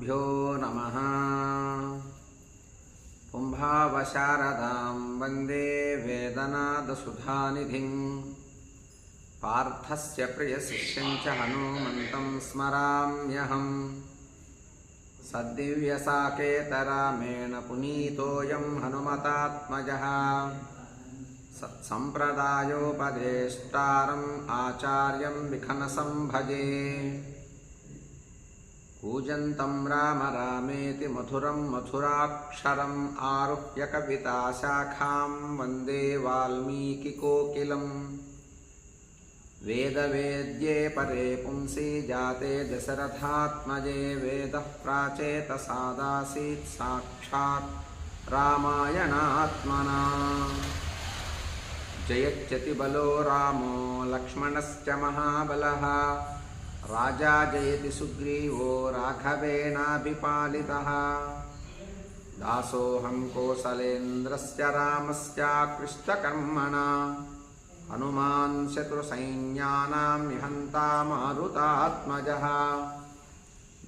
श्रीगुरुभ्यो नमः। पुंभावशारदां वन्दे वेदनादसुधानिधिं पार्थस्य प्रियशिष्यं च हनुमन्तं स्मराम्यहम्। सद्दिव्यसाकेतरामेण पुनीतोऽयं हनुमतात्मजः सत्सम्प्रदायोपदेष्टारम् आचार्यं विखनसं भजे। कूजन्तं राम रामेति मधुरं मधुराक्षरम् आरुह्य कविताशाखां वन्दे वाल्मीकिकोकिलम्। वेदवेद्ये परे पुंसि जाते दशरथात्मजे वेदः प्राचेतसादासीत् साक्षात् रामायणात्मना। जयत्यति बलो रामो लक्ष्मणश्च महाबलः राजा जयति सुग्रीवो राघवेणाभिपालितः। दासोऽहं कोसलेन्द्रस्य रामस्याकृष्टकर्मणा हनुमान् शत्रुसैन्यानां निहन्ता मारुतात्मजः।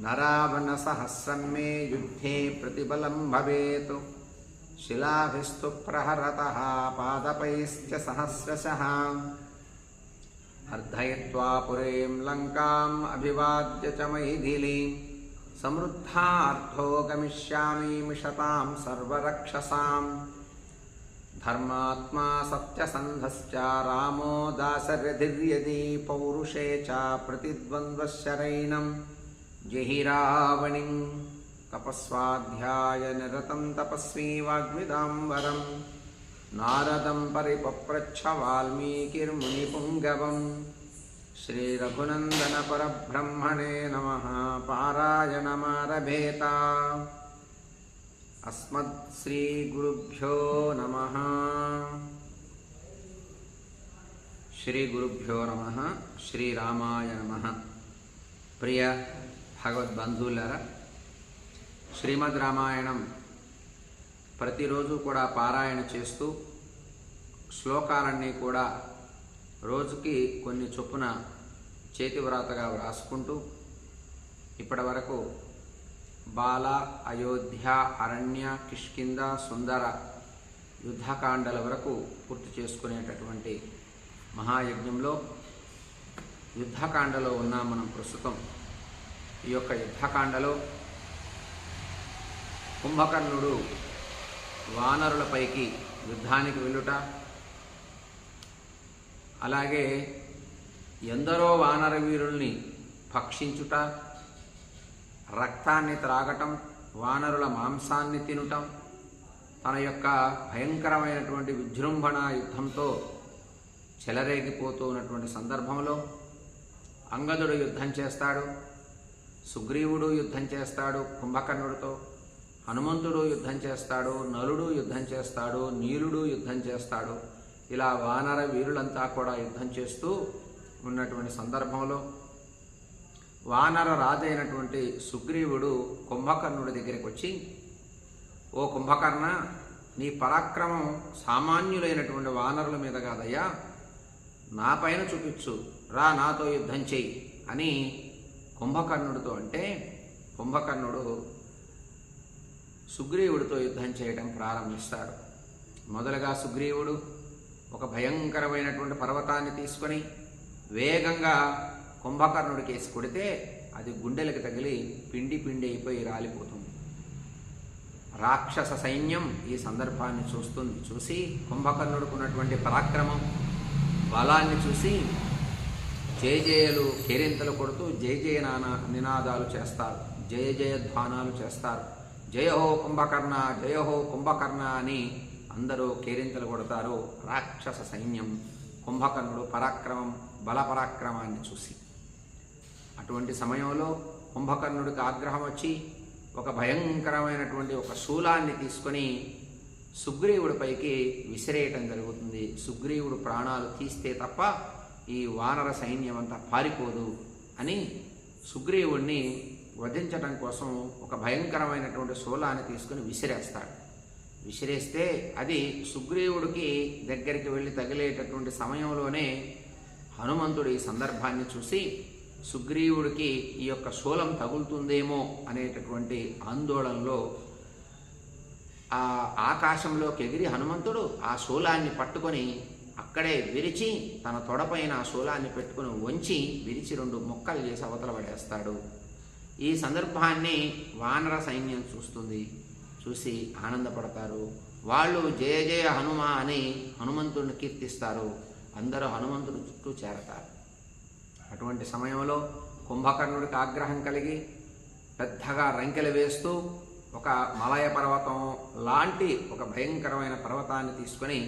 न रावणसहस्रं मे युद्धे प्रतिबलं भवेत् शिलाभिस्तु प्रहरतः पादपैश्च सहस्रशः। अर्धयित्वा पुरीं लङ्काम् अभिवाद्य च मैथिलीं समृद्धार्थो गमिष्यामि मिषतां सर्वरक्षसां। धर्मात्मा सत्यसन्धश्च रामो दाशरथिर्यदि पौरुषे च प्रतिद्वन्द्वशरैणं जहि रावणिं। तपस्वाध्यायनिरतं तपस्वी वाग्विदाम्बरं नारदं परिपप्रच्छ वाल्मीकिर्मुनिपुङ्गवम्। श्रीरघुनन्दनपरब्रह्मणे नमः। पारायणमारभेत। अस्मत्श्रीगुरुभ्यो नमः। श्रीगुरुभ्यो नमः। श्रीरामाय नमः। प्रिय భగవద్బంధువులారా, శ్రీమద్ రామాయణం ప్రతిరోజు కూడా పారాయణ చేస్తూ శ్లోకాలన్నీ కూడా రోజుకి కొన్ని చొప్పున చేతివ్రాతగా వ్రాసుకుంటూ ఇప్పటి వరకు బాల, అయోధ్య, అరణ్య, కిష్కింద, సుందర యుద్ధకాండల వరకు పూర్తి చేసుకునేటటువంటి మహాయజ్ఞంలో యుద్ధకాండలో ఉన్నాం మనం ప్రస్తుతం. ఈ యొక్క యుద్ధకాండలో కుంభకర్ణుడు వానరులపైకి యుద్ధానికి వెళ్ళుట, అలాగే ఎందరో వానర వీరుల్ని భక్షించుట, రక్తాన్ని త్రాగటం, వానరుల మాంసాన్ని తినుటం, తన యొక్క భయంకరమైనటువంటి విజృంభణ యుద్ధంతో చెలరేగిపోతూ ఉన్నటువంటి సందర్భంలో అంగదుడు యుద్ధం చేస్తాడు, సుగ్రీవుడు యుద్ధం చేస్తాడు కుంభకర్ణుడితో, హనుమంతుడు యుద్ధం చేస్తాడు, నలుడు యుద్ధం చేస్తాడు, నీలుడు యుద్ధం చేస్తాడు. ఇలా వానర వీరులంతా కూడా యుద్ధం చేస్తూ ఉన్నటువంటి సందర్భంలో వానర రాజైనటువంటి సుగ్రీవుడు కుంభకర్ణుడి దగ్గరికి వచ్చి, ఓ కుంభకర్ణ, నీ పరాక్రమం సామాన్యులైనటువంటి వానరుల మీద కాదయ్యా, నా పైన చూపించు, రా నాతో యుద్ధం చెయ్యి అని కుంభకర్ణుడితో అంటే, కుంభకర్ణుడు సుగ్రీవుడితో యుద్ధం చేయడం ప్రారంభిస్తాడు. మొదలుగా సుగ్రీవుడు ఒక భయంకరమైనటువంటి పర్వతాన్ని తీసుకొని వేగంగా కుంభకర్ణుడికి వేసి కొడితే అది గుండెలకు తగిలి పిండి పిండి అయిపోయి రాలిపోతుంది. రాక్షస సైన్యం ఈ సందర్భాన్ని చూసి కుంభకర్ణుడికి ఉన్నటువంటి పరాక్రమం, బలాన్ని చూసి జయజయలు కేరింతలు కొడుతూ జయ జయ నినాదాలు చేస్తారు, జయ జయధ్వానాలు చేస్తారు. జయ హో కుంభకర్ణ, జయ హో కుంభకర్ణ అని అందరూ కేరింతలు కొడతారు రాక్షస సైన్యం కుంభకర్ణుడు పరాక్రమం, బలపరాక్రమాన్ని చూసి. అటువంటి సమయంలో కుంభకర్ణుడికి ఆగ్రహం వచ్చి ఒక భయంకరమైనటువంటి ఒక శూలాన్ని తీసుకొని సుగ్రీవుడిపైకి విసిరేయటం జరుగుతుంది. సుగ్రీవుడు ప్రాణాలు తీస్తే తప్ప ఈ వానర సైన్యం అంతా పారిపోదు అని సుగ్రీవుడిని వధించటం కోసం ఒక భయంకరమైనటువంటి శూలాన్ని తీసుకుని విసిరేస్తాడు. విసిరేస్తే అది సుగ్రీవుడికి దగ్గరికి వెళ్ళి తగిలేటటువంటి సమయంలోనే హనుమంతుడు ఈ సందర్భాన్ని చూసి సుగ్రీవుడికి ఈ యొక్క శూలం తగులుతుందేమో అనేటటువంటి ఆందోళనలో ఆ ఆకాశంలోకి ఎగిరి హనుమంతుడు ఆ శూలాన్ని పట్టుకొని అక్కడే విరిచి తన తొడపైన ఆ శూలాన్ని పెట్టుకుని వంచి విరిచి 2 ముక్కలు చేసి అవతల పడేస్తాడు. ఈ సందర్భాన్ని వానర సైన్యం చూస్తుంది. చూసి ఆనందపడతారు. వాళ్ళు జయ జయ హనుమ అని హనుమంతుడిని కీర్తిస్తారు. అందరూ హనుమంతుడి చుట్టూ చేరతారు. అటువంటి సమయంలో కుంభకర్ణుడికి ఆగ్రహం కలిగి పెద్దగా రంకెలు వేస్తూ ఒక మలయ పర్వతం లాంటి ఒక భయంకరమైన పర్వతాన్ని తీసుకొని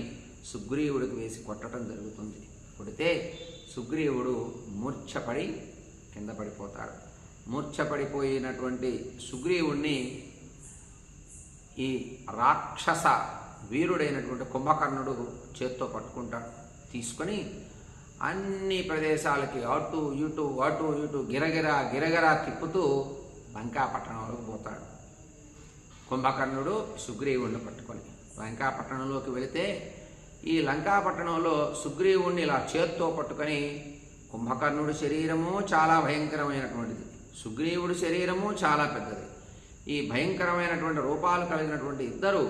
సుగ్రీవుడికి వేసి కొట్టడం జరుగుతుంది. కొడితే సుగ్రీవుడు మూర్ఛపడి కింద పడిపోతాడు. మూర్ఛపడిపోయినటువంటి సుగ్రీవుణ్ణి ఈ రాక్షస వీరుడైనటువంటి కుంభకర్ణుడు చేత్తో పట్టుకుంటాడు. తీసుకొని అన్ని ప్రదేశాలకి అటు ఇటు గిరగిరా తిప్పుతూ లంకాపట్టణంలోకి పోతాడు. కుంభకర్ణుడు సుగ్రీవుణ్ణి పట్టుకొని లంకాపట్టణంలోకి వెళితే ఈ లంకాపట్టణంలో సుగ్రీవుణ్ణి ఇలా చేత్తో పట్టుకొని కుంభకర్ణుడి శరీరము చాలా భయంకరమైనటువంటిది, సుగ్రీవుడి శరీరము చాలా పెద్దది. ఈ భయంకరమైనటువంటి రూపాలు కలిగినటువంటి ఇద్దరు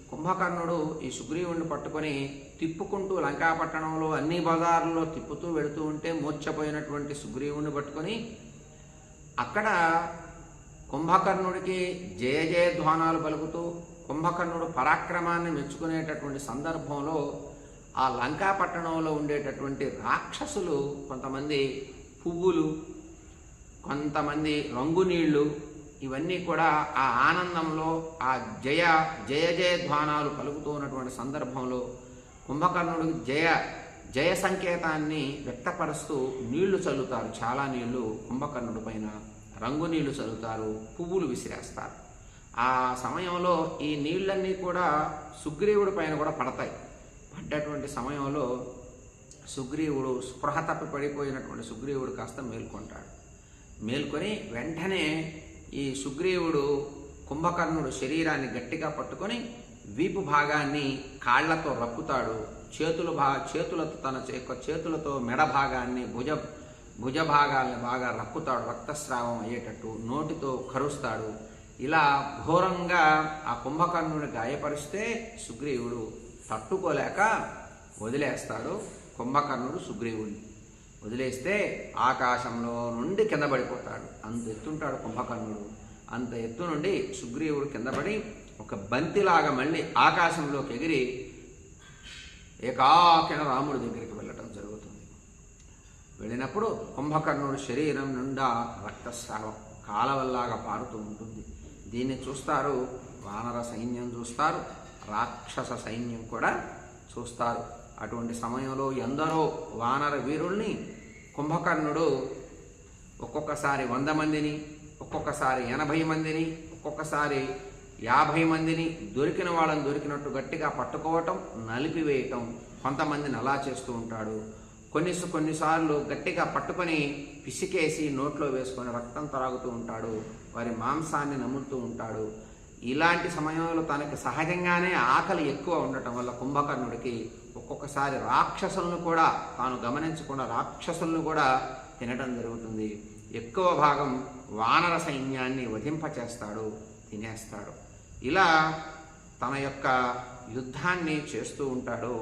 కుంభకర్ణుడు ఈ సుగ్రీవుణ్ణి పట్టుకొని తిప్పుకుంటూ లంకాపట్టణంలో అన్ని బజార్లలో తిప్పుతూ వెళుతూ ఉంటే మూర్ఛపోయినటువంటి సుగ్రీవుణ్ణి పట్టుకొని అక్కడ కుంభకర్ణుడికి జయ జయధ్వానాలు పలుకుతూ కుంభకర్ణుడు పరాక్రమాన్ని మెచ్చుకునేటటువంటి సందర్భంలో ఆ లంకాపట్టణంలో ఉండేటటువంటి రాక్షసులు కొంతమంది పువ్వులు, కొంతమంది రంగునీళ్లు, ఇవన్నీ కూడా ఆ ఆనందంలో ఆ జయ జయధ్వానాలు పలుకుతూ ఉన్నటువంటి సందర్భంలో కుంభకర్ణుడికి జయ సంకేతాన్ని వ్యక్తపరుస్తూ నీళ్లు చల్లుతారు. చాలా నీళ్లు కుంభకర్ణుడి పైన రంగు నీళ్లు చల్లుతారు, పువ్వులు విసిరేస్తారు. ఆ సమయంలో ఈ నీళ్ళన్నీ కూడా సుగ్రీవుడి పైన కూడా పడతాయి. పడ్డటువంటి సమయంలో సుగ్రీవుడు స్పృహ తప్పి పడిపోయినటువంటి సుగ్రీవుడు కాస్త మేల్కొంటాడు. మేల్కొని వెంటనే ఈ సుగ్రీవుడు కుంభకర్ణుడు శరీరాన్ని గట్టిగా పట్టుకొని వీపు భాగాన్ని కాళ్లతో రప్పుతాడు. చేతులతో తన చేతులతో మెడ భాగాన్ని భుజ భాగాల్ని బాగా రప్పుతాడు. రక్తస్రావం అయ్యేటట్టు నోటితో కరుస్తాడు. ఇలా ఘోరంగా ఆ కుంభకర్ణుని గాయపరిస్తే సుగ్రీవుడు తట్టుకోలేక వదిలేస్తాడు. కుంభకర్ణుడు సుగ్రీవుడిని వదిలేస్తే ఆకాశంలో నుండి కింద పడిపోతాడు. అంత ఎత్తుంటాడు కుంభకర్ణుడు. అంత ఎత్తు నుండి సుగ్రీవుడు కింద పడి ఒక బంతిలాగా మళ్ళీ ఆకాశంలోకి ఎగిరి ఏకాకిన రాముడి దగ్గరికి వెళ్ళటం జరుగుతుంది. వెళ్ళినప్పుడు కుంభకర్ణుడు శరీరం నిండా రక్తస్రావం కాలవల్లాగా పారుతూ ఉంటుంది. దీన్ని చూస్తారు వానర సైన్యం, చూస్తారు రాక్షస సైన్యం కూడా చూస్తారు. అటువంటి సమయంలో ఎందరో వానర వీరుల్ని కుంభకర్ణుడు ఒక్కొక్కసారి 100 మందిని, ఒక్కొక్కసారి 80 మందిని, ఒక్కొక్కసారి 50 మందిని దొరికిన వాళ్ళని దొరికినట్టు గట్టిగా పట్టుకోవటం, నలిపివేయటం, కొంతమందిని అలా చేస్తూ ఉంటాడు. కొన్నిసార్లు గట్టిగా పట్టుకొని పిసికేసి నోట్లో వేసుకొని రక్తం త్రాగుతూ ఉంటాడు. వారి మాంసాన్ని నములుతూ ఉంటాడు. ఇలాంటి సమయంలో తనకి సహజంగానే ఆకలి ఎక్కువ ఉండటం వల్ల కుంభకర్ణుడికి ఒక్కొక్కసారి రాక్షసులను కూడా తాను గమనించకుండా రాక్షసులను కూడా తినడం జరుగుతుంది. ఎక్కువ భాగం వానర సైన్యాన్ని వధింపచేస్తాడు, తినేస్తాడు. ఇలా తన యొక్క యుద్ధాన్ని చేస్తూ ఉంటాడు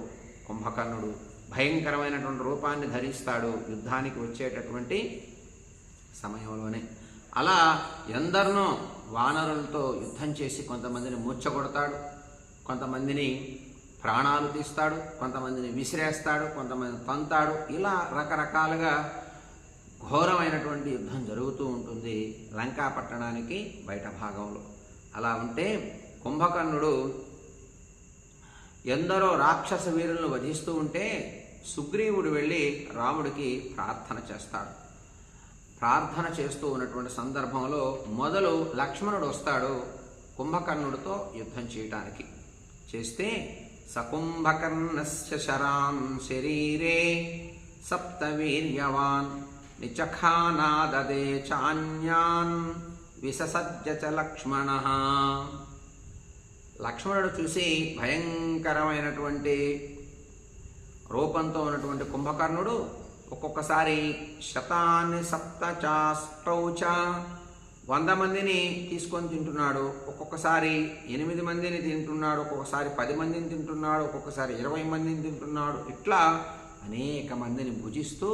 కుంభకర్ణుడు. భయంకరమైనటువంటి రూపాన్ని ధరిస్తాడు యుద్ధానికి వచ్చేటటువంటి సమయంలోనే. అలా ఎందరినో వానరులతో యుద్ధం చేసి కొంతమందిని మూర్ఛగొడతాడు, కొంతమందిని ప్రాణాలు తీస్తాడు, కొంతమందిని విసిరేస్తాడు, కొంతమందిని తంతాడు. ఇలా రకరకాలుగా ఘోరమైనటువంటి యుద్ధం జరుగుతూ ఉంటుంది లంకా పట్టణానికి బయట భాగంలో. అలా ఉంటే కుంభకర్ణుడు ఎందరో రాక్షస వీరులను వధిస్తూ ఉంటే సుగ్రీవుడు వెళ్ళి రాముడికి ప్రార్థన చేస్తాడు. ప్రార్థన చేస్తూ ఉన్నటువంటి సందర్భంలో మొదలు లక్ష్మణుడు వస్తాడు కుంభకర్ణుడితో యుద్ధం చేయటానికి. చేస్తే సకుంభకర్ణస్య శరాం శరీరే సప్తవీర్యవాన్ నిచఖానాదదే చాన్యాన్ విససజ్జ చ లక్ష్మణః. లక్ష్మణుడు చూసి భయంకరమైనటువంటి రూపంతో ఉన్నటువంటి కుంభకర్ణుడు ఒక్కొక్కసారి శతాన్ని సప్తచాష్టౌచ 100 మందిని తీసుకొని తింటున్నాడు, ఒక్కొక్కసారి 8 మందిని తింటున్నాడు, ఒక్కొక్కసారి 10 మందిని తింటున్నాడు, ఒక్కొక్కసారి 20 మందిని తింటున్నాడు. ఇట్లా అనేక మందిని భుజిస్తూ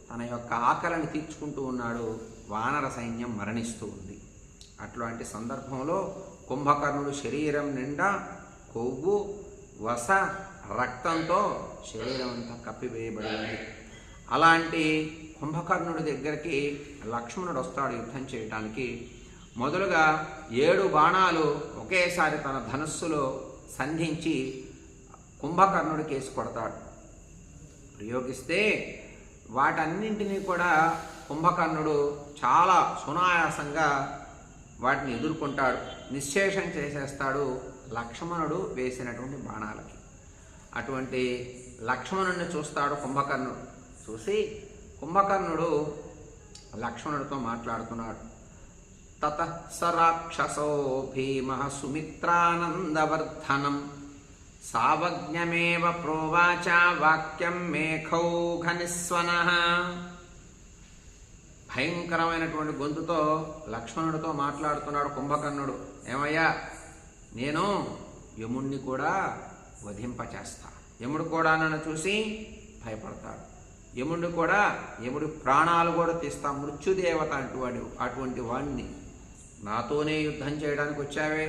తన యొక్క ఆకలిని తీర్చుకుంటూ ఉన్నాడు. వానర సైన్యం మరణిస్తూ ఉంది. అట్లాంటి సందర్భంలో కుంభకర్ణుడు శరీరం నిండా కొవ్వు, వస, రక్తంతో శరీరం అంతా కప్పివేయబడి ఉంది. అలాంటి కుంభకర్ణుడి దగ్గరికి లక్ష్మణుడు వస్తాడు యుద్ధం చేయటానికి. మొదలుగా 7 బాణాలు ఒకేసారి తన ధనుస్సులో సంధించి కుంభకర్ణుడి కేసి కొడతాడు. ప్రయోగిస్తే వాటన్నింటినీ కూడా కుంభకర్ణుడు చాలా సునాయాసంగా వాటిని ఎదుర్కొంటాడు, నిశ్శేషం చేసేస్తాడు లక్ష్మణుడు వేసినటువంటి బాణాలకి. అటువంటి లక్ష్మణుడిని చూస్తాడు కుంభకర్ణుడు. చూసి కుంభకర్ణుడు లక్ష్మణుడితో మాట్లాడుతున్నాడు. తతః స రాక్షసో భీమః సుమిత్రానందవర్ధనం సావజ్ఞమేవ ప్రోవాచ వాక్యం మేఘౌఘనిస్వనః. భయంకరమైనటువంటి గొంతుతో లక్ష్మణుడితో మాట్లాడుతున్నాడు కుంభకర్ణుడు. ఏమయ్యా, నేను యముణ్ణి కూడా వధింపచేస్తా. యముడు కూడా నన్ను చూసి భయపడతాడు. యముడి ప్రాణాలు కూడా తీస్తా. మృత్యుదేవత అటువంటి వాడిని నాతోనే యుద్ధం చేయడానికి వచ్చావే,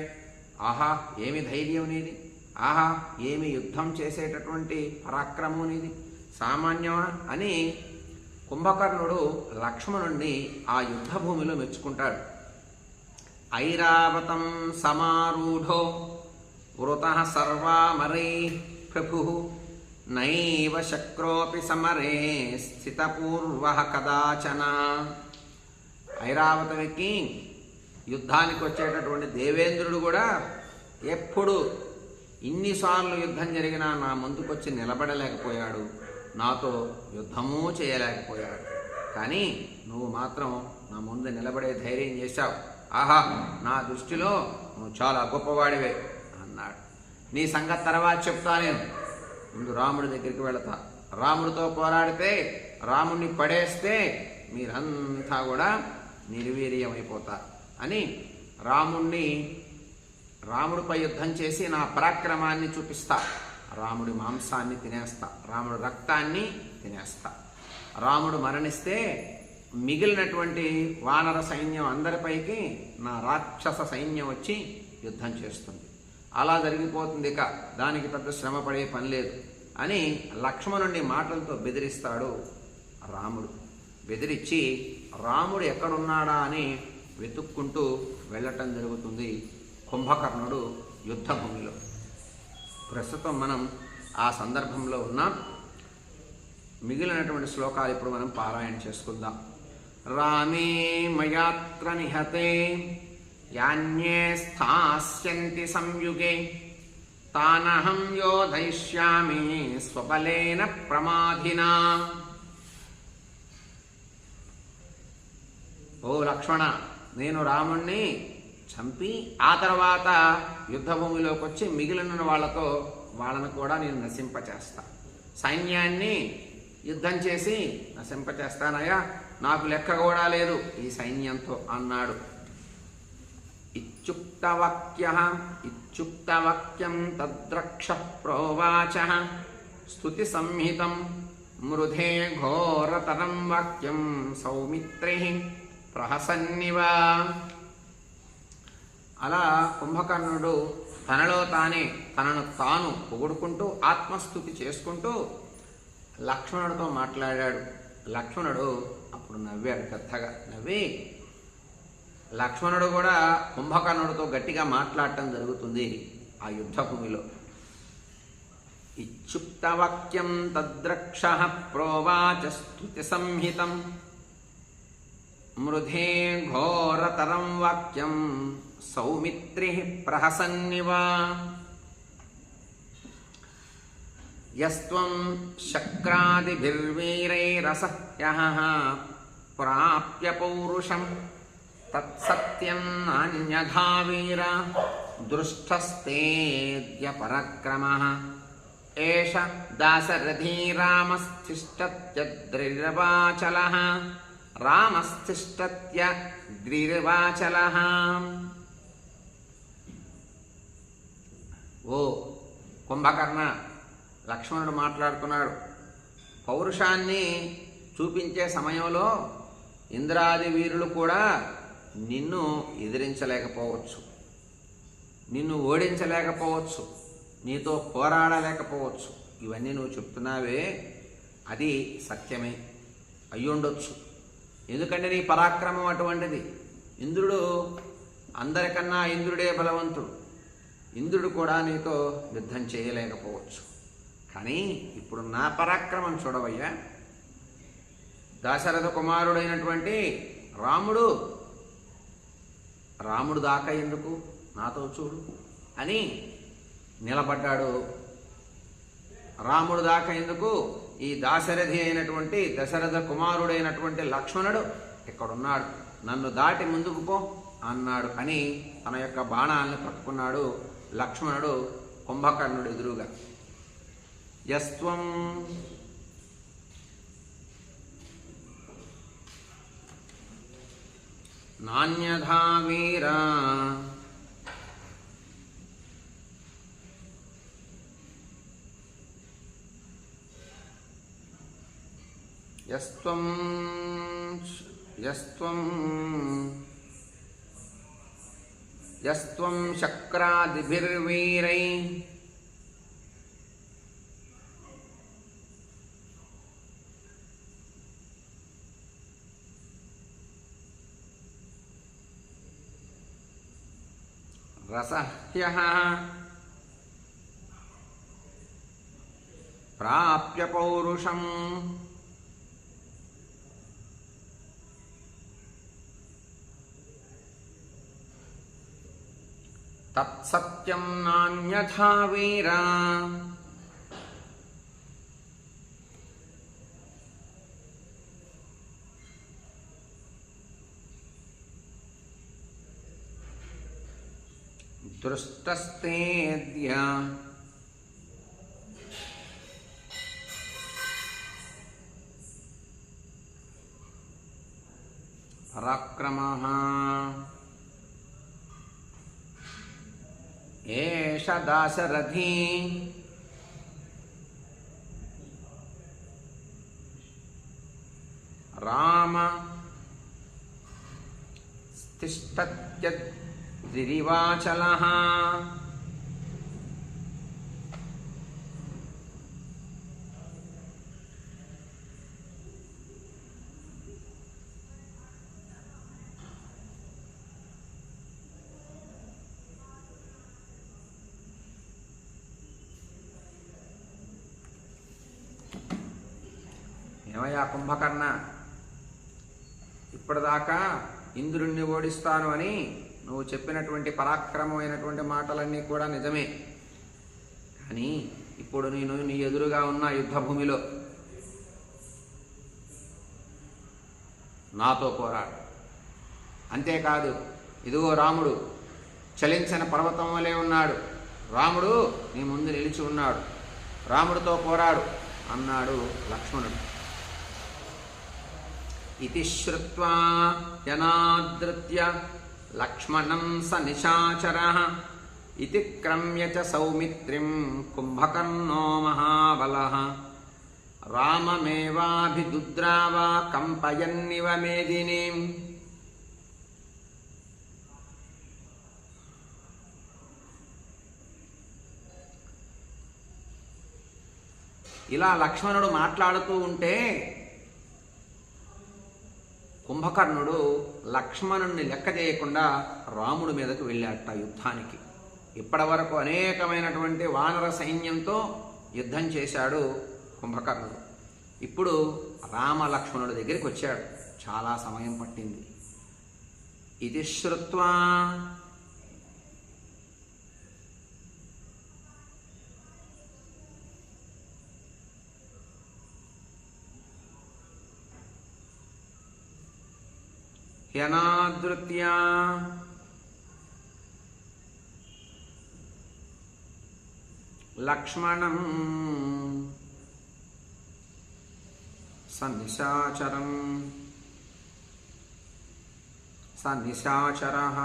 ఆహా ఏమి ధైర్యం నీది, ఆహా ఏమి యుద్ధం చేసేటటువంటి పరాక్రమం నీది, సామాన్యమా అని కుంభకర్ణుడు లక్ష్మణుణ్ణి ఆ యుద్ధ భూమిలో మెచ్చుకుంటాడు. ఐరావతం సమారూఢో వృతః సర్వామరై ప్రభు నైవ శక్రోపి సమరే స్థితపూర్వః కదాచన. ఐరావతం ఎక్కి యుద్ధానికి వచ్చేటటువంటి దేవేంద్రుడు కూడా ఎప్పుడు ఇన్నిసార్లు యుద్ధం జరిగినా నా ముందుకొచ్చి నిలబడలేకపోయాడు, నాతో యుద్ధమూ చేయలేకపోయాడు. కానీ నువ్వు మాత్రం నా ముందు నిలబడే ధైర్యం చేశావు. ఆహా, నా దృష్టిలో నువ్వు చాలా గొప్పవాడివే అన్నాడు. నీ సంగతి తర్వాత చెప్తా, నేను ముందు రాముడి దగ్గరికి వెళతా. రాముడితో పోరాడితే, రాముడిని పడేస్తే మీరంతా కూడా నిర్వీర్యమైపోతారు అని రాముడిపై యుద్ధం చేసి నా పరాక్రమాన్ని చూపిస్తా. రాముడి మాంసాన్ని తినేస్తా, రాముడి రక్తాన్ని తినేస్తా. రాముడు మరణిస్తే మిగిలినటువంటి వానర సైన్యం అందరిపైకి నా రాక్షస సైన్యం వచ్చి యుద్ధం చేస్తుంది. అలా జరిగిపోతుంది, ఇక దానికి పెద్ద శ్రమ పడే పని లేదు అని లక్ష్మణుడిని మాటలతో బెదిరిస్తాడు రాముడు. బెదిరించి రాముడు ఎక్కడున్నాడా అని వెతుక్కుంటూ వెళ్ళటం జరుగుతుంది కుంభకర్ణుడు యుద్ధభూమిలో. ప్రస్తుతం మనం ఆ సందర్భంలో ఉన్నాం. మిగిలినటువంటి శ్లోకాలు ఇప్పుడు మనం పారాయణ చేసుకుందాం. రామే మయాత్ర నిహతే యాన్యే స్థాస్యంతి సంయుగే తానహం యోధయిష్యామి స్వబలేన ప్రమాధినా. ఓ లక్ష్మణ, నేను రాముణ్ణి చంపి ఆ తర్వాత యుద్ధభూమిలోకి వచ్చి మిగిలిన వాళ్ళను కూడా నేను నశింపచేస్తా. సైన్యాన్ని యుద్ధం చేసి నశింపచేస్తానయ్యా, నాకు లెక్క కూడా లేదు ఈ సైన్యంతో అన్నాడు. ఇత్యుక్తవాక్యం తద్రక్ష ప్రోవాచ స్తుతి సంహితం మృధే ఘోరతరం వాక్యం సౌమిత్రి ప్రహసన్నివా. అలా కుంభకర్ణుడు తనలో తనను తాను పొగుడుకుంటూ ఆత్మస్థుతి చేసుకుంటూ లక్ష్మణుడితో మాట్లాడాడు. లక్ష్మణుడు అప్పుడు నవ్వాడు. పెద్దగా నవ్వి లక్ష్మణుడు కూడా కుంభకర్ణుడితో గట్టిగా మాట్లాడటం జరుగుతుంది ఆ యుద్ధభూమిలో. ఇత్యుక్తవాక్యం తద్రక్ష ప్రోవాచ స్తుతి సంహితం మృధే ఘోరతరం వాక్యం సౌమిత్రి ప్రహసన్నివా. యస్త్వం శక్రాదిభిర్వీరైరసహ్యః ప్రాప్య పౌరుషం తత్సత్యం నాన్యథా వీర దృష్టస్తేద్య పరక్రమః ఏష దాశరథీ రామస్థిష్టత్యద్రిర్వాచలః రామస్థిష్టత్యద్రిర్వాచలః. ఓ కుంభకర్ణ, లక్ష్మణుడు మాట్లాడుతున్నాడు. పౌరుషాన్ని చూపించే సమయంలో ఇంద్రాది వీరులు కూడా నిన్ను ఎదిరించలేకపోవచ్చు, నిన్ను ఓడించలేకపోవచ్చు, నీతో పోరాడలేకపోవచ్చు. ఇవన్నీ నువ్వు చెప్తున్నావే, అది సత్యమే అయ్యుండొచ్చు. ఎందుకంటే నీ పరాక్రమం అటువంటిది. ఇంద్రుడు అందరికన్నా ఇంద్రుడే బలవంతుడు. ఇంద్రుడు కూడా నీతో యుద్ధం చేయలేకపోవచ్చు. కానీ ఇప్పుడు నా పరాక్రమం చూడవయ్యా. దశరథ కుమారుడైనటువంటి రాముడు దాకా ఎందుకు, నాతో చూడు అని నిలబడ్డాడు. రాముడు దాకా ఎందుకు, ఈ దాశరథి అయినటువంటి దశరథ కుమారుడైనటువంటి లక్ష్మణుడు ఇక్కడున్నాడు, నన్ను దాటి ముందుకు పో అన్నాడు అని తన యొక్క బాణాలను పట్టుకున్నాడు లక్ష్మణుడు కుంభకర్ణుడు ఎదురుగా. యస్త్వం నాన్యథా వీరా యస్త్వం శక్రాదిభిర్వీరై రసహ్యః ప్రాప్య పౌరుషం తత్సత్యం నాన్యథా వీరా. దృష్టస్తేద్య పరాక్రమః ఏష దాశరథీ రామ తిష్టత్యద్రివాచలః. ఏమయ్యా కుంభకర్ణ, ఇప్పటిదాకా ఇంద్రుణ్ణి ఓడిస్తాను అని నువ్వు చెప్పినటువంటి పరాక్రమమైనటువంటి మాటలన్నీ కూడా నిజమే. కానీ ఇప్పుడు నేను నీ ఎదురుగా ఉన్న యుద్ధభూమిలో నాతో పోరాడు. అంతేకాదు, ఇదిగో రాముడు చలించిన పర్వతం వలె ఉన్నాడు, రాముడు నీ ముందు నిలిచి ఉన్నాడు, రాముడితో పోరాడు అన్నాడు లక్ష్మణుడు. ఇతి శ్రుత్వా జనాదృత్య లక్ష్మణం స నిశాచరః ఇతి క్రమ్య చ సౌమిత్రిం కుంభకర్ణో మహాబలః రామమేవాభిదుద్రావ కంపయన్నివ మేదినీం. ఇలా లక్ష్మణుడు మాట్లాడుతూ ఉంటే కుంభకర్ణుడు లక్ష్మణుణ్ణి లెక్క చేయకుండా రాముడి మీదకు వెళ్ళాట యుద్ధానికి. ఇప్పటి వరకు అనేకమైనటువంటి వానర సైన్యంతో యుద్ధం చేశాడు కుంభకర్ణుడు. ఇప్పుడు రామ లక్ష్మణుడి దగ్గరికి వచ్చాడు. చాలా సమయం పట్టింది. ఇది శ్రుత్వా హ్యనాదృత్యా లక్ష్మణం సనిశాచరః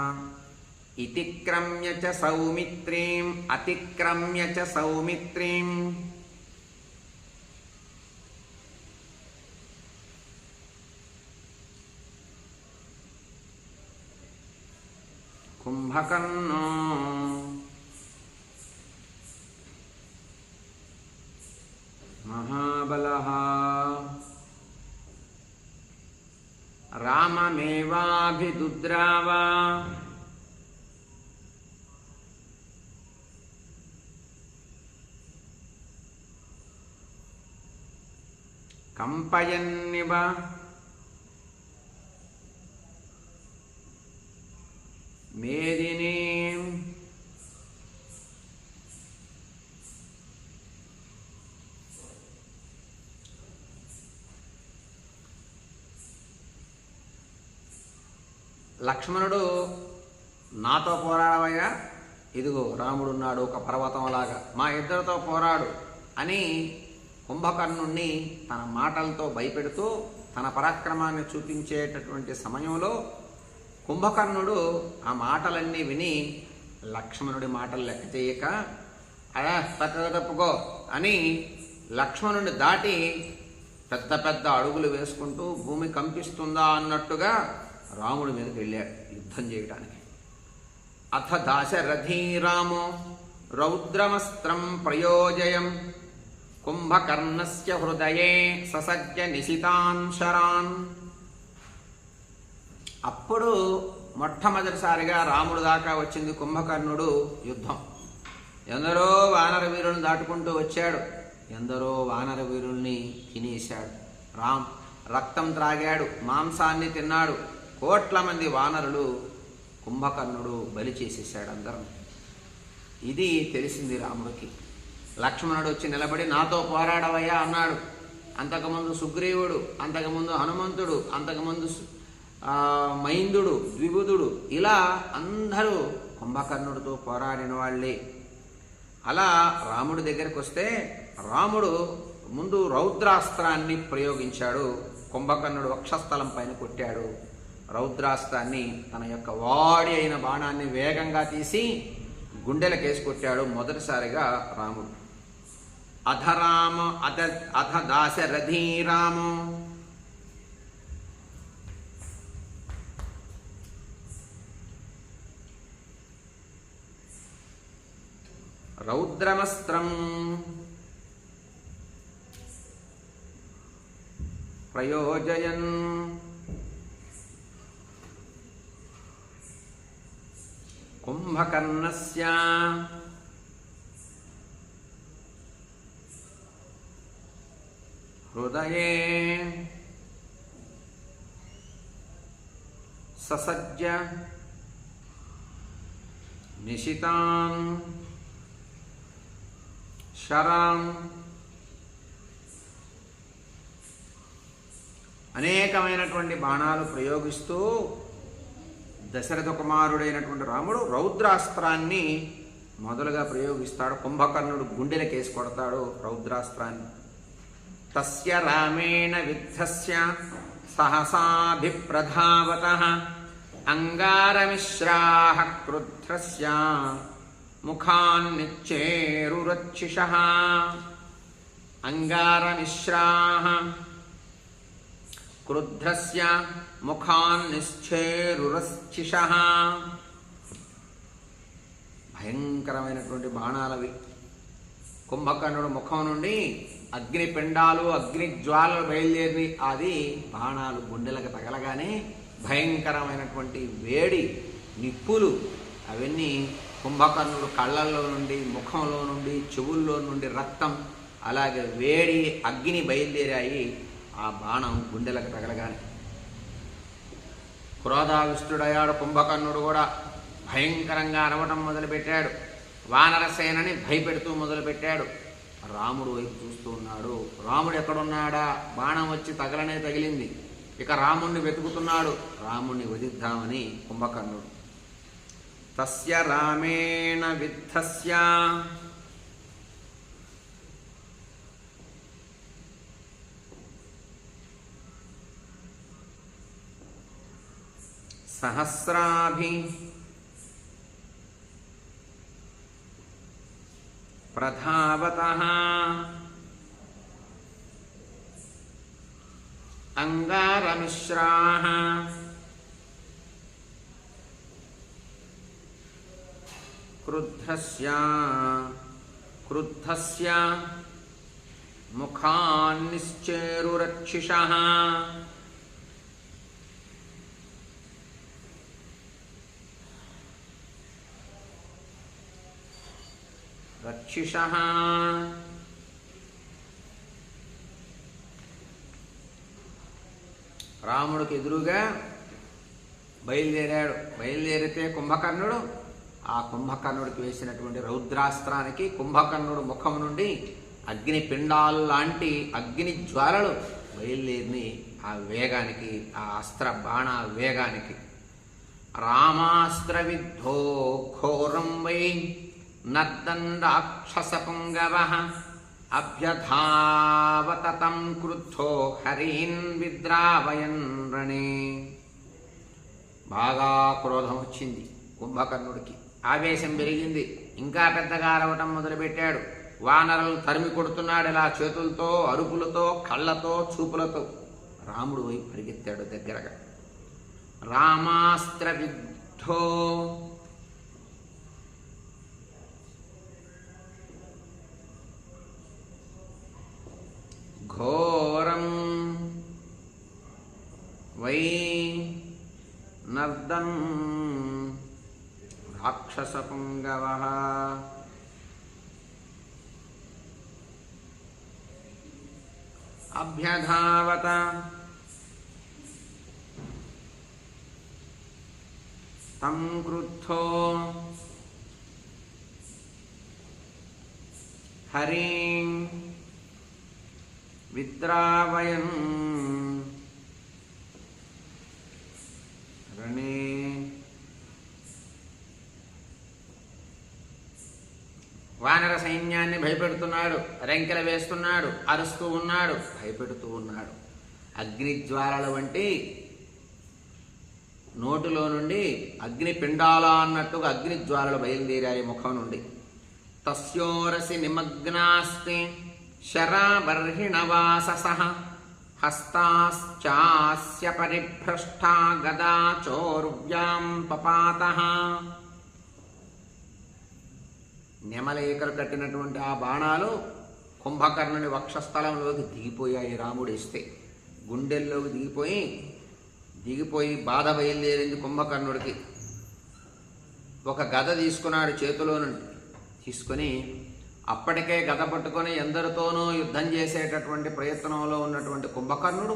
ఇతిక్రమ్య చ సౌమిత్రీం అతిక్రమ్య చ సౌమిత్రీం కుంభకర్ణో మహాబలః రామమేవాభిదుద్రావ కంపయన్నివ మేదినీం లక్ష్మణుడు నాతో పోరాడవయ్యా, ఇదిగో రాముడున్నాడు ఒక పర్వతంలాగా, మా ఇద్దరితో పోరాడు అని కుంభకర్ణుణ్ణి తన మాటలతో భయపెడుతూ తన పరాక్రమాన్ని చూపించేటటువంటి సమయంలో కుంభకర్ణుడు ఆ మాటలన్నీ విని లక్ష్మణుడి మాటలు లెక్క చేయక అలా తప్పుకో అని లక్ష్మణుడిని దాటి పెద్ద పెద్ద అడుగులు వేసుకుంటూ భూమి కంపిస్తుందా అన్నట్టుగా రాముడి మీదకి వెళ్ళాడు యుద్ధం చేయడానికి. అథ దాశరథీ రామో రౌద్రమస్త్రం ప్రయోజయం కుంభకర్ణస్య హృదయే ససజ్జ నిశితాన్ శరాన్. అప్పుడు మొట్టమొదటిసారిగా రాముడు దాకా వచ్చింది కుంభకర్ణుడు. యుద్ధం ఎందరో వానర వీరులను దాటుకుంటూ వచ్చాడు, ఎందరో వానర వీరుల్ని తినేశాడు. రక్తం త్రాగాడు, మాంసాన్ని తిన్నాడు. కోట్ల మంది వానరులు కుంభకర్ణుడు బలి చేసేసాడు అందరం. ఇది తెలిసింది రాముడికి. లక్ష్మణుడు వచ్చి నిలబడి నాతో పోరాడవయ్యా అన్నాడు. అంతకుముందు సుగ్రీవుడు, అంతకుముందు హనుమంతుడు, అంతకుముందు మైందుడు, ద్విబుధుడు, ఇలా అందరూ కుంభకర్ణుడితో పోరాడిన వాళ్ళే. అలా రాముడి దగ్గరికి వస్తే రాముడు ముందు రౌద్రాస్త్రాన్ని ప్రయోగించాడు. కుంభకర్ణుడు వక్షస్థలం పైన కొట్టాడు. రౌద్రాస్త్రాన్ని తన యొక్క వాడి అయిన బాణాన్ని వేగంగా తీసి గుండెలకేసి కొట్టాడు మొదటిసారిగా రాముడు. అథ దాశరథీ రామో రౌద్రమస్త్రం ప్రయోజయన్ కుంభకర్ణస్య హృదయే ససజ్జ నిశితాన్ శరాన్. అనేకమైనటువంటి బాణాలు ప్రయోగిస్తూ దశరథ కుమారుడైనటువంటి రాముడు రౌద్రాస్త్రాన్ని మొదలుగా ప్రయోగిస్తాడు. కుంభకర్ణుడు గుండెలకేసి కొడతాడు రౌద్రాస్త్రాన్ని. తస్య రామేణ విద్ధస్య సహసాభిప్రధావతః అంగారమిశ్రాః క్రుద్ధస్య ముఖాన్నిచ్చేరురచ్చిషః. అంగారమిశ్రాః క్రుద్ధస్య ముఖాన్నిశ్చేరురచ్చిషః. భయంకరమైనటువంటి బాణాలవి. కుంభకర్ణుడు ముఖం నుండి అగ్నిపిండాలు, అగ్నిజ్వాలలు బయలుదేరి అది బాణాలు గుండెలకు తగలగానే భయంకరమైనటువంటి వేడి నిప్పులు అవన్నీ కుంభకర్ణుడు కళ్ళల్లో నుండి, ముఖంలో నుండి, చెవుల్లో నుండి రక్తం, అలాగే వేడి అగ్ని బయలుదేరాయి ఆ బాణం గుండెలకు తగలగానే. క్రోధావిష్టుడయ్యాడు కుంభకర్ణుడు కూడా. భయంకరంగా అరవటం మొదలుపెట్టాడు. వానరసేనని భయపెడుతూ మొదలుపెట్టాడు. రాముడు వైపు చూస్తూ ఉన్నాడు. రాముడు ఎక్కడున్నాడా? బాణం వచ్చి తగలనే తగిలింది. ఇక రాముణ్ణి వెతుకుతున్నాడు. రాముణ్ణి వధిద్దామని కుంభకర్ణుడు. తస్య రామేణ విద్ధస్య సహస్రాభి ప్రధావతః అంగారమిశ్రాః క్రుద్ధస్య ముఖాన్నిశ్చేరురక్షిషః రక్షిషః రాముడికి ఎదురుగా బయలుదేరితే కుంభకర్ణుడు ఆ కుంభకర్ణుడికి వేసినటువంటి రౌద్రాస్త్రానికి కుంభకర్ణుడు ముఖం నుండి అగ్ని పిండాలు లాంటి అగ్ని జ్వాలలు బయలుదేరిని ఆ వేగానికి, ఆ అస్త్ర బాణ వేగానికి. రామాస్త్ర విద్ధో ఘోరం వై నర్దన్ రాక్షస పుంగవః అభ్యధావత తం క్రుద్ధో హరీన్ విద్రావయన్ రణే. బాగా క్రోధం వచ్చింది కుంభకర్ణుడికి, ఆవేశం పెరిగింది, ఇంకా పెద్దగా అరవటం మొదలుపెట్టాడు. వానరులను తరిమి కొడుతున్నాడు, ఇలా చేతులతో, అరుపులతో, కళ్ళతో, చూపులతో. రాముడు వైపు పరిగెత్తాడు దగ్గరగా. రామాస్త్ర విద్ధో ఘోరం వై నర్దన్ రాక్షస పుంగవః అభ్యధావత తం క్రుద్ధో హరిం విద్రావయన్ రణే. వానర సైన్యాన్ని భయపెడుతున్నాడు, రెంకెల వేస్తున్నాడు, అరుస్తూ ఉన్నాడు, భయపెడుతూ ఉన్నాడు. అగ్నిజ్వాలల వంటి నోటిలో నుండి అగ్ని పిండాల అన్నట్టుగా అగ్నిజ్వాలలు బయలుదేరాయి ముఖం నుండి. తస్యోరసి నిమగ్నాస్తి శరాబర్హిణవాససః హస్తాశ్చాస్య పరిభ్రష్టా గదా చోర్వ్యాం పపాతః. నెమలేకలు కట్టినటువంటి ఆ బాణాలు కుంభకర్ణుని వక్షస్థలంలోకి దిగిపోయాయి. రాముడిస్తే గుండెల్లోకి దిగిపోయి బాధ బయలుదేరింది కుంభకర్ణుడికి. ఒక గద తీసుకున్నాడు చేతిలో నుండి, తీసుకొని అప్పటికే గద పట్టుకొని ఎందరితోనూ యుద్ధం చేసేటటువంటి ప్రయత్నంలో ఉన్నటువంటి కుంభకర్ణుడు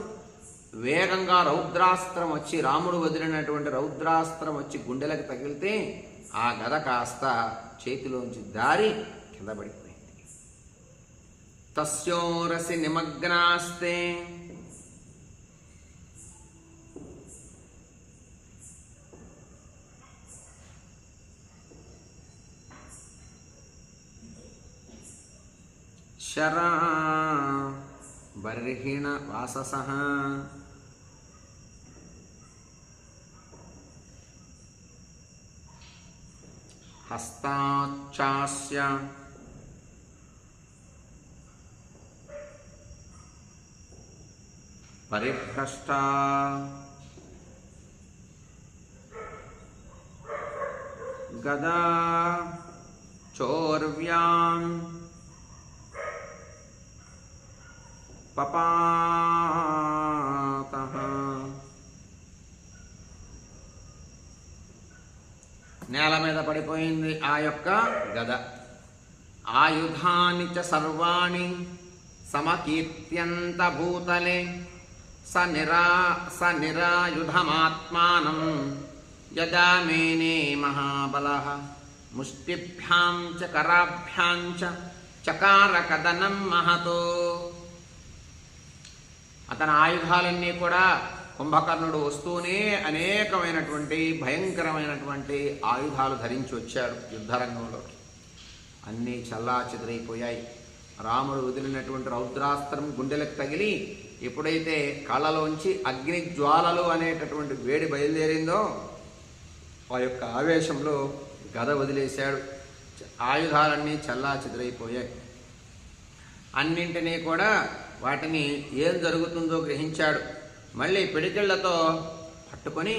వేగంగా రౌద్రాస్త్రం వచ్చి, రాముడు వదిలినటువంటి రౌద్రాస్త్రం వచ్చి గుండెలకు తగిలితే ఆ గద కాస్త చేతిలోంచి దారి కింద పడిపోయింది. తస్యోరసి నిమగ్నాస్తే శరా బర్హిణ వాససః హస్తాచాస్య పరిభ్రష్టా గదా చోర్వ్యాం పపాతః. నేల మీద పడిపోయింది ఆ యొక్క గద. ఆయుధాని చ సర్వాణి సమకీర్త్యంత భూతలే స నిరాయుధమాత్మానం యదా మేనే మహాబలః ముష్టిభ్యాం చ కరాభ్యాం చ చకార కదనం మహతో. అతని ఆయుధాలన్నీ కూడా కుంభకర్ణుడు వస్తూనే అనేకమైనటువంటి భయంకరమైనటువంటి ఆయుధాలు ధరించి వచ్చాడు యుద్ధరంగంలోకి. అన్నీ చల్లా చెదిరైపోయాయి. రాముడు వదిలినటువంటి రౌద్రాస్త్రం గుండెలకు తగిలి ఎప్పుడైతే కళ్ళలోంచి అగ్నిజ్వాలలు అనేటటువంటి వేడి బయలుదేరిందో ఆ యొక్క ఆవేశంలో గద వదిలేశాడు. ఆయుధాలన్నీ చల్లా చెదురైపోయాయి. అన్నింటినీ కూడా వాటిని ఏం జరుగుతుందో గ్రహించాడు. మళ్ళీ పిడికిళ్లతో పట్టుకొని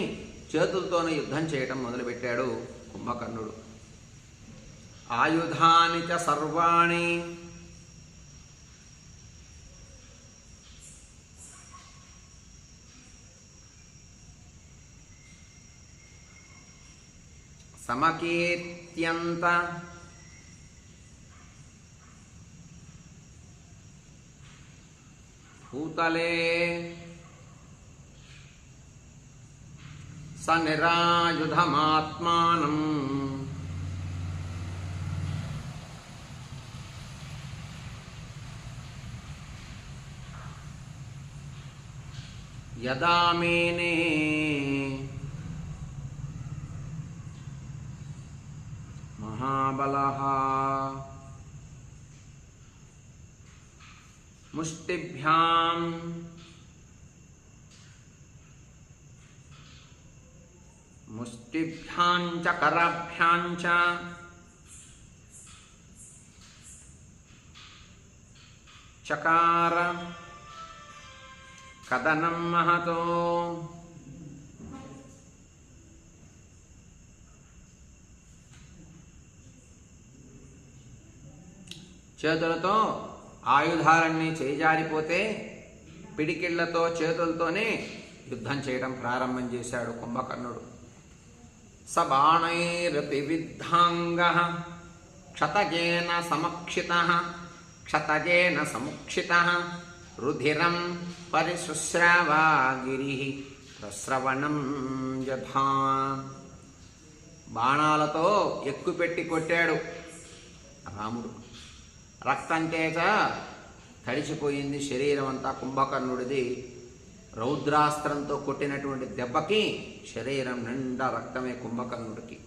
చేతులతోనే యుద్ధం చేయటం మొదలుపెట్టాడు కుంభకర్ణుడు. ఆయుధాని చ సర్వాణి సమకీర్త్యంత భూతలే స నిరాయుధమాత్మానం యదా మేనే మహాబలః ముష్టిభ్యాం ముష్టిభ్యాం చ కరాభ్యాం చ చకార కదనం మహతో చేతులతో ఆయుధాలన్నీ చేజారిపోతే పిడికిళ్లతో చేతులతోనే యుద్ధం చేయడం ప్రారంభం చేశాడు కుంభకర్ణుడు. స బాణైరపి విద్ధాంగః క్షతజేన సమక్షితః క్షతజేన సముక్షితః రుధిరం పరిశుశ్రావా గిరిః ప్రస్రవణం యథా. బాణాలతో ఎక్కుపెట్టి కొట్టాడు రాముడు. రక్తం చేత తడిచిపోయింది శరీరం అంతా కుంభకర్ణుడిది. రౌద్రాస్త్రంతో కొట్టినటువంటి దెబ్బకి శరీరం నిండా రక్తమే కుంభకర్ణుడికి.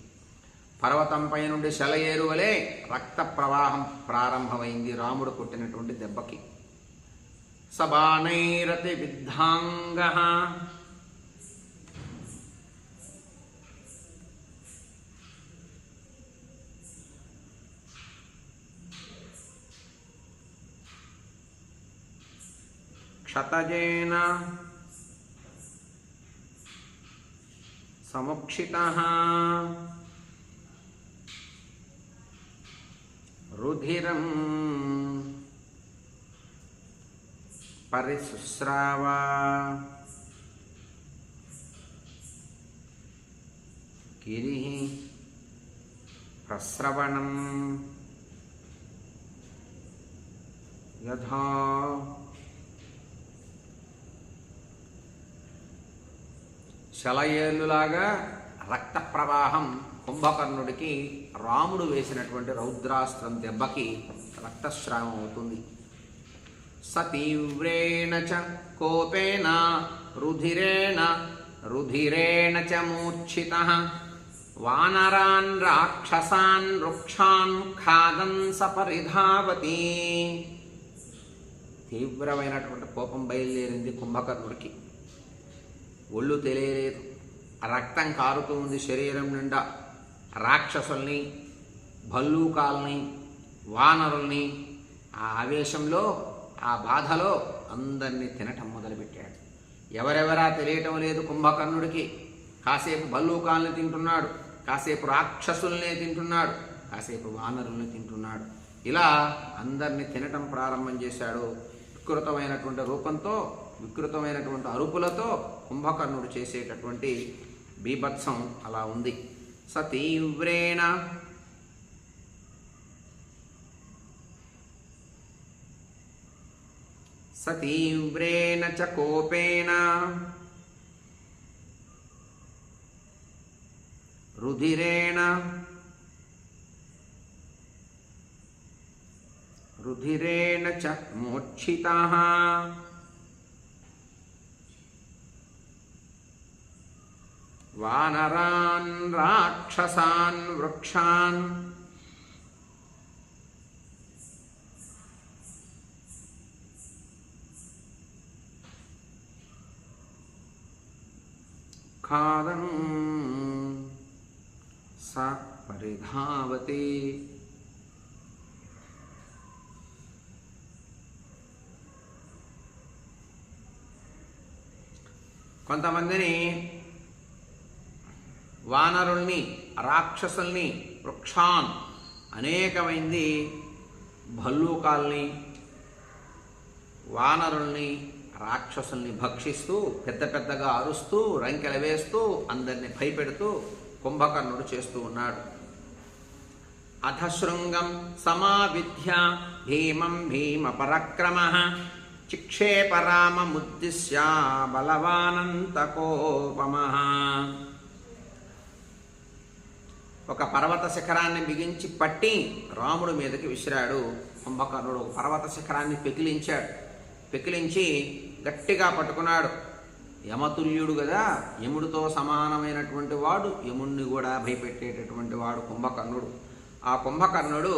పర్వతంపై నుండి శలయేరు వలె రక్త ప్రవాహం ప్రారంభమైంది రాముడు కొట్టినటువంటి దెబ్బకి. సబాణైరతి విద్ధాంగః క్షతజేన సముక్షితః రుధిరం పరిశుశ్రావా గిరిః ప్రస్రవణం యథా. శలయేలులాగా రక్త ప్రవాహం కుంభకర్ణుడికి రాముడు వేసినటువంటి రౌద్రాస్త్రం దెబ్బకి రక్తస్రావం అవుతుంది. స తీవ్రేణ చ కోపేన రుధిరేణ చ మూర్ఛితః వానరాన్ రాక్షసాన్ వృక్షాన్ ఖాదన్ సపరిధావతి. తీవ్రమైనటువంటి కోపం బయలుదేరింది కుంభకర్ణుడికి. ఒళ్ళు తెలియలేదు, రక్తం కారుతూ ఉంది శరీరం నిండా. రాక్షసుల్ని, భల్లూకాల్ని, వానరుల్ని ఆ ఆవేశంలో, ఆ బాధలో అందరినీ తినటం మొదలుపెట్టాడు. ఎవరెవరా తెలియటం లేదు కుంభకర్ణుడికి. కాసేపు భల్లూకాల్ని తింటున్నాడు, కాసేపు రాక్షసుల్నే తింటున్నాడు, కాసేపు వానరుల్ని తింటున్నాడు. ఇలా అందరినీ తినటం ప్రారంభం చేశాడు. వికృతమైనటువంటి రూపంతో, వికృతమైనటువంటి అరుపులతో కుంభకర్ణుడు చేసేటటువంటి బీభత్సం అలా ఉంది. సతీవ్రేణ చ కోపేన రుధిరేణ చ మూర్ఛితః వానరాన్ రాక్షసాన్ వృక్షాన్ ఖాదన్ స పరిధావతి. కొంతమందిని వానరుల్ని, రాక్షసుల్ని, వృక్షాన్ అనేకమైంది భల్లూకాల్ని, వానరుల్ని, రాక్షసుల్ని భక్షిస్తూ పెద్ద పెద్దగా అరుస్తూ రంకెల వేస్తూ అందరిని భయపెడుతూ కుంభకర్ణుడు చేస్తూ ఉన్నాడు. అధశృంగం సమావిధ్య భీమం భీమ పరక్రమ చిక్షేపరామముద్దిశ్య బలవానంతకోపమః. ఒక పర్వత శిఖరాన్ని బిగించి పట్టి రాముడి మీదకి విసిరాడు కుంభకర్ణుడు. ఒక పర్వత శిఖరాన్ని పెకిలించి గట్టిగా పట్టుకున్నాడు. యమతుల్యుడు కదా, యముడితో సమానమైనటువంటి వాడు, యముణ్ణి కూడా భయపెట్టేటటువంటి వాడు కుంభకర్ణుడు. ఆ కుంభకర్ణుడు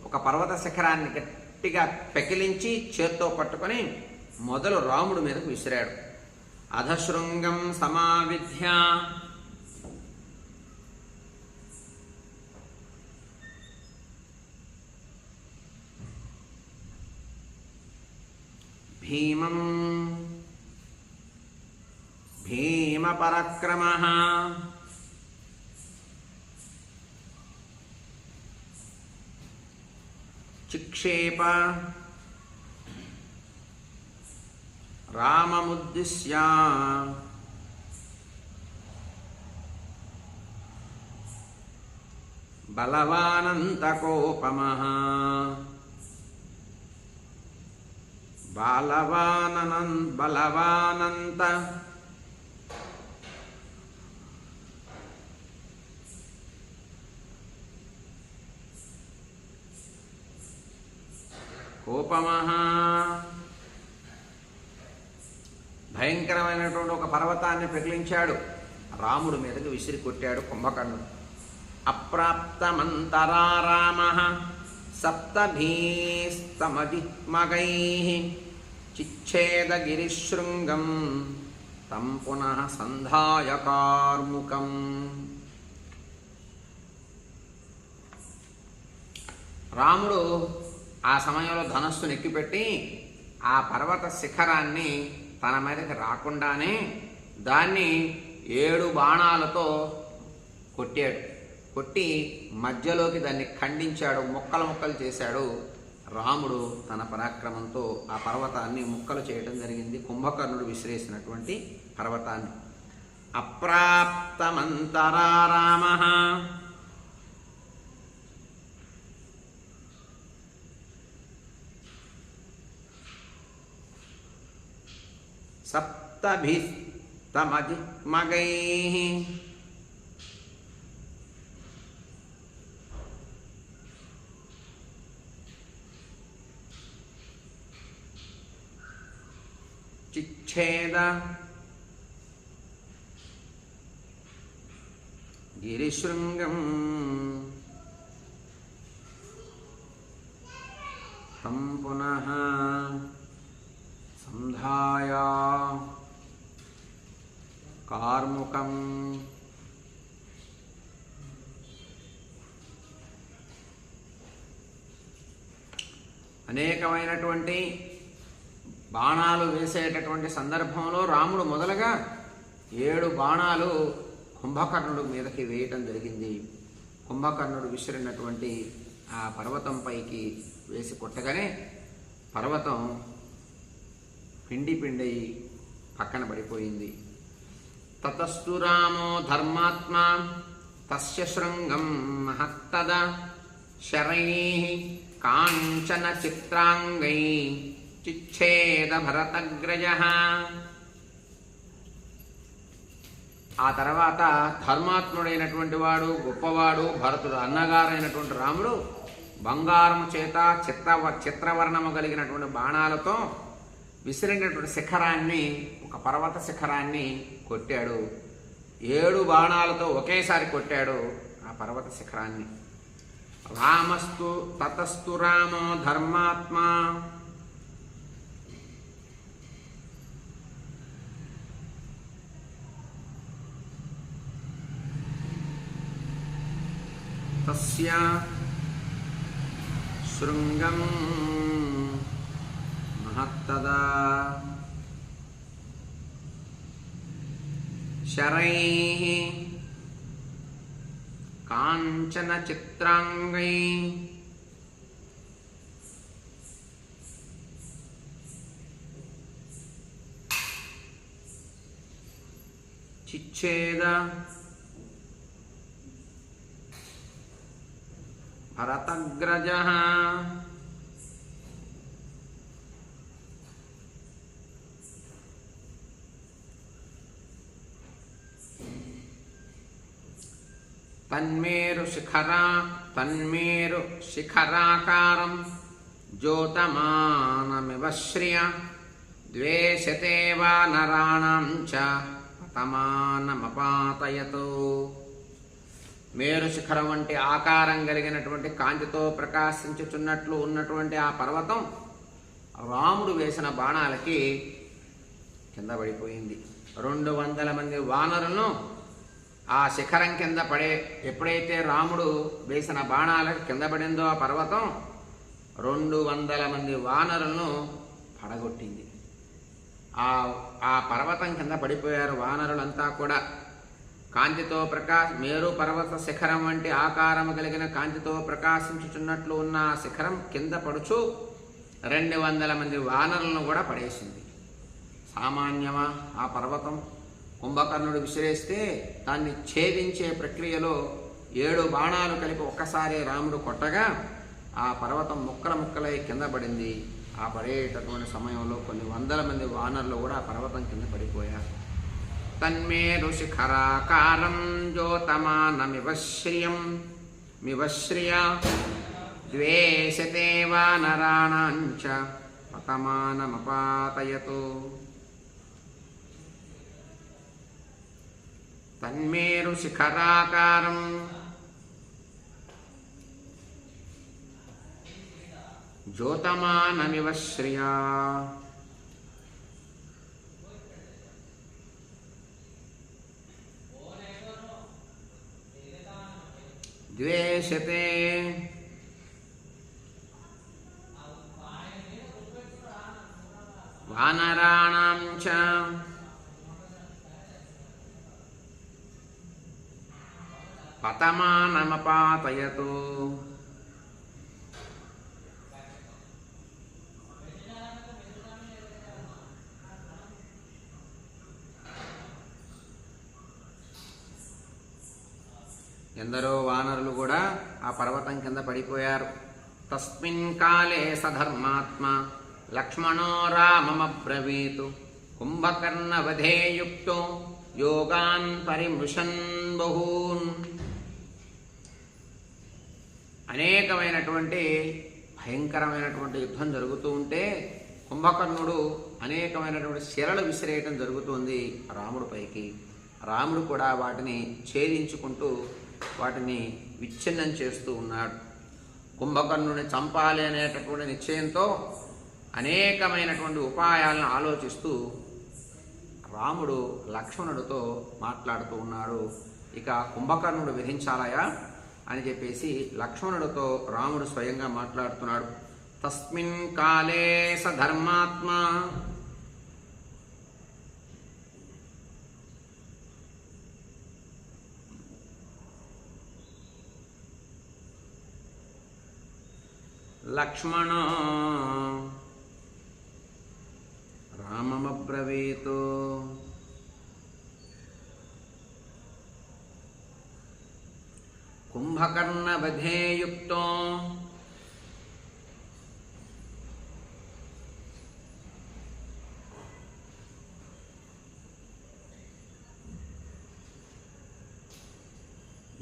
ఒక పర్వత శిఖరాన్ని గట్టిగా పెకిలించి చేత్తో పట్టుకొని మొదలు రాముడి మీదకు విసిరాడు. అధశృంగం సమావిధ్య భీమం భీమ పరక్రమః చిక్షేప రామముద్దిశ్య బలవానంతకోపమః. బలవానంత కోపమః. భయంకరమైనటువంటి ఒక పర్వతాన్ని పెకిలించాడు, రాముడి మీదకి విసిరి కొట్టాడు కుంభకర్ణుడు. అప్రాప్తమంతరా రామః సప్తభీస్తమజిమగైః చిచ్ఛేదగిరిశృంగం తం పునః సంధాయ కార్ముకం. రాముడు ఆ సమయంలో ధనస్సును ఎక్కిపెట్టి ఆ పర్వత శిఖరాన్ని తన మీదకి రాకుండానే దాన్ని 7 బాణాలతో కొట్టి మధ్యలోకి దాన్ని ఖండించాడు, ముక్కలు చేశాడు. రాముడు తన పరాక్రమంతో ఆ పర్వతాన్ని ముక్కలు చేయటం జరిగింది, కుంభకర్ణుడు విసిరేసినటువంటి పర్వతాన్ని. అప్రాప్తమంతరా రామః సప్తభిస్తమజిమగైః చిచ్ఛేద గిరిశృంగం తం పునః సంధాయ కార్ముకం. అనేకమైనటువంటి బాణాలు వేసేటటువంటి సందర్భంలో రాముడు మొదలుగా 7 బాణాలు కుంభకర్ణుడు మీదకి వేయటం జరిగింది. కుంభకర్ణుడు విసిరినటువంటి ఆ పర్వతం పైకి వేసి కొట్టగానే పర్వతం పిండి పక్కన పడిపోయింది. తతస్తు రామో ధర్మాత్మా తస్య శృంగం మహత్తదా శరైః కాంచన చిత్రాంగై చిచ్ఛేద భరతగ్రజః. ఆ తర్వాత ధర్మాత్ముడైనటువంటి వాడు, గొప్పవాడు భరతుడు, అన్నగారైనటువంటి రాముడు బంగారము చేత చిత్రవర్ణము కలిగినటువంటి బాణాలతో విసిరినటువంటి శిఖరాన్ని, ఒక పర్వత శిఖరాన్ని కొట్టాడు. 7 బాణాలతో ఒకేసారి కొట్టాడు ఆ పర్వత శిఖరాన్ని. రామస్తు తతస్తు రామో ధర్మాత్మా రామస్య శృంగం మహత్తదా శరైః కాంచన చిత్రాంగై చిచ్ఛేద భరతగ్రజః తన్మేరు శిఖరాకారం జ్యోతమానమివ శ్రియ ద్వేషతే వానరాణాం చ పతమానమపాతయతు. మేరు శిఖరం వంటి ఆకారం కలిగినటువంటి కాంతితో ప్రకాశించుచున్నట్లు ఉన్నటువంటి ఆ పర్వతం రాముడు వేసిన బాణాలకి కింద పడిపోయింది. 200 మంది వానరులను ఆ శిఖరం కింద ఎప్పుడైతే రాముడు వేసిన బాణాలకు కింద పడిందో ఆ పర్వతం 200 మంది వానరులను పడగొట్టింది. ఆ పర్వతం కింద పడిపోయారు వానరులంతా కూడా. కాంతితో మేరు పర్వత శిఖరం వంటి ఆకారము కలిగిన కాంతితో ప్రకాశించుచున్నట్లు ఉన్న ఆ శిఖరం కింద పడుచు 200 మంది వానరులను కూడా పడేసింది. సామాన్యమా ఆ పర్వతం? కుంభకర్ణుడు విసిరేస్తే దాన్ని ఛేదించే ప్రక్రియలో 7 బాణాలు కలిపి ఒక్కసారి రాముడు కొట్టగా ఆ పర్వతం ముక్కలై కింద పడింది. ఆ పడేటటువంటి సమయంలో కొన్ని 100 మంది వానరులు కూడా ఆ పర్వతం కింద పడిపోయారు. తన్మేరు శిఖరాకారం జ్యోతమానమివ శ్రియ ద్వేషతే వానరాణాం చ పతమానమపాతయతు. తన్మేరు శిఖరాకారం జ్యోతమానమివ శ్రియా ద్వేషతే వానరాణాం చ పతమానమపాతయతు. ఎందరో వానరులు కూడా ఆ పర్వతం కింద పడిపోయారు. తస్మిన్ కాలే సధర్మాత్మ లక్ష్మణో రామమబ్రవీతు కుంభకర్ణవధేయుక్తో యోగాన్ పరిమృశన్ బహూన్. అనేకమైనటువంటి భయంకరమైనటువంటి యుద్ధం జరుగుతూ ఉంటే కుంభకర్ణుడు అనేకమైనటువంటి శిలలు విసిరేయటం జరుగుతుంది రాముడిపైకి. రాముడు కూడా వాటిని ఛేదించుకుంటూ వాటిని విచ్ఛిన్నం చేస్తూ ఉన్నాడు. కుంభకర్ణుని చంపాలి అనేటటువంటి నిశ్చయంతో అనేకమైనటువంటి ఉపాయాలను ఆలోచిస్తూ రాముడు లక్ష్మణుడితో మాట్లాడుతూ ఉన్నాడు. ఇక కుంభకర్ణుడు విధించాలయా అని చెప్పేసి లక్ష్మణుడితో రాముడు స్వయంగా మాట్లాడుతున్నాడు. తస్మిన్ కాలే సధర్మాత్మ లక్ష్మణ రామమబ్రవీతు కుంభకర్ణవధేయుక్తో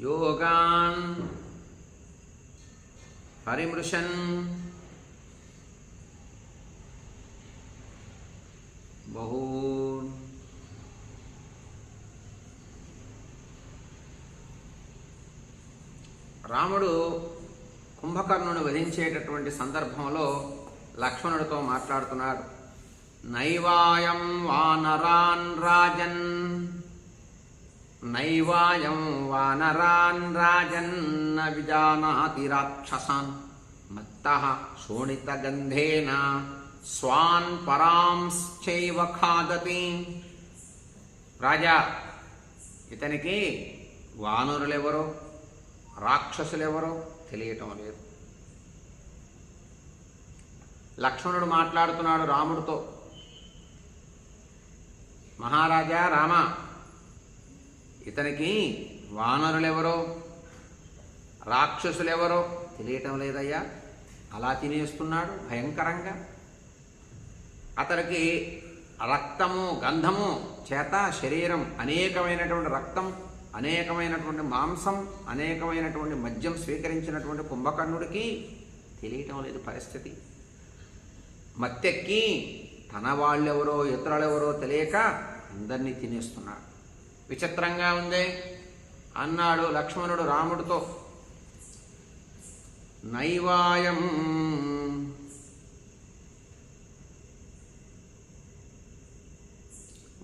యోగాన్ పరిమృశన్ బహూన్. రాముడు కుంభకర్ణుని వధించేటటువంటి సందర్భంలో లక్ష్మణుడితో మాట్లాడుతున్నాడు. నైవాయం వానరాన్ రాజన్ న విజానాతి రాక్షసాన్ మత్తః శోణితగంధేన స్వాన్ పరాంశ్చైవ ఖాదతి. రాజా, ఇతనికి వానరులెవరో రాక్షసులెవరో తెలియటం లేదు. లక్ష్మణుడు మాట్లాడుతున్నాడు రాముడితో, మహారాజా రామ, ఇతనికి వానరులెవరో రాక్షసులెవరో తెలియటం లేదయ్యా, అలా తినేస్తున్నాడు భయంకరంగా. అతనికి రక్తము గంధము చేత శరీరం, అనేకమైనటువంటి రక్తం, అనేకమైనటువంటి మాంసం, అనేకమైనటువంటి మద్యం స్వీకరించినటువంటి కుంభకర్ణుడికి తెలియటం లేదు పరిస్థితి. మత్తెక్కి తన వాళ్ళెవరో ఇతరులెవరో తెలియక అందరినీ తినేస్తున్నాడు. విచిత్రంగా ఉందే అన్నాడు లక్ష్మణుడు రాముడితో. నైవాయం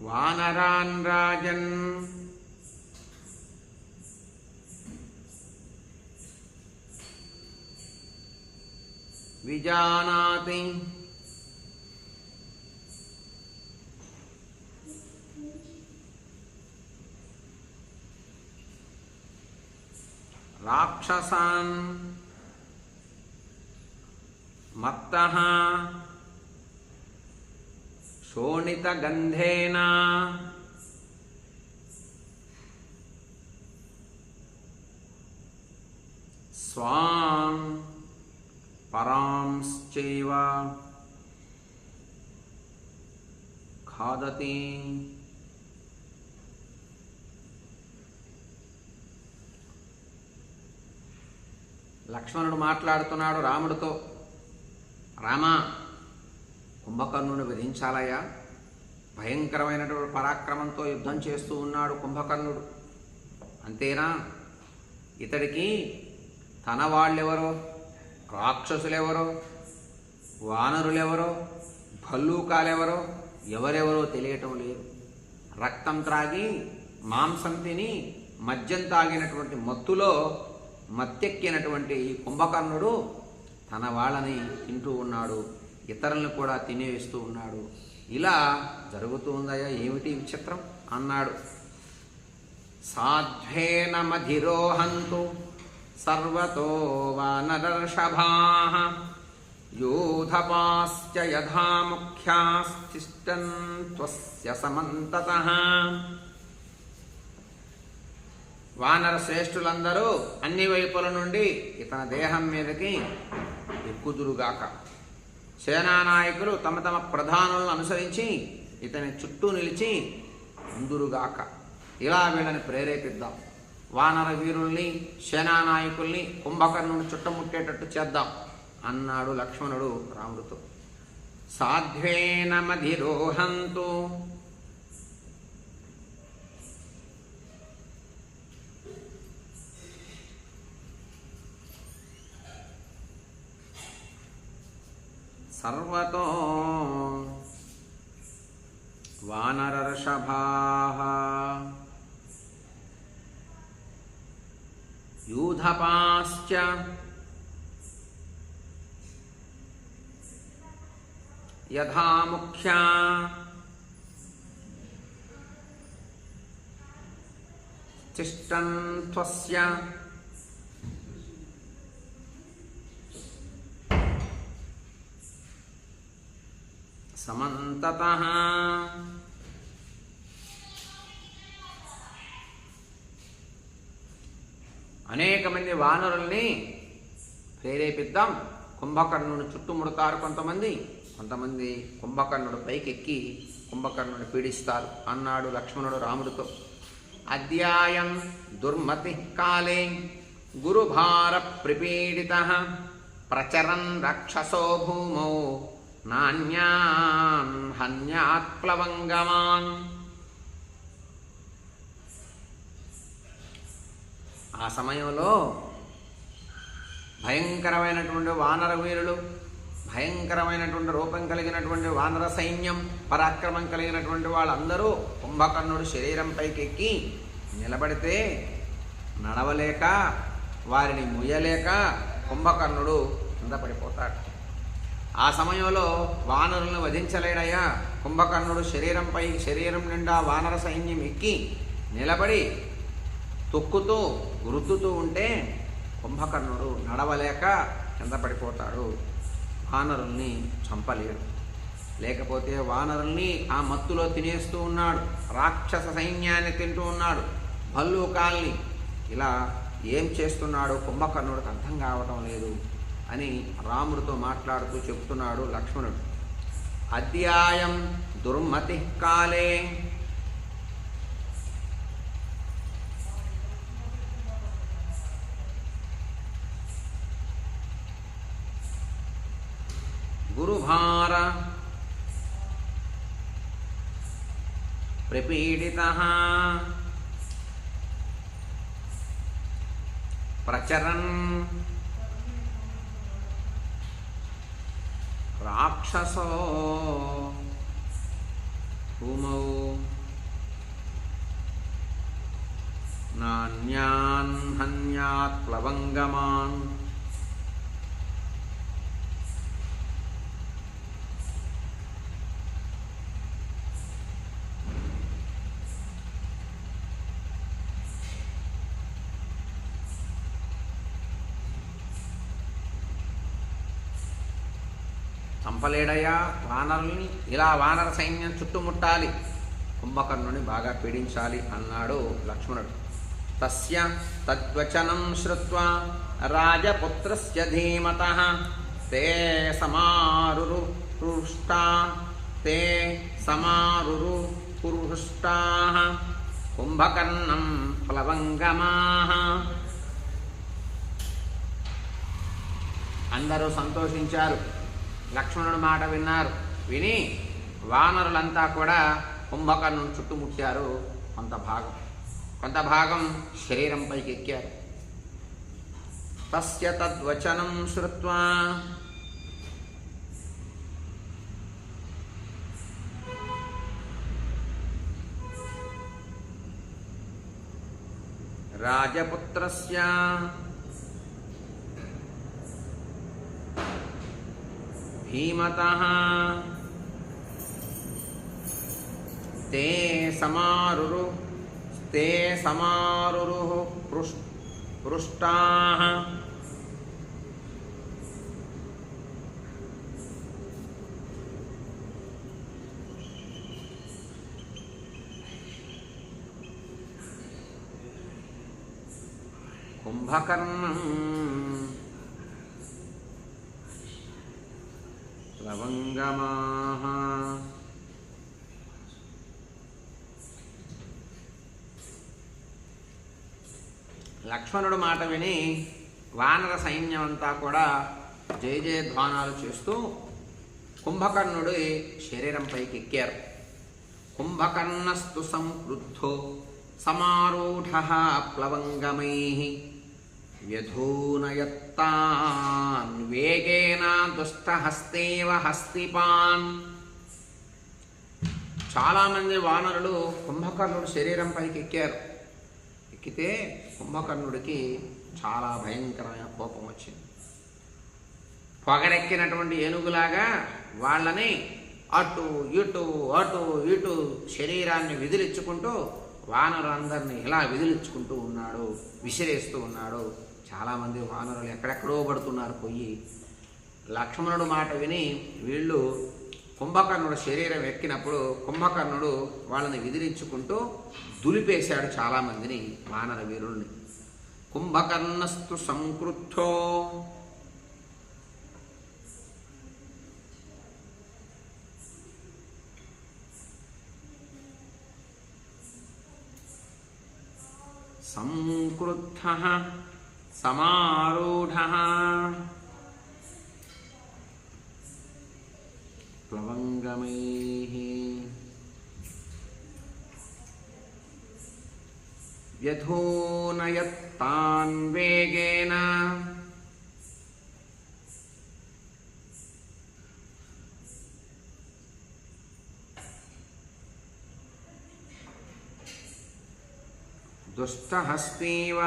వానరాన్ రాజన్ విజానాతి రాక్షసాన్ మత్తః శోణితగంధేన స్వాన్ పరాంశ్చైవ ఖాదతి. లక్ష్మణుడు మాట్లాడుతున్నాడు రాముడితో, రామా, కుంభకర్ణుని వధించాలయ్యా, భయంకరమైనటువంటి పరాక్రమంతో యుద్ధం చేస్తూ ఉన్నాడు కుంభకర్ణుడు. అంతేనా, ఇతడికి తన వాళ్ళెవరో రాక్షసులెవరో వానరులెవరో భల్లూకాలెవరో ఎవరెవరో తెలియటం లేదు. రక్తం త్రాగి మాంసం తిని మద్యం తాగినటువంటి మత్తులో మత్తెక్కినటువంటి ఈ కుంభకర్ణుడు తన వాళ్ళని తింటూ ఉన్నాడు, ఇతరులను కూడా తినేస్తూ ఉన్నాడు. ఇలా జరుగుతూ ఉందయ్యా, ఏమిటి విచిత్రం అన్నాడు. సాధ్వేన మధిరోహంతు సర్వతో వానరర్షభాః యోధపాశ్చ యథా ముఖ్యాస్తిష్టన్ త్వస్య సమంతతః. వానర శ్రేష్ఠులందరూ అన్ని వైపుల నుండి ఇతని దేహం మీదకి ఎక్కుదురుగాక. సేనానాయకులు తమ తమ ప్రధానులను అనుసరించి ఇతని చుట్టూ నిలిచి ఉందురుగాక. ఇలా వీళ్ళని ప్రేరేపిద్దాం. వానర వీరుల్ని, సేనానాయకుల్ని కుంభకర్ణుని చుట్టముట్టేటట్టు చేద్దాం అన్నాడు లక్ష్మణుడు రాముడితో. సాధ్వేన మధిరోహంతు సర్వతో వానరర్షభాః యూధపాశ్చ యథా ముఖ్యా తిష్టన్ త్వస్య సమంతతః. అనేక మంది వానరుల్ని ప్రేరేపిద్దాం. కుంభకర్ణుని చుట్టుముడతారు కొంతమంది, కొంతమంది కుంభకర్ణుడు పైకెక్కి కుంభకర్ణుని పీడిస్తారు అన్నాడు లక్ష్మణుడు రాముడితో. అద్యాయం దుర్మతి కాలే గురుభార ప్రిపీడితః ప్రచరన్ రక్షసో భూమౌ నాన్యాన్ హన్యాత్ప్లవంగమాన్. ఆ సమయంలో భయంకరమైనటువంటి వానర వీరులు, భయంకరమైనటువంటి రూపం కలిగినటువంటి వానర సైన్యం, పరాక్రమం కలిగినటువంటి వాళ్ళందరూ కుంభకర్ణుడు శరీరం పైకెక్కి నిలబడితే నడవలేక వారిని ముయ్యలేక కుంభకర్ణుడు కింద పడిపోతాడు. ఆ సమయంలో వానరులను వధించలేడయ్యా. కుంభకర్ణుడు శరీరం నిండా వానర సైన్యం ఎక్కి నిలబడి తొక్కుతూ వృత్తుతూ ఉంటే కుంభకర్ణుడు నడవలేక కింద పడిపోతాడు. వానరుల్ని చంపలేడు. లేకపోతే వానరుల్ని ఆ మత్తులో తినేస్తూ ఉన్నాడు. రాక్షస సైన్యాన్ని తింటూ ఉన్నాడు. భల్లూకాల్ని ఇలా ఏం చేస్తున్నాడో కుంభకర్ణుడికి అర్థం కావటం లేదు అని రాముడితో మాట్లాడుతూ చెప్తున్నాడు లక్ష్మణుడు. అధ్యాయం దుర్మతి కాలే గురుభార ప్రపీడితః ప్రచరన్ రాక్షసో భూమౌ నాన్యాన్ హన్యాత్ ప్లవంగమాన్ చంపలేడయ్యా వానరుల్ని. ఇలా వానర సైన్యం చుట్టుముట్టాలి, కుంభకర్ణుని బాగా పీడించాలి అన్నాడు లక్ష్మణుడు. తస్య తద్వచనం శ్రుత్వా రాజపుత్రస్య ధీమతః తే సమారురు పురుష్టాః కుంభకర్ణం ప్లవంగమాః. అందరూ సంతోషించారు, లక్ష్మణుడి మాట విన్నారు. విని వానరులంతా కూడా కుంభకర్ణుని చుట్టుముట్టారు. కొంత భాగం శరీరంపైకి ఎక్కారు. తస్య తద్వచనం శ్రుత్వా రాజపుత్రస్య ధీమతః తే సమారురు పృష్టాః కుంభకర్ణం ప్లవంగమాః. లక్ష్మణుడు మాట విని వానర సైన్యం అంతా కూడా జయ జయధ్వానాలు చేస్తూ కుంభకర్ణుడి శరీరంపైకి ఎక్కారు. కుంభకర్ణస్తు సంక్రుద్ధో సమారూఢః ప్లవంగమైః వ్యధూనయత్తాన్ వేగేన దుష్టహస్తేవ హస్తిపాన్. చాలామంది వానరులు కుంభకర్ణుడు శరీరంపైకి ఎక్కారు. ఎక్కితే కుంభకర్ణుడికి చాలా భయంకరమైన కోపం వచ్చింది. పొగరెక్కినటువంటి ఏనుగులాగా వాళ్ళని అటు ఇటు శరీరాన్ని విదిలించుకుంటూ వానరులందరినీ ఇలా విదిలించుకుంటూ ఉన్నాడు, విసిరేస్తూ ఉన్నాడు. చాలామంది వానరులు ఎక్కడెక్కడో పడుతున్నారు పోయి. లక్ష్మణుడు మాట విని వీళ్ళు కుంభకర్ణుడు శరీరం ఎక్కినప్పుడు కుంభకర్ణుడు వాళ్ళని విదిలించుకుంటూ దులిపేశాడు చాలామందిని, వానర వీరుల్ని. కుంభకర్ణస్తు సంక్రుద్ధో సంక్రుద్ధః సమారూఢః ప్లవంగమైః వ్యధూనయత్తాన్ వేగేన దుష్టహస్తేవ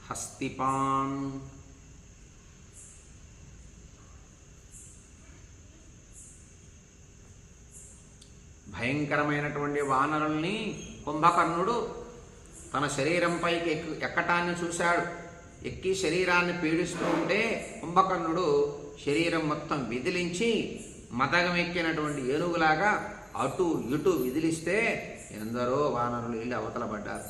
హస్తిపాన్. భయంకరమైనటువంటి వానరుల్ని కుంభకర్ణుడు తన శరీరంపైకి ఎక్కటాన్ని చూశాడు. ఎక్కి శరీరాన్ని పీడిస్తూ ఉంటే కుంభకర్ణుడు శరీరం మొత్తం విదిలించి మదగమెక్కినటువంటి ఏనుగులాగా అటు ఇటు విదిలిస్తే ఎందరో వానరులు వెళ్ళి అవతల పడ్డారు.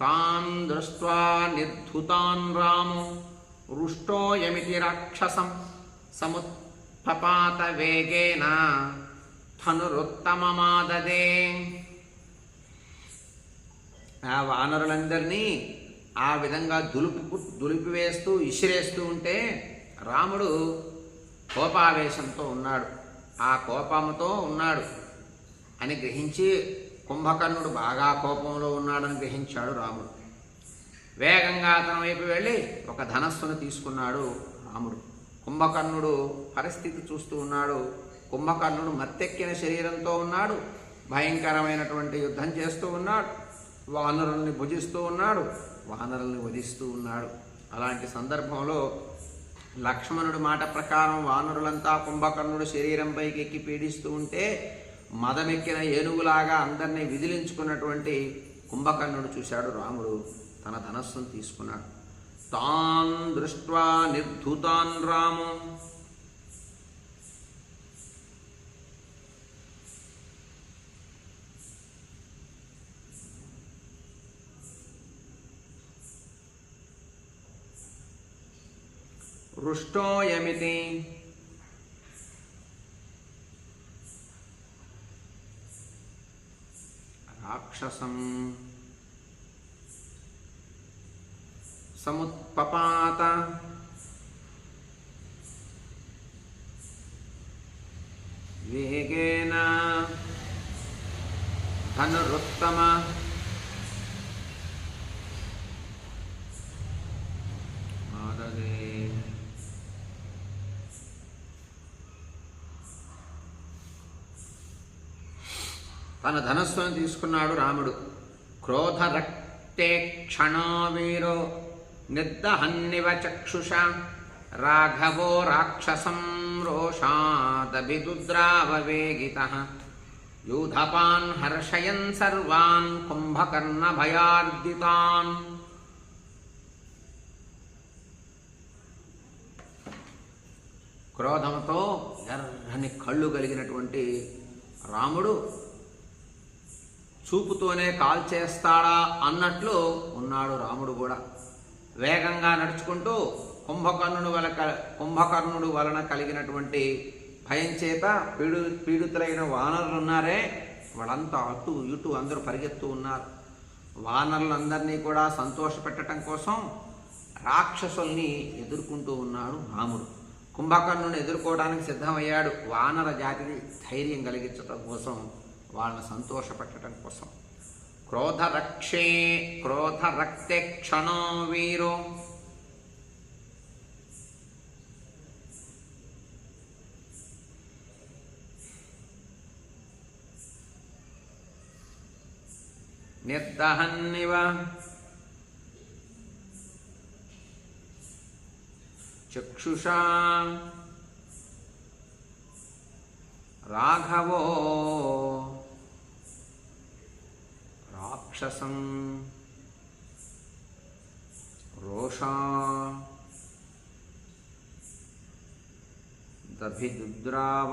తాన్ దృష్ట్వా నిర్ధుతాన్ రాము రుష్టోయమితి రాక్షసం సముత్పపాత వేగేన ధనురుత్తమమాదదే. ఆ వానరులందరినీ ఆ విధంగా దులిపివేస్తూ ఇసిరేస్తూ ఉంటే రాముడు కోపావేశంతో ఉన్నాడు, ఆ కోపంతో ఉన్నాడు అని గ్రహించి కుంభకర్ణుడు బాగా కోపంలో ఉన్నాడని గ్రహించాడు రాముడు. వేగంగా అతని వైపు వెళ్ళి ఒక ధనస్సును తీసుకున్నాడు రాముడు. కుంభకర్ణుడు పరిస్థితి చూస్తూ ఉన్నాడు. కుంభకర్ణుడు మత్తెక్కిన శరీరంతో ఉన్నాడు, భయంకరమైనటువంటి యుద్ధం చేస్తూ ఉన్నాడు, వానరుల్ని భుజిస్తూ ఉన్నాడు, వానరుల్ని వధిస్తూ ఉన్నాడు. అలాంటి సందర్భంలో లక్ష్మణుడి మాట ప్రకారం వానరులంతా కుంభకర్ణుడు శరీరంపైకి ఎక్కి పీడిస్తూ ఉంటే మదమెక్కిన ఏనుగులాగా అందరినీ విదిలించుకున్నటువంటి కుంభకర్ణుడు చూశాడు రాముడు. తన ధనస్సును తీసుకున్నాడు. తాన్ దృష్ట్వా నిర్ధుతాన్ రాము. రుష్టోయమితి రాక్షసం సముత్పపాత వేగేన ధనురుత్తమ ఆదదే. తన ధనస్సును తీసుకున్నాడు రాముడు. క్రోధరక్తే క్షణో వీరో నిర్దహన్నివ చక్షుష రాఘవో రాక్షసం రోషాదభిదుద్రావవేగితః యూధపాన్ హర్షయన్ సర్వాన్ కుంభకర్ణ భయార్దితాన్. క్రోధంతో ఎర్రని కళ్ళు కలిగినటువంటి రాముడు చూపుతోనే కాల్చేస్తాడా అన్నట్లు ఉన్నాడు రాముడు కూడా. వేగంగా నడుచుకుంటూ కుంభకర్ణుడు వలన కలిగినటువంటి భయం చేత పీడితులైన వానరులు ఉన్నారే, వాళ్ళంతా అటు ఇటు అందరూ పరిగెత్తూ ఉన్నారు. వానరులందరినీ కూడా సంతోషపెట్టడం కోసం రాక్షసుల్ని ఎదుర్కొంటూ ఉన్నాడు రాముడు. కుంభకర్ణుని ఎదుర్కోవడానికి సిద్ధమయ్యాడు. వానర జాతిని ధైర్యం కలిగించడం కోసం, వాళ్ళని సంతోషపెట్టడం కోసం. క్రోధరక్తే క్షణో వీరో. నిర్దహన్నివ చక్షుషా రాఘవో రాక్షసం రోషా దభిదుద్రావ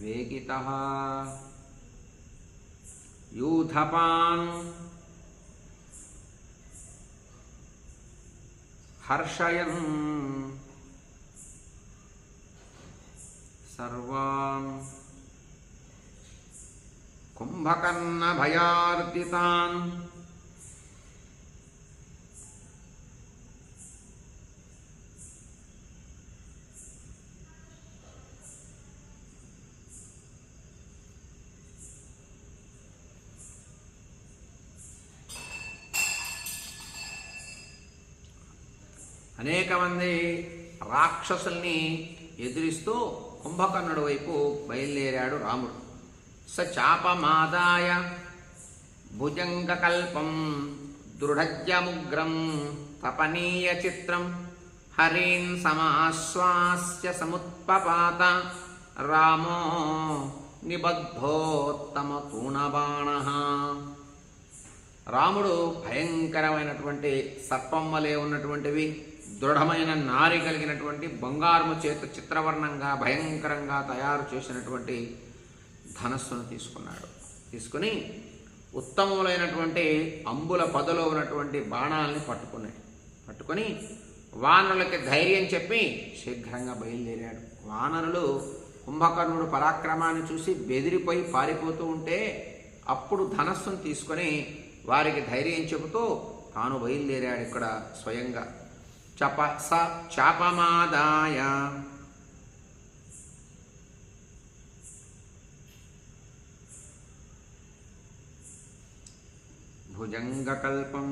వేగితః యూధపాన్ హర్షయన్ సర్వాన్ కుంభకర్ణ భయార్దితాన్. అనేక మంది రాక్షసుల్ని ఎదిరిస్తూ కుంభకర్ణుడి వైపు బయలుదేరాడు రాముడు. స చాపమాదాయ భుజంగకల్పం దృఢజ్యముగ్రం తపనీయ చిత్రం హరీన్ సమాశ్వాస్య సముత్పపాత రామో నిబద్ధోత్తమ తూణబాణః. రాముడు భయంకరమైనటువంటి సర్పం వలె ఉన్నటువంటివి దృఢమైన నారి కలిగినటువంటి బంగారము చేత చిత్రవర్ణంగా భయంకరంగా తయారు చేసినటువంటి ధనస్సును తీసుకుని ఉత్తమములైనటువంటి అంబుల పదలో ఉన్నటువంటి బాణాలని పట్టుకొని వానరులకి ధైర్యం చెప్పి శీఘ్రంగా బయలుదేరాడు. వానరులు కుంభకర్ణుడు పరాక్రమాన్ని చూసి బెదిరిపోయి పారిపోతూ ఉంటే అప్పుడు ధనస్సును తీసుకొని వారికి ధైర్యం చెబుతూ తాను బయలుదేరాడు. ఇక్కడ స్వయంగా చాపమాదాయ భుజంగకల్పం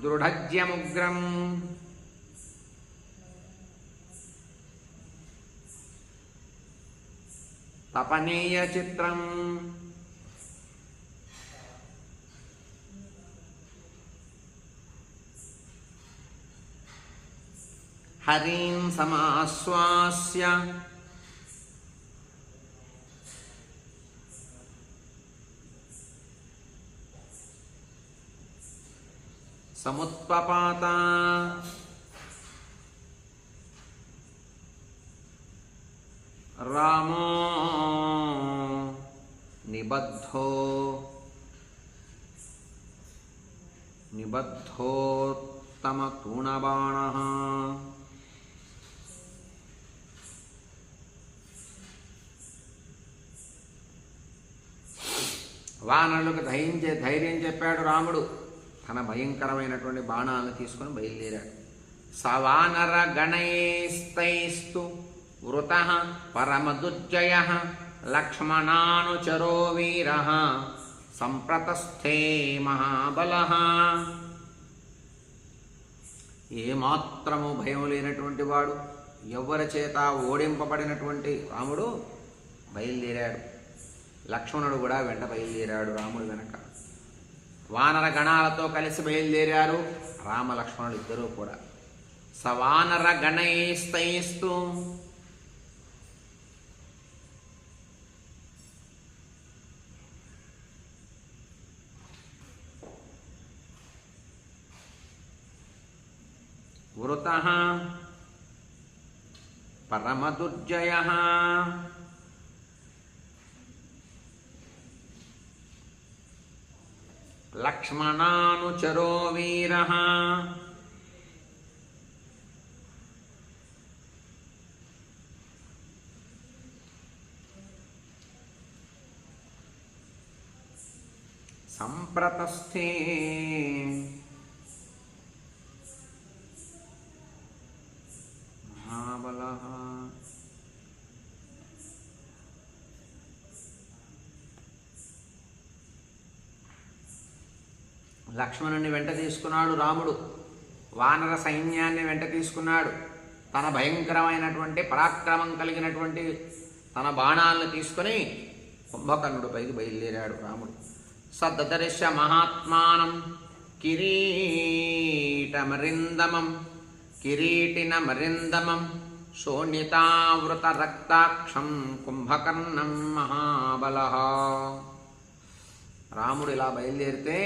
దృఢజ్యముగ్రం తపనీయ చిత్రం హరీం సమాశ్వాస్య సముత్పపాత రామో నిబద్ధోత్తమ తూణబాణః. వానరులకు ధైర్యం చెప్పాడు రాముడు. తన భయంకరమైనటువంటి బాణాలను తీసుకొని బయలుదేరాడు. సవానర గణైస్తైస్తు వృతః పరమదుర్జయః లక్ష్మణానుచరో వీరః సంప్రతస్థే మహాబలః. ఏమాత్రము భయం లేనటువంటి వాడు, ఎవ్వరి చేత ఓడింపబడినటువంటి రాముడు బయలుదేరాడు. లక్ష్మణుడు కూడా వెంట బయలుదేరాడు రాముడు వెనక. వానర గణాలతో కలిసి బయలుదేరారు రామ లక్ష్మణుడు ఇద్దరూ కూడా. సవానర గణైస్తైస్తు వృతః పరమదుర్జయః లక్ష్మణానుచరో వీరః సంప్రతస్థే మహాబలః. లక్ష్మణుని వెంట తీసుకున్నాడు రాముడు. వానర సైన్యాన్ని వెంట తీసుకున్నాడు. తన భయంకరమైనటువంటి పరాక్రమం కలిగినటువంటి తన బాణాలను తీసుకొని కుంభకర్ణుడి పైకి బయలుదేరాడు రాముడు. సదదర్శ మహాత్మానం కిరీటినమరిందమం శోణితావృత రక్తాక్షం కుంభకర్ణం మహాబలః. రాముడు ఇలా బయలుదేరితే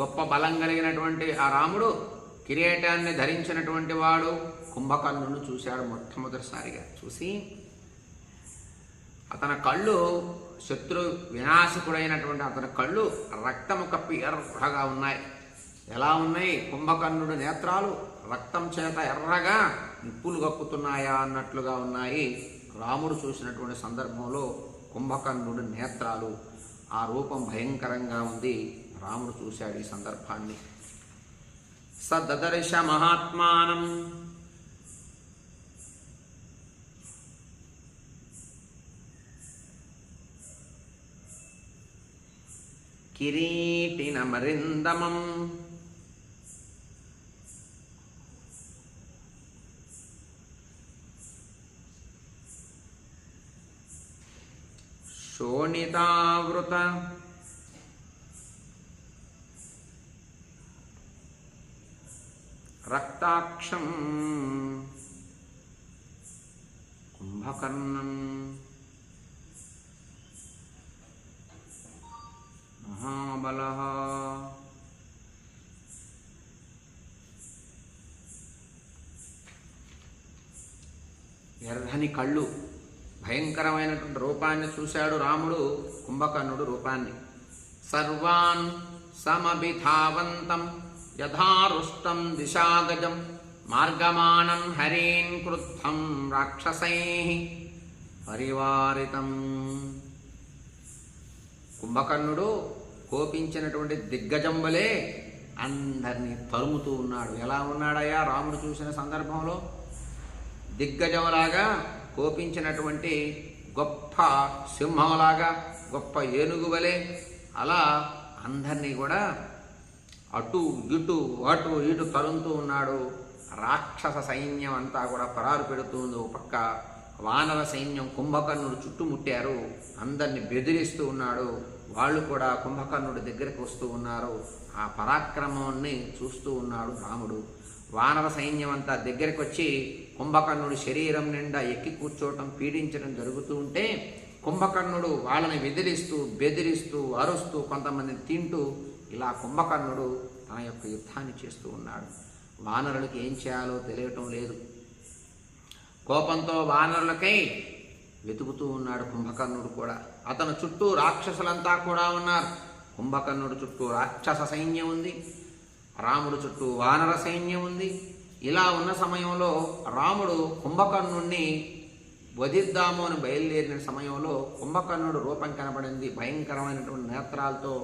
గొప్ప బలం కలిగినటువంటి ఆ రాముడు కిరీటాన్ని ధరించినటువంటి వాడు కుంభకర్ణుని చూశాడు. మొట్టమొదటిసారిగా చూసి అతని కళ్ళు శత్రు వినాశకుడైనటువంటి అతని కళ్ళు రక్తము కప్పి ఎర్రగా ఉన్నాయి. ఎలా ఉన్నాయి? కుంభకర్ణుడి నేత్రాలు రక్తం చేత ఎర్రగా నిప్పులు కక్కుతున్నాయా అన్నట్లుగా ఉన్నాయి. రాముడు చూసినటువంటి సందర్భంలో కుంభకర్ణుడి నేత్రాలు ఆ రూపం భయంకరంగా ఉంది. రాముడు చూశాడు ఈ సందర్భాన్ని. సదదర్శ మహాత్మానం కిరీటినమరిందమం శోణితావృత రక్తాక్షం కుంభకర్ణం మహాబలః ఎర్రని కళ్ళు, భయంకరమైనటువంటి రూపాన్ని చూశాడు రాముడు, కుంభకర్ణుడు రూపాన్ని. సర్వాన్ సమభిధావంతం యథారుష్టం దిశాగజం మార్గమానం హరీన్ క్రుద్ధం రాక్షసైః పరివారితం. కుంభకర్ణుడు కోపించినటువంటి దిగ్గజం వలె అందరినీ తరుముతూ ఉన్నాడు. ఎలా ఉన్నాడయ్యా రాముడు చూసిన సందర్భంలో? దిగ్గజంలాగా, కోపించినటువంటి గొప్ప సింహంలాగా, గొప్ప ఏనుగు వలె అలా అందరినీ కూడా అటు ఇటు తరుముతూ ఉన్నాడు. రాక్షస సైన్యం అంతా కూడా పరారు పెడుతుంది. ఒక పక్క వానర సైన్యం కుంభకర్ణుడు చుట్టుముట్టారు, అందరినీ బెదిరిస్తూ ఉన్నాడు. వాళ్ళు కూడా కుంభకర్ణుడి దగ్గరికి వస్తూ ఉన్నారు. ఆ పరాక్రమాన్ని చూస్తూ ఉన్నాడు రాముడు. వానర సైన్యం అంతా దగ్గరికి వచ్చి కుంభకర్ణుడి శరీరం నిండా ఎక్కి కూర్చోవటం, పీడించడం జరుగుతూ ఉంటే కుంభకర్ణుడు వాళ్ళని బెదిరిస్తూ అరుస్తూ కొంతమందిని తింటూ ఇలా కుంభకర్ణుడు తన యొక్క యుద్ధాన్ని చేస్తూ ఉన్నాడు. వానరులకి ఏం చేయాలో తెలియటం లేదు. కోపంతో వానరులకై వెతుకుతూ ఉన్నాడు కుంభకర్ణుడు కూడా. అతను చుట్టూ రాక్షసులంతా కూడా ఉన్నారు. కుంభకర్ణుడు చుట్టూ రాక్షస సైన్యం ఉంది, రాముడు చుట్టూ వానర సైన్యం ఉంది. ఇలా ఉన్న సమయంలో రాముడు కుంభకర్ణుణ్ణి వధిద్దాము అని బయలుదేరిన సమయంలో కుంభకర్ణుడు రూపం కనబడింది. భయంకరమైనటువంటి నేత్రాలతో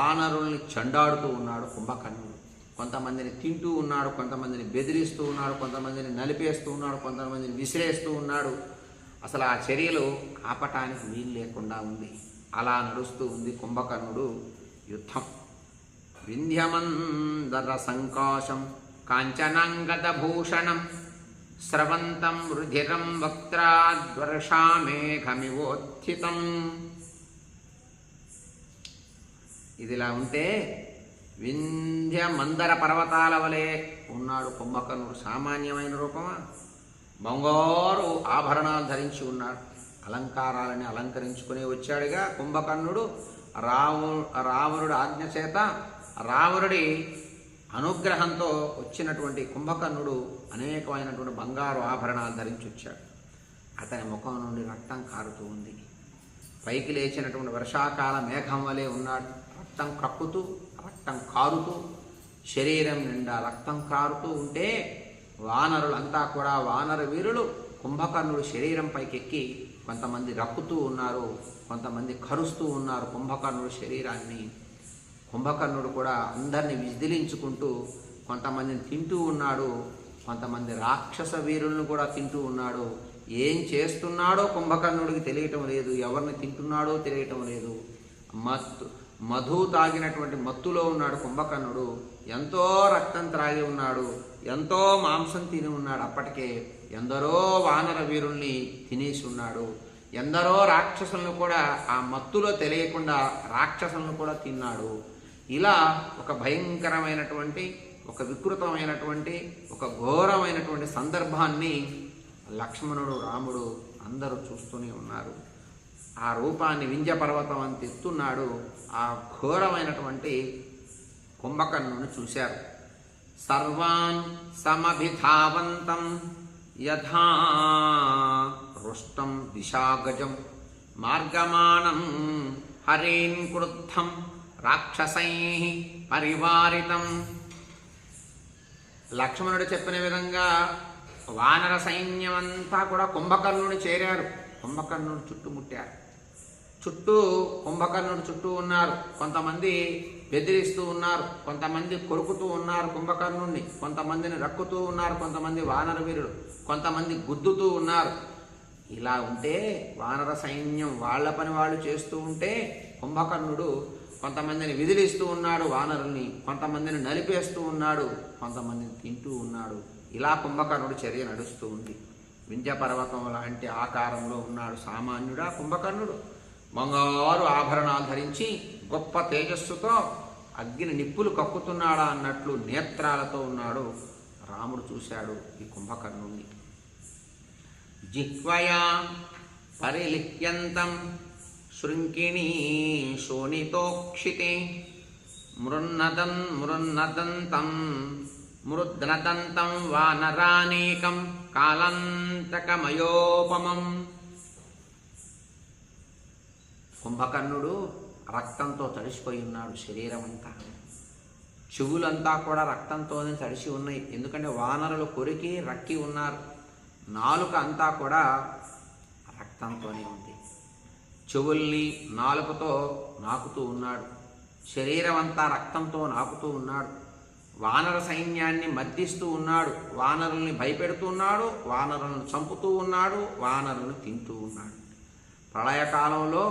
వానరుల్ని చెండాడుతూ ఉన్నాడు కుంభకర్ణుడు. కొంతమందిని తింటూ ఉన్నాడు, కొంతమందిని బెదిరిస్తూ ఉన్నాడు, కొంతమందిని నలిపేస్తూ ఉన్నాడు, కొంతమందిని విసిరేస్తూ ఉన్నాడు. అసలు ఆ చర్యలు ఆపటానికి వీలు లేకుండా ఉంది. అలా నడుస్తూ ఉంది కుంభకర్ణుడు యుద్ధం. వింధ్యమందర సంకాశం కాంచనాంగదభూషణం స్రవంతం రుధిరం వక్త్రాద్వర్షామేఘమివోత్థితం. ఇదిలా ఉంటే వింధ్య మందర పర్వతాల వలె ఉన్నాడు కుంభకర్ణుడు. సామాన్యమైన రూపమా? బంగారు ఆభరణాలు ధరించి ఉన్నాడు. అలంకారాలని అలంకరించుకుని వచ్చాడుగా కుంభకర్ణుడు. రావణుడి ఆజ్ఞ చేత, రావణుడి అనుగ్రహంతో వచ్చినటువంటి కుంభకర్ణుడు అనేకమైనటువంటి బంగారు ఆభరణాలు ధరించి వచ్చాడు. అతని ముఖం నుండి రక్తం కారుతూ ఉంది. పైకి లేచినటువంటి వర్షాకాల మేఘం వలె ఉన్నాడు. రక్తం కక్కుతూ, రక్తం కారుతూ, శరీరం నిండా రక్తం కారుతూ ఉంటే వానరులంతా కూడా, వానర వీరులు కుంభకర్ణుడు శరీరం పైకెక్కి కొంతమంది రక్కుతూ ఉన్నారు, కొంతమంది కరుస్తూ ఉన్నారు కుంభకర్ణుడు శరీరాన్ని. కుంభకర్ణుడు కూడా అందరినీ విదిలించుకుంటూ కొంతమందిని తింటూ ఉన్నాడు, కొంతమంది రాక్షస వీరులను కూడా తింటూ ఉన్నాడు. ఏం చేస్తున్నాడో కుంభకర్ణుడికి తెలియటం లేదు, ఎవరిని తింటున్నాడో తెలియటం లేదు. మధు తాగినటువంటి మత్తులో ఉన్నాడు కుంభకర్ణుడు. ఎంతో రక్తం త్రాగి ఉన్నాడు, ఎంతో మాంసం తిని ఉన్నాడు. అప్పటికే ఎందరో వానర వీరుల్ని తినేసి ఉన్నాడు. ఎందరో రాక్షసులను కూడా ఆ మత్తులో తెలియకుండా రాక్షసులను కూడా తిన్నాడు. ఇలా ఒక భయంకరమైనటువంటి, ఒక వికృతమైనటువంటి, ఒక ఘోరమైనటువంటి సందర్భాన్ని లక్ష్మణుడు, రాముడు అందరూ చూస్తూనే ఉన్నారు. ఆ రూపాన్ని వింధ్య పర్వతం అని తెస్తున్నాడు. ఆ ఘోరమైనటువంటి కుంభకర్ణుని చూశారు. సర్వాన్ సమభిధావంతం యథా రుష్టం దిశాగజం మార్గమాణం హరీన్ క్రుద్ధం రాక్షసైః పరివారితం. లక్ష్మణుడు చెప్పిన విధంగా వానర సైన్యం అంతా కూడా కుంభకర్ణుని చేరారు. కుంభకర్ణుడు చుట్టుముట్టారు. కుంభకర్ణుడు చుట్టూ ఉన్నారు. కొంతమంది బెదిరిస్తూ ఉన్నారు, కొంతమంది కొరుకుతూ ఉన్నారు కుంభకర్ణుడిని, కొంతమందిని రక్కుతూ ఉన్నారు, కొంతమంది వానర వీరులు, కొంతమంది గుద్దుతూ ఉన్నారు. ఇలా ఉంటే వానర సైన్యం వాళ్ళ పని వాళ్ళు చేస్తూ ఉంటే కుంభకర్ణుడు కొంతమందిని విదిలిస్తూ ఉన్నాడు వానరుల్ని, కొంతమందిని నలిపేస్తూ ఉన్నాడు, కొంతమందిని తింటూ ఉన్నాడు. ఇలా కుంభకర్ణుడు చర్య నడుస్తూ ఉంది. వింధ్యపర్వతం లాంటి ఆకారంలో ఉన్నాడు. సామాన్యుడా కుంభకర్ణుడు? బంగారు ఆభరణాలు ధరించి గొప్ప తేజస్సుతో అగ్ని నిప్పులు కక్కుతున్నాడా అన్నట్లు నేత్రాలతో ఉన్నాడు. రాముడు చూశాడు ఈ కుంభకర్ణుణ్ణి. జిహ్వయా పరిలిఖ్యంతం శృంకిణీ శోణితోక్షితే మృన్నదంతం మృద్నదంతం వానరానేకం కాలాంతకమయోపమం. కుంభకర్ణుడు రక్తంతో తడిసిపోయి ఉన్నాడు. శరీరం అంతా, చెవులంతా కూడా రక్తంతోనే తడిసి ఉన్నాయి. ఎందుకంటే వానరులు కొరికి రక్కి ఉన్నారు. నాలుక అంతా కూడా రక్తంతోనే ఉంది. చెవుల్ని నాలుకతో నాకుతూ ఉన్నాడు. శరీరం అంతా రక్తంతో నాకుతూ ఉన్నాడు. వానర సైన్యాన్ని మర్దిస్తూ ఉన్నాడు. వానరుల్ని భయపెడుతూ ఉన్నాడు. వానరులను చంపుతూ ఉన్నాడు. వానరులను తింటూ ఉన్నాడు. ప్రళయకాలంలో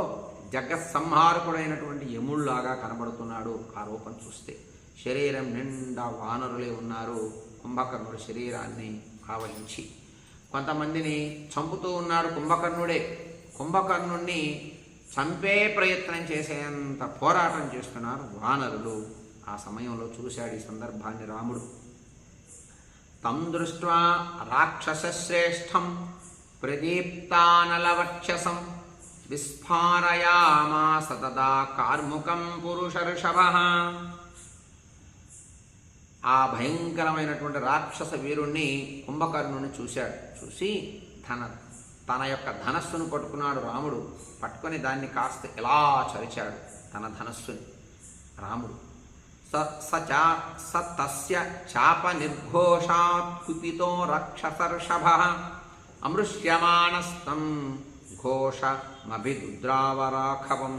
జగత్సంహారకుడైనటువంటి యముళ్లాగా కనబడుతున్నాడు. ఆ రూపం చూస్తే శరీరం నిండా వానరులే ఉన్నారు. కుంభకర్ణుడు శరీరాన్ని ఆవహించి కొంతమందిని చంపుతూ ఉన్నాడు. కుంభకర్ణుడే. కుంభకర్ణుణ్ణి చంపే ప్రయత్నం చేసేంత పోరాటం చేస్తున్నారు వానరులు. ఆ సమయంలో చూశాడు ఈ సందర్భాన్ని రాముడు. తం దృష్ట్వా రాక్షసశ్రేష్టం ప్రదీప్తానలవక్షసం విస్ఫారయామాస తదా కార్ముకం పురుషర్షభః. ఆ భయంకరమైనటువంటి రాక్షస వీరుణ్ణి కుంభకర్ణుని చూశాడు. చూసి తన యొక్క ధనస్సును పట్టుకున్నాడు రాముడు. పట్టుకొని దాన్ని కాస్త ఎలా చరిచాడు తన ధనస్సుని రాముడు. స తస్య చాప నిర్ఘోషాత్ కుపితో రక్షసర్షభః అమృష్యమాణస్తం ఘోషమభిదుద్రావరాఘవం.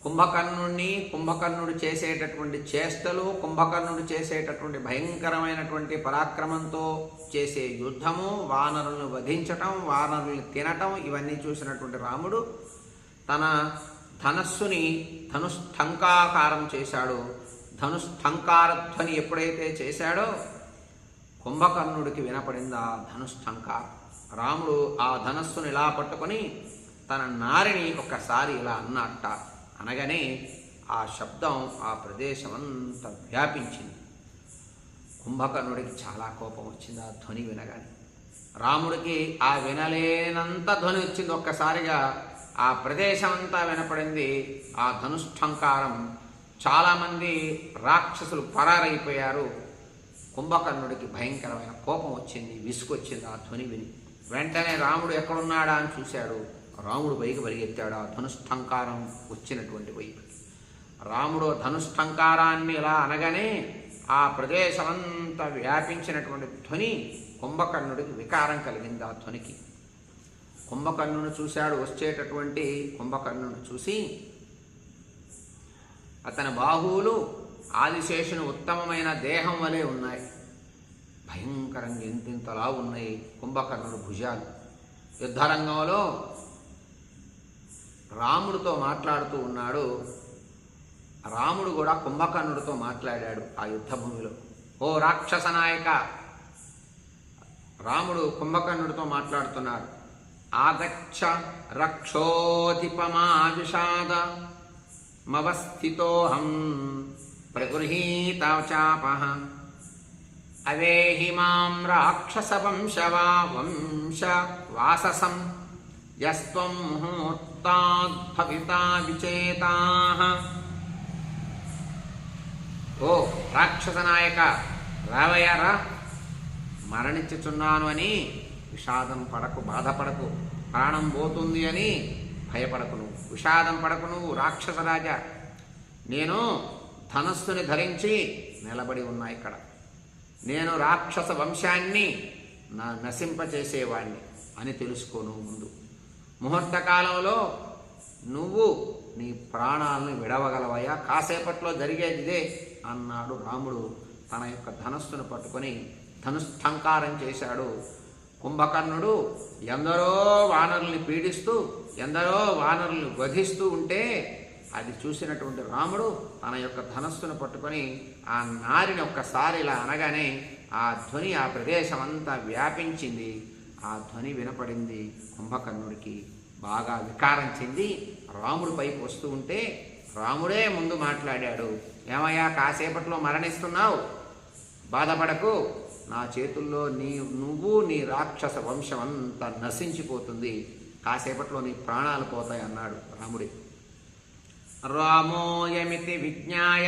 కుంభకర్ణుడు చేసేటటువంటి చేష్టలు, కుంభకర్ణుడు చేసేటటువంటి భయంకరమైనటువంటి పరాక్రమంతో చేసే యుద్ధము, వానరులను వధించటం, వానరుల్ని తినటం, ఇవన్నీ చూసినటువంటి రాముడు తన ధనస్సుని ధనుష్ఠంకాకారం చేశాడు. ధనుష్ఠంకారధ్వని ఎప్పుడైతే చేశాడో కుంభకర్ణుడికి వినపడింది ఆ ధనుష్ఠంకారం. రాముడు ఆ ధనస్సును ఇలా పట్టుకొని తన నారిని ఒక్కసారి ఇలా అన్నట్ట. అనగానే ఆ శబ్దం ఆ ప్రదేశం అంతా వ్యాపించింది. కుంభకర్ణుడికి చాలా కోపం వచ్చింది ఆ ధ్వని వినగానే. రాముడికి ఆ వినలేనంత ధ్వని వచ్చింది. ఒక్కసారిగా ఆ ప్రదేశం అంతా వినపడింది ఆ ధనుష్ఠంకారం. చాలామంది రాక్షసులు పరారైపోయారు. కుంభకర్ణుడికి భయంకరమైన కోపం వచ్చింది, విసుకొచ్చింది ఆ ధ్వని విని. వెంటనే రాముడు ఎక్కడున్నాడా అని చూశాడు. రాముడు పైకి పరిగెత్తాడు ఆ ధనుష్ఠంకారం వచ్చినటువంటి వైపుకి. రాముడు ధనుష్ఠంకారాన్ని ఇలా అనగానే ఆ ప్రదేశమంతా వ్యాపించినటువంటి ధ్వని కుంభకర్ణుడికి వికారం కలిగింది. ఆ ధ్వనికి కుంభకర్ణుని చూశాడు. వచ్చేటటువంటి కుంభకర్ణుని చూసి అతని బాహువులు ఆదిశేషుని ఉత్తమమైన దేహం వలె ఉన్నాయి. భయంకరంగా ఇంతింతలా ఉన్నాయి కుంభకర్ణుడు భుజాలు. యుద్ధరంగంలో రాముడితో మాట్లాడుతూ ఉన్నాడు. రాముడు కూడా కుంభకర్ణుడితో మాట్లాడాడు ఆ యుద్ధభూమిలో. ఓ రాక్షస నాయక, రాముడు కుంభకర్ణుడితో మాట్లాడుతున్నాడు. ఆగచ్చ రక్షోధిపమా విషాద మవస్థితోహం ప్రగృహీత చాపః అవేహి మాం రాక్షస వంశవాససం యస్త్వం ముహూర్తాద్భవితా విచేతాః. ఓ రాక్షస నాయక, రావయ్యారా, మరణించుచున్నాను అని విషాదం పడకు, బాధపడకు. ప్రాణం పోతుంది అని భయపడకు, నువ్వు విషాదం పడకు. నువ్వు రాక్షసరాజా, నేను ధనస్సుని ధరించి నిలబడి ఉన్నా ఇక్కడ. నేను రాక్షస వంశాన్ని నశింపచేసేవాణ్ణి అని తెలుసుకోను. ముందు ముహూర్తకాలంలో నువ్వు నీ ప్రాణాలను విడవగలవయ్యా, కాసేపట్లో జరిగేది ఇదే అన్నాడు రాముడు. తన యొక్క ధనస్సును పట్టుకొని ధనుష్ఠంకారం చేశాడు. కుంభకర్ణుడు ఎందరో వానరుల్ని పీడిస్తూ, ఎందరో వానరుల్ని వధిస్తూ ఉంటే అది చూసినటువంటి రాముడు తన యొక్క ధనస్సును పట్టుకొని ఆ నారిని ఒక్కసారి ఇలా అనగానే ఆ ధ్వని ఆ ప్రదేశం అంతా వ్యాపించింది. ఆ ధ్వని వినపడింది. కుంభకర్ణుడికి బాగా వికారం చెంది రాముడి పైకి వస్తూ ఉంటే రాముడే ముందు మాట్లాడాడు. ఏమయ్యా, కాసేపట్లో మరణిస్తున్నావు, బాధపడకు, నా చేతుల్లో నువ్వు నీ రాక్షస వంశం అంతా నశించిపోతుంది, కాసేపట్లో నీ ప్రాణాలు పోతాయి అన్నాడు రాముడి. రామోయమితి విజ్ఞాయ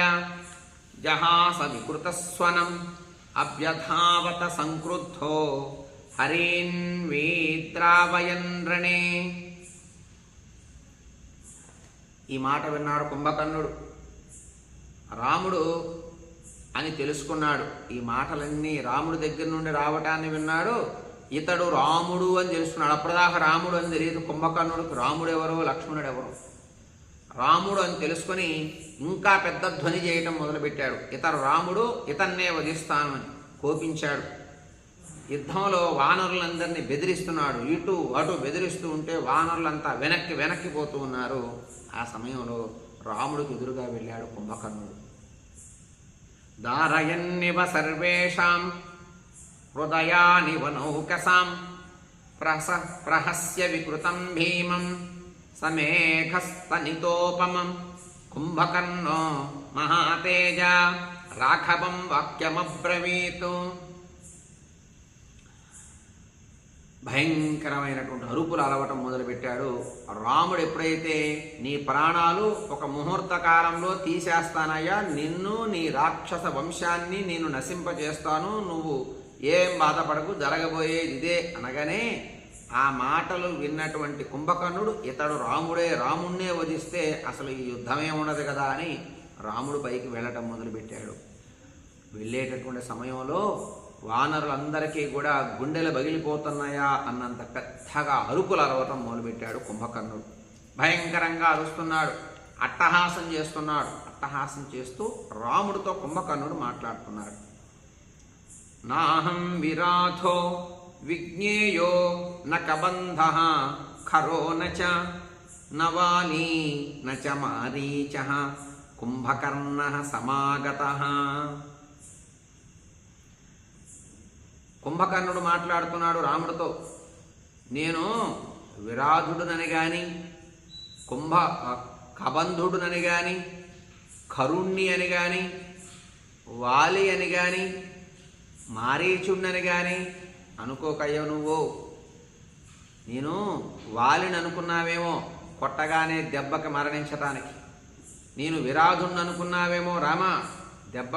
జహాస వికృతస్వనం అభ్యధావత సంక్రుద్ధో హరీన్ వీద్రావయన్ రణే. ఈ మాట విన్నాడు కుంభకర్ణుడు. రాముడు అని తెలుసుకున్నాడు. ఈ మాటలన్నీ రాముడి దగ్గర నుండి రావటాన్ని విన్నాడు. ఇతడు రాముడు అని తెలుసుకున్నాడు. అప్పటిదాకా రాముడు అని తెలియదు కుంభకర్ణుడికి. రాముడు ఎవరో లక్ష్మణుడు ఎవరో. రాముడు అని తెలుసుకొని ఇంకా పెద్ద ధ్వని చేయటం మొదలుపెట్టాడు. ఇతడు రాముడు, ఇతన్నే వధిస్తాను అని కోపించాడు. యుద్ధంలో వానరులందరినీ బెదిరిస్తున్నాడు. ఇటు అటు బెదిరిస్తూ ఉంటే వానరులంతా వెనక్కి పోతూ ఉన్నారు. ఆ సమయంలో రాముడికి ఎదురుగా వెళ్ళాడు కుంభకర్ణుడు. దారయన్నివ సర్వేషాం హృదయానివ నౌకసాం ప్రహస్య వికృతం భీమం సమేఘస్తనితోపమం కుంభకర్ణో మహాతేజ రాఘవం వాక్యమబ్రవీతు. భయంకరమైనటువంటి అరుపులు అలవటం మొదలుపెట్టాడు. రాముడు ఎప్పుడైతే నీ ప్రాణాలు ఒక ముహూర్త కాలంలో తీసేస్తానయ్యా, నిన్ను నీ రాక్షస వంశాన్ని నేను నశింపజేస్తాను, నువ్వు ఏం బాధపడకు, జరగబోయేది ఇదే అనగానే ఆ మాటలు విన్నటువంటి కుంభకర్ణుడు ఇతడు రాముడే, రాముణ్ణే వధిస్తే అసలు ఈ యుద్ధమే ఉండదు కదా అని రాముడు పైకి వెళ్ళటం మొదలుపెట్టాడు. వెళ్ళేటటువంటి సమయంలో వానరులందరికీ కూడా గుండెలు పగిలిపోతున్నాయా అన్నంత పెద్దగా అరుపులు అరవటం మొదలుపెట్టాడు కుంభకర్ణుడు. భయంకరంగా అరుస్తున్నాడు, అట్టహాసం చేస్తున్నాడు. అట్టహాసం చేస్తూ రాముడితో కుంభకర్ణుడు మాట్లాడుతున్నాడు. నాహం విరాధో విజ్ఞేయో న కబంధః ఖరో నచ నవాలీ నచ మారీచః కుంభకర్ణః సమాగతః. కుంభకర్ణుడు మాట్లాడుతున్నాడు రాముడితో. నేను విరాధుడునని గాని, కబంధుడునని గాని, కరుణ్ణి అని గాని, వాలి అని గాని, మారీచుణ్ణని గాని అనుకోకయ్యో నువ్వు. నేను వాలిని అనుకున్నావేమో కొట్టగానే దెబ్బకి మరణించటానికి. నేను విరాధుణ్ణి అనుకున్నావేమో రామ, దెబ్బ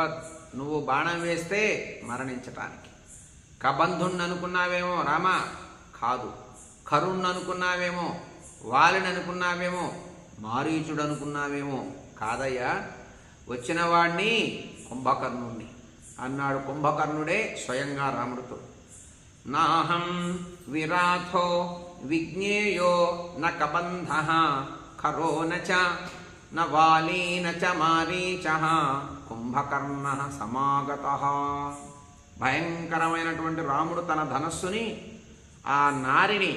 నువ్వు బాణం వేస్తే మరణించటానికి. కబంధుణ్ణి అనుకున్నావేమో రామ, కాదు. కరుణ్ణి అనుకున్నావేమో, వాలిని అనుకున్నావేమో, మారీచుడు అనుకున్నావేమో, కాదయ్యా, వచ్చిన వాడిని కుంభకర్ణుణ్ణి అన్నాడు కుంభకర్ణుడే స్వయంగా రాముడితో. నాహం విరాథో విజ్ఞేయో న కబంధః ఖరో నచ న వాలీ నచ మారీచః కుంభకర్ణః సమాగతః. భయంకరమైనటువంటి రాముడు తన ధనస్సుని ఆ నారిని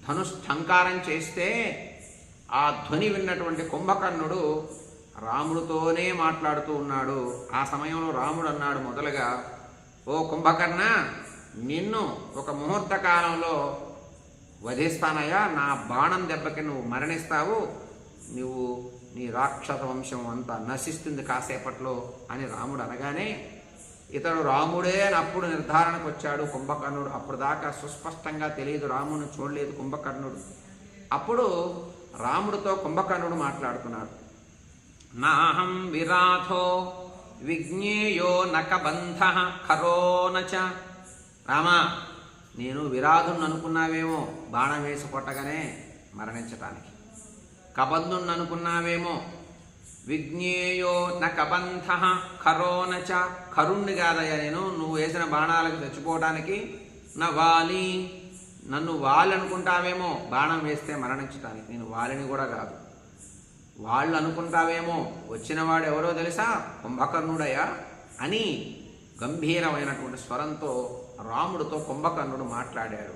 ధనుష్ఠంకారం చేస్తే ఆ ధ్వని విన్నటువంటి కుంభకర్ణుడు రాముడితోనే మాట్లాడుతూ ఉన్నాడు. ఆ సమయంలో రాముడు అన్నాడు మొదలుగా, ఓ కుంభకర్ణ, నిన్ను ఒక ముహూర్త కాలంలో వధిస్తానయ్యా, నా బాణం దెబ్బకి నువ్వు మరణిస్తావు, నువ్వు నీ రాక్షస వంశం అంతా నశిస్తుంది కాసేపట్లో అని రాముడు అనగానే ఇతడు రాముడే అని అప్పుడు నిర్ధారణకు వచ్చాడు కుంభకర్ణుడు. అప్పుడు దాకా సుస్పష్టంగా తెలియదు, రాముడిని చూడలేదు కుంభకర్ణుడు. అప్పుడు రాముడితో కుంభకర్ణుడు మాట్లాడుతున్నాడు. నాహం విరాథో విజ్ఞేయో నకబంధః ఖరో నచ. రామా, నేను విరాధుని అనుకున్నావేమో బాణం వేసి కొట్టగానే మరణించటానికి. కబంధుని అనుకున్నావేమో, విజ్ఞేయో న కబంధః ఖరో నచ, కరుణ్ణి కాదయ్యా నేను, నువ్వు వేసిన బాణాలకు చచ్చిపోవడానికి. నా వాలి, నన్ను వాలి అనుకుంటావేమో బాణం వేస్తే మరణించటానికి, నేను వాలిని కూడా కాదు. వాళ్ళు అనుకుంటావేమో, వచ్చినవాడు ఎవరో తెలుసా, కుంభకర్ణుడయ్యా అని గంభీరమైనటువంటి స్వరంతో రాముడితో కుంభకర్ణుడు మాట్లాడాడు.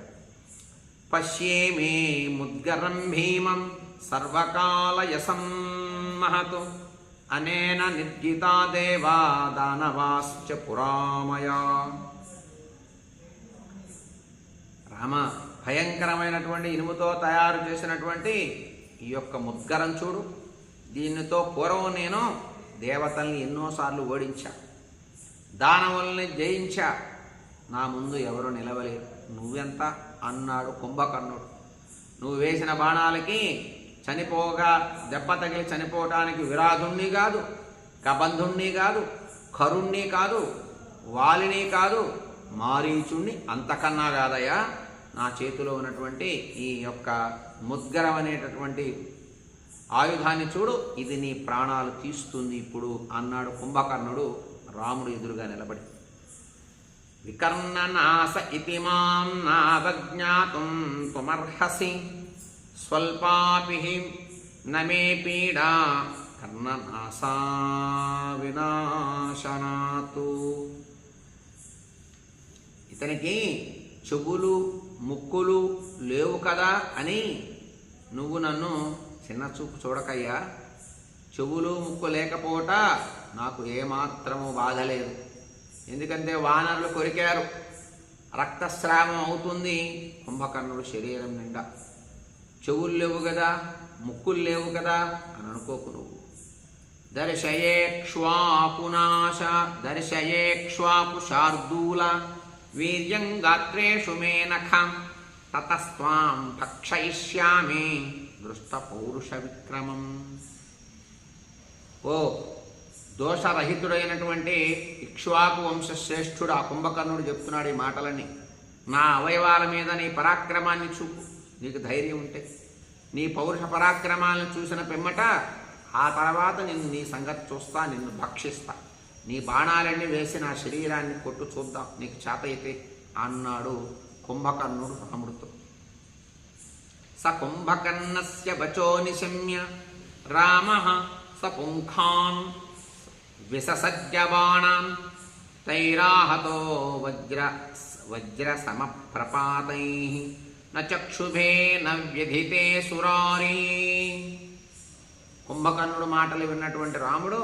పశ్యేమే ముద్గరం భీమం సర్వకాలయసం మహతు అనేన నిర్జితా దేవా దానవాశ్చ పురామయా. రామ, భయంకరమైనటువంటి ఇనుముతో తయారు చేసినటువంటి ఈ యొక్క ముద్గరం చూడు. దీనితో పూర్వం నేను దేవతల్ని ఎన్నోసార్లు ఓడించా, దానవుల్ని జయించా, నా ముందు ఎవరు నిలవలేరు. నువ్వెంత అన్నాడు కుంభకర్ణుడు. నువ్వు వేసిన బాణాలకి చనిపోగా దెబ్బ తగిలి చనిపోవటానికి విరాధుణ్ణి కాదు, కబంధుణ్ణి కాదు, కరుణ్ణి కాదు, వాలిని కాదు, మారీచుణ్ణి అంతకన్నా కాదయ్యా. నా చేతిలో ఉన్నటువంటి ఈ యొక్క ముద్గరం అనేటటువంటి ఆయుధాన్ని చూడు, ఇది నీ ప్రాణాలు తీస్తుంది ఇప్పుడు అన్నాడు కుంభకర్ణుడు రాముడు ఎదురుగా నిలబడి. వికర్ణనాశ ఇతి మాం నావజ్ఞాతుం త్వమర్హసి స్వల్పాపి నమే పీడా కర్ణనాశా వినాశనాతు. ఇతనికి చెవులు ముక్కులు లేవు కదా అని నువ్వు నన్ను చిన్న చూపు చూడకయ్యా. చెవులు ముక్కు లేకపోవట నాకు ఏమాత్రము బాధ లేదు. ఎందుకంటే వానరులు కొరికారు, రక్తస్రావం అవుతుంది కుంభకర్ణుడు శరీరం నిండా. చెవులు లేవు కదా, ముక్కులు లేవు కదా అని అనుకోకు నువ్వు. దర్శయేక్ష్వాపు శార్దూల వీర్యం గాత్రేషు మే నఖం తతస్త్వాం భక్షయిష్యామి దృష్ట పౌరుష విక్రమం. ఓ దోషరహితుడైనటువంటి ఇక్ష్వాకు వంశశ్రేష్ఠుడు ఆ కుంభకర్ణుడు చెప్తున్నాడు ఈ మాటలన్నీ. నా అవయవాల మీద నీ పరాక్రమాన్ని చూపు, నీకు ధైర్యం ఉంటే. నీ పౌరుష పరాక్రమాలను చూసిన పిమ్మట ఆ తర్వాత నీ సంగతి చూస్తా, నిన్ను భక్షిస్తా. నీ బాణాలన్నీ వేసి నా శరీరాన్ని కొట్టు చూద్దాం, నీకు చేత అయితే అన్నాడు కుంభకర్ణుడు రాముడితో. స కుంభకర్ణస్య వచో నిశమ్య రామః స పుంఖాన్ విససజ్జబాణాం తైరాహతో వజ్ర సమప్రపాతైః న చక్షుభే న వ్యధితే సురారీ. కుంభకర్ణుడు మాటలు విన్నటువంటి రాముడు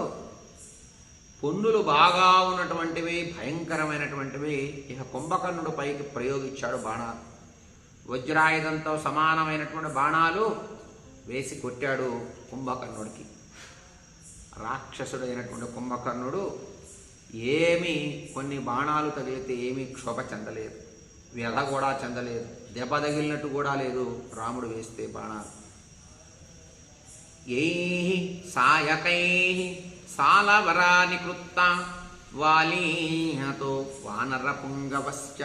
పొన్నులు బాగా ఉన్నటువంటివి, భయంకరమైనటువంటివి ఇక కుంభకర్ణుడు పైకి ప్రయోగించాడు బాణాలు. వజ్రాయుధంతో సమానమైనటువంటి బాణాలు వేసి కొట్టాడు కుంభకర్ణుడికి. రాక్షసుడైనటువంటి కుంభకర్ణుడు కొన్ని బాణాలు తగిలితే ఏమీ క్షోభ చెందలేదు, వ్యధ కూడా చెందలేదు, దెబ్బ తగిలినట్టు కూడా లేదు రాముడు వేస్తే బాణాలు. యైః సాయకైః సాలవరాని కృత్త వాలీహతో వానరపుంగవశ్చ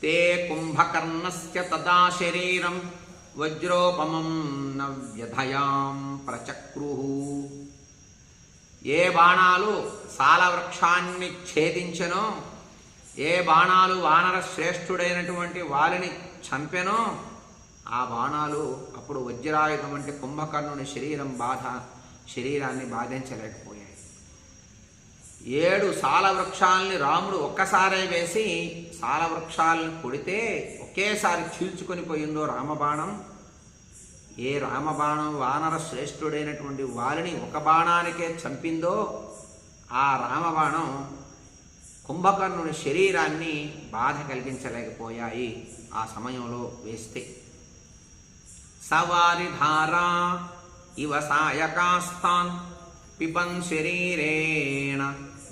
తే కుంభకర్ణస్య తదా శరీరం వజ్రోపమం న వ్యధయాం ప్రచక్రుః. ఏ బాణాలు సాలవృక్షాన్ని ఛేదించెనో, ఏ బాణాలు వానర శ్రేష్ఠుడైనటువంటి వాలిని చంపెనో, ఆ బాణాలు అప్పుడు వజ్రాయుధం వంటి కుంభకర్ణుని శరీరాన్ని బాధించలేకపోయాయి. 7 సాలవృక్షాలని రాముడు ఒక్కసారే వేసి సాలవృక్షాలను కొడితే ఒకేసారి చీల్చుకొని పోయిందో రామబాణం. ఏ రామబాణం వానర శ్రేష్ఠుడైనటువంటి వాలిని ఒక బాణానికే చంపిందో ఆ రామబాణం కుంభకర్ణుని శరీరాన్ని బాధ కలిగించలేకపోయాయి ఆ సమయంలో వేస్తే. సవారిధారా ఇవ సాయకాస్తాన్ పిబన్ శరీరేణ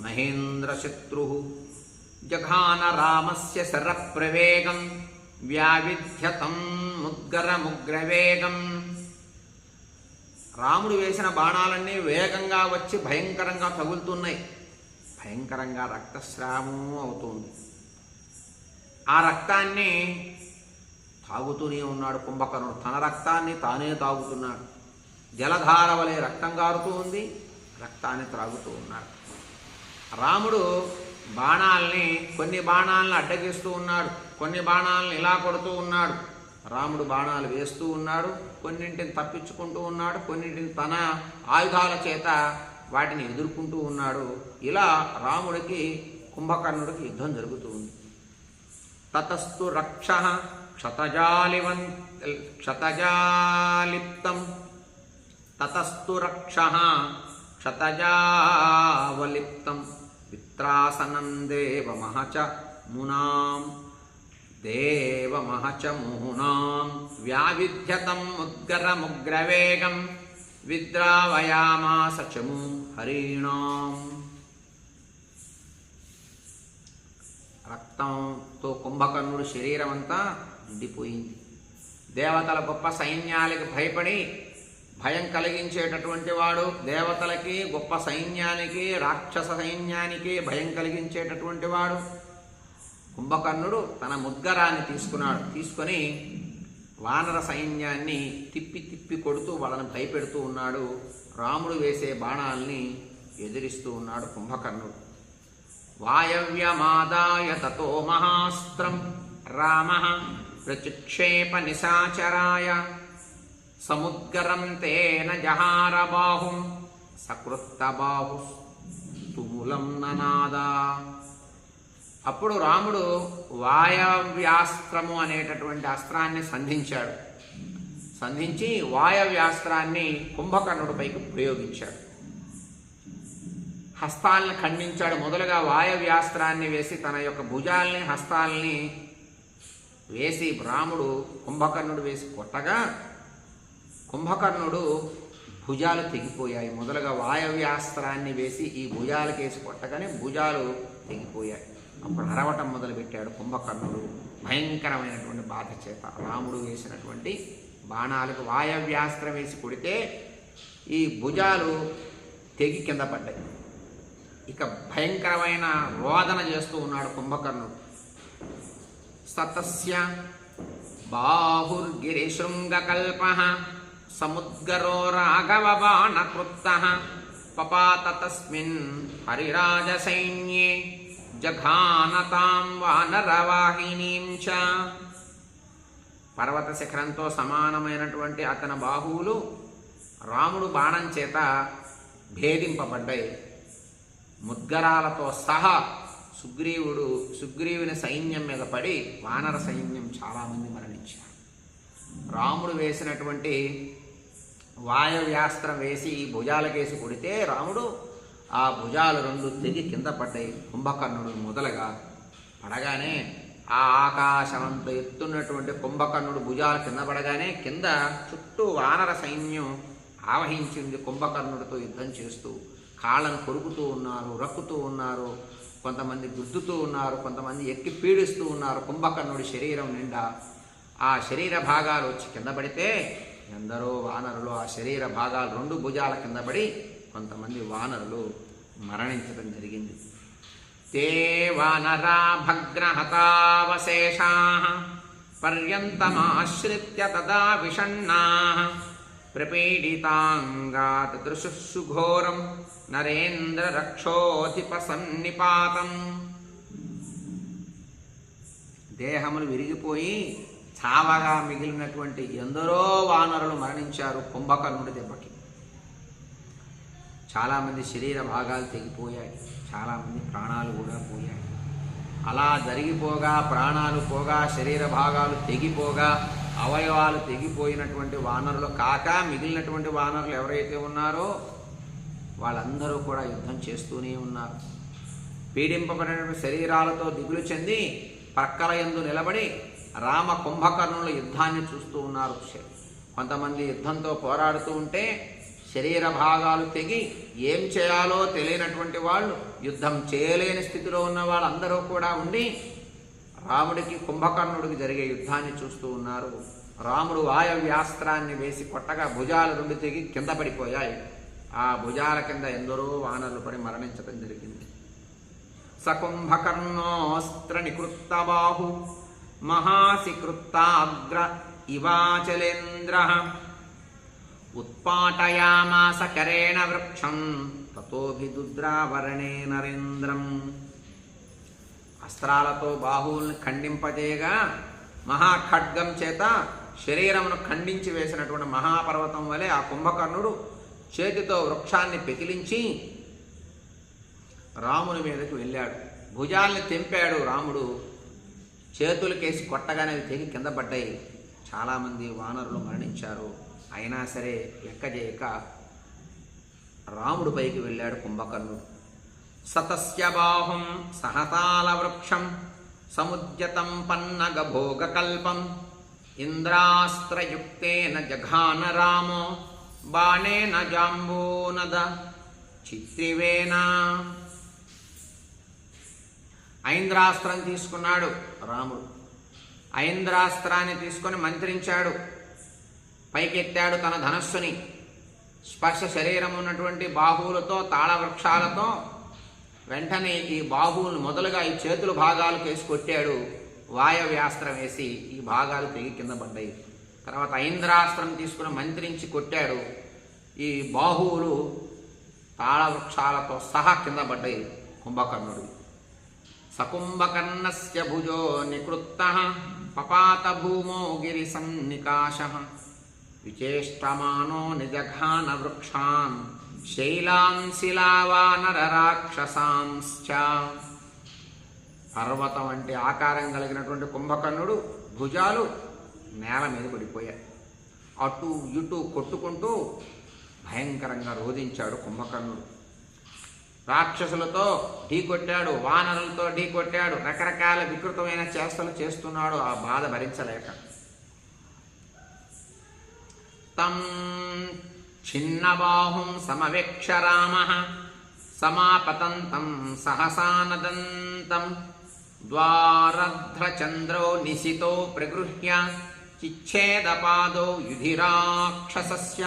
మహేంద్రశత్రు జఘాన రామస్య శరప్రవేగం వ్యావిధ్యతం ముద్గరముగ్రవేగం. రాముడు వేసిన బాణాలన్నీ వేగంగా వచ్చి భయంకరంగా తగులుతున్నాయి, భయంకరంగా రక్తస్రావం అవుతుంది. ఆ రక్తాన్ని తాగుతూనే ఉన్నాడు కుంభకర్ణుడు. తన రక్తాన్ని తానే తాగుతున్నాడు. జలధార వలె రక్తం గారుతూ ఉంది, రక్తాన్ని త్రాగుతూ ఉన్నాడు. రాముడు కొన్ని బాణాలను అడ్డగిస్తూ ఉన్నాడు, కొన్ని బాణాలను ఇలా కొడుతూ ఉన్నాడు. రాముడు బాణాలు వేస్తూ ఉన్నాడు, కొన్నింటిని తప్పించుకుంటూ ఉన్నాడు, కొన్నింటిని తన ఆయుధాల చేత వాటిని ఎదుర్కొంటూ ఉన్నాడు. ఇలా రాముడికి కుంభకర్ణుడికి యుద్ధం జరుగుతూ ఉంది. తతస్తు రక్షః క్షతజాలిప్తం తతస్తు రక్షః క్షతజావలిప్తం విత్రాసనం దేవమహచ ముహూనాం వ్యావిధ్యతం ముద్గరముగ్రవేగం విద్రావయామాస చము హరీణాం. రక్తంతో కుంభకర్ణుడు శరీరం అంతా నిండిపోయింది. దేవతల గొప్ప సైన్యాలకు భయపడి భయం కలిగించేటటువంటి వాడు, దేవతలకి గొప్ప సైన్యానికి రాక్షస సైన్యానికి భయం కలిగించేటటువంటి వాడు కుంభకర్ణుడు తన ముద్గరాన్ని తీసుకొని వానర సైన్యాన్ని తిప్పి తిప్పి కొడుతూ వాళ్ళని భయపెడుతూ ఉన్నాడు. రాముడు వేసే బాణాల్ని ఎదిరిస్తూ ఉన్నాడు కుంభకర్ణుడు. వాయవ్యమాదాయ తతో మహాస్త్రం రామః ప్రచిక్షేప నిశాచరాయ సముద్గరం తేన జహార బాహుం సకృత్త బాహు తుములం ననాదా. అప్పుడు రాముడు వాయవ్యాస్త్రము అనేటటువంటి అస్త్రాన్ని సంధించి వాయవ్యాస్త్రాన్ని కుంభకర్ణుడిపైకి ప్రయోగించాడు. హస్తాలను ఖండించాడు. మొదలుగా వాయవ్యాస్త్రాన్ని వేసి తన యొక్క భుజాల్ని హస్తాల్ని వేసి రాముడు కుంభకర్ణుడు వేసి కొట్టగా కుంభకర్ణుడు భుజాలు తెగిపోయాయి. మొదలుగా వాయవ్యాస్త్రాన్ని వేసి ఈ భుజాలకేసి కొట్టగానే భుజాలు తెగిపోయాయి. అప్పుడు అరవటం మొదలుపెట్టాడు కుంభకర్ణుడు భయంకరమైనటువంటి బాధ చేత. రాముడు వేసినటువంటి బాణాలకు వాయవ్యాస్త్రం వేసి కొడితే ఈ భుజాలు తెగి కింద పడ్డాయి. ఇక భయంకరమైన రోదన చేస్తూ ఉన్నాడు కుంభకర్ణుడు. సతస్య బాహుర్గిరిశృంగకల్పః సముద్గరో రాఘవ బాణకృత్తః పపాత తస్మిన్ హరిరాజ సైన్యే జఘానతాం వానరవాహినీం చ. పర్వత శిఖరంతో సమానమైనటువంటి అతని బాహువులు రాముడు బాణం చేత భేదింపబడ్డాయి. ముద్గరాలతో సహా సుగ్రీవుని సైన్యం మీద పడి వానర సైన్యం చాలామంది మరణించారు. రాముడు వేసినటువంటి వాయవ్యాస్త్రం వేసి భుజాలకేసి కొడితే రాముడు ఆ భుజాలు రెండు తెగి కింద పడ్డాయి. కుంభకర్ణుడు మొదలుగా పడగానే ఆ ఆకాశమంత ఎత్తున్నటువంటి కుంభకర్ణుడు భుజాలు కింద పడగానే కింద చుట్టూ వానర సైన్యం ఆవహించింది. కుంభకర్ణుడితో యుద్ధం చేస్తూ కాళ్ళను కొరుకుతూ ఉన్నారు, రక్కుతూ ఉన్నారు, కొంతమంది గుద్దుతూ ఉన్నారు, కొంతమంది ఎక్కి పీడిస్తూ ఉన్నారు. కుంభకర్ణుడి శరీరం నిండా ఆ శరీర భాగాలు వచ్చి కింద పడితే ఎందరో వానరులు ఆ శరీర భాగాలు రెండు భుజాల కింద పడి కొంతమంది వానరులు మరణించడం జరిగింది. తే వానరా భగ్నహతావశేషాః పర్యంతమాశ్రిత్య తదా విషణ్ణాః ప్రపీడితాంగాత్ దృశుస్సు ఘోరం నరేంద్ర రక్షోధిపసన్నిపాతం. దేహములు విరిగిపోయి చావగా మిగిలినటువంటి ఎందరో వానరులు మరణించారు కుంభకర్ణుడి దెబ్బకి. చాలామంది శరీర భాగాలు తెగిపోయాయి, చాలామంది ప్రాణాలు కూడా పోయాయి. అలా జరిగిపోగా ప్రాణాలు పోగా శరీర భాగాలు తెగిపోగా అవయవాలు తెగిపోయినటువంటి వానరులు కాక మిగిలినటువంటి వానరులు ఎవరైతే ఉన్నారో వాళ్ళందరూ కూడా యుద్ధం చేస్తూనే ఉన్నారు. పీడింపబడినటువంటి శరీరాలతో దిగులు చెంది ప్రక్కల యందు నిలబడి రామ కుంభకర్ణుల యుద్ధాన్ని చూస్తూ ఉన్నారు. కొంతమంది యుద్ధంతో పోరాడుతూ ఉంటే శరీర భాగాలు తెగి ఏం చేయాలో తెలియనటువంటి వాళ్ళు, యుద్ధం చేయలేని స్థితిలో ఉన్న వాళ్ళందరూ కూడా ఉండి రాముడికి కుంభకర్ణుడికి జరిగే యుద్ధాన్ని చూస్తూ ఉన్నారు. రాముడు వాయవ్యాస్త్రాన్ని వేసి కొట్టగా భుజాలు రెండు తెగి కింద పడిపోయాయి. ఆ భుజాల కింద ఎందరో వానరులు పడి మరణించడం జరిగింది. సకుంభకర్ణోస్త్ర నికృత్త బాహు మహాసికృత్తాగ్ర ఇవాచలేంద్ర ఉత్పాటయామాస కరేణ వృక్షం తతోభిదుద్రావరణే నరేంద్రం. అస్త్రాలతో బాహువుల్ని ఖండింపజేయగా మహాఖడ్గం చేత శరీరమును ఖండించి వేసినటువంటి మహాపర్వతం వలె ఆ కుంభకర్ణుడు చేతితో వృక్షాన్ని పెకిలించి రాముని మీదకి వెళ్ళాడు. భుజాల్ని తెంపాడు రాముడు. చేతులకేసి కొట్టగానే అవి తెగి కింద పడ్డాయి. చాలామంది వానరులు మరణించారు. అయినా సరే ఎక్కజేయక రాముడు పైకి వెళ్ళాడు కుంభకర్ణుడు. సతస్య బాహుం సహతాల వృక్షం సముద్యతం పన్నగభోగకల్పం ఇంద్రాస్త్రయుక్తేన జఘాన రామో బాణేన జాంబూనద చిత్రివేన. ఐంద్రాస్త్రం తీసుకున్నాడు రాముడు. ఐంద్రాస్త్రాన్ని తీసుకొని మంత్రించాడు. పైకెత్తాడు తన ధనస్సుని. స్పర్శ శరీరం ఉన్నటువంటి బాహువులతో తాళవృక్షాలతో వెంటనే ఈ బాహువులను మొదలుగా ఈ చేతుల భాగాలు కేసి కొట్టాడు. వాయవ్యాస్త్రం వేసి ఈ భాగాలు తెగి కింద పడ్డాయి. తర్వాత ఐంద్రాస్త్రం తీసుకుని మంత్రించి కొట్టాడు. ఈ బాహువులు తాళవృక్షాలతో సహా కింద పడ్డాయి కుంభకర్ణుడు. సకుంభకర్ణస్య భుజో నికృత్తః పపాత భూమో గిరి సన్నికాశః విచేష్టమానో నిజఘాన వృక్షాన్ శైలాన్ శిలావానర రాక్షసాంశ్చ. పర్వతం అంటే ఆకారం కలిగినటువంటి కుంభకర్ణుడు భుజాలు నేల మీద పడిపోయాయి. అటు ఇటు కొట్టుకుంటూ భయంకరంగా రోధించాడు కుంభకర్ణుడు. రాక్షసులతో ఢీకొట్టాడు, వానరులతో ఢీకొట్టాడు, రకరకాల వికృతమైన చేష్టలు చేస్తున్నాడు ఆ బాధ భరించలేక. తం ఛిన్నబాహుం సమవేక్ష రామః సమాపతంతం సహసానదంతం ద్వారధ్రచంద్రో నిశితో ప్రగృహ్య చిచ్ఛేదపాదో యుధిరాక్షసస్య.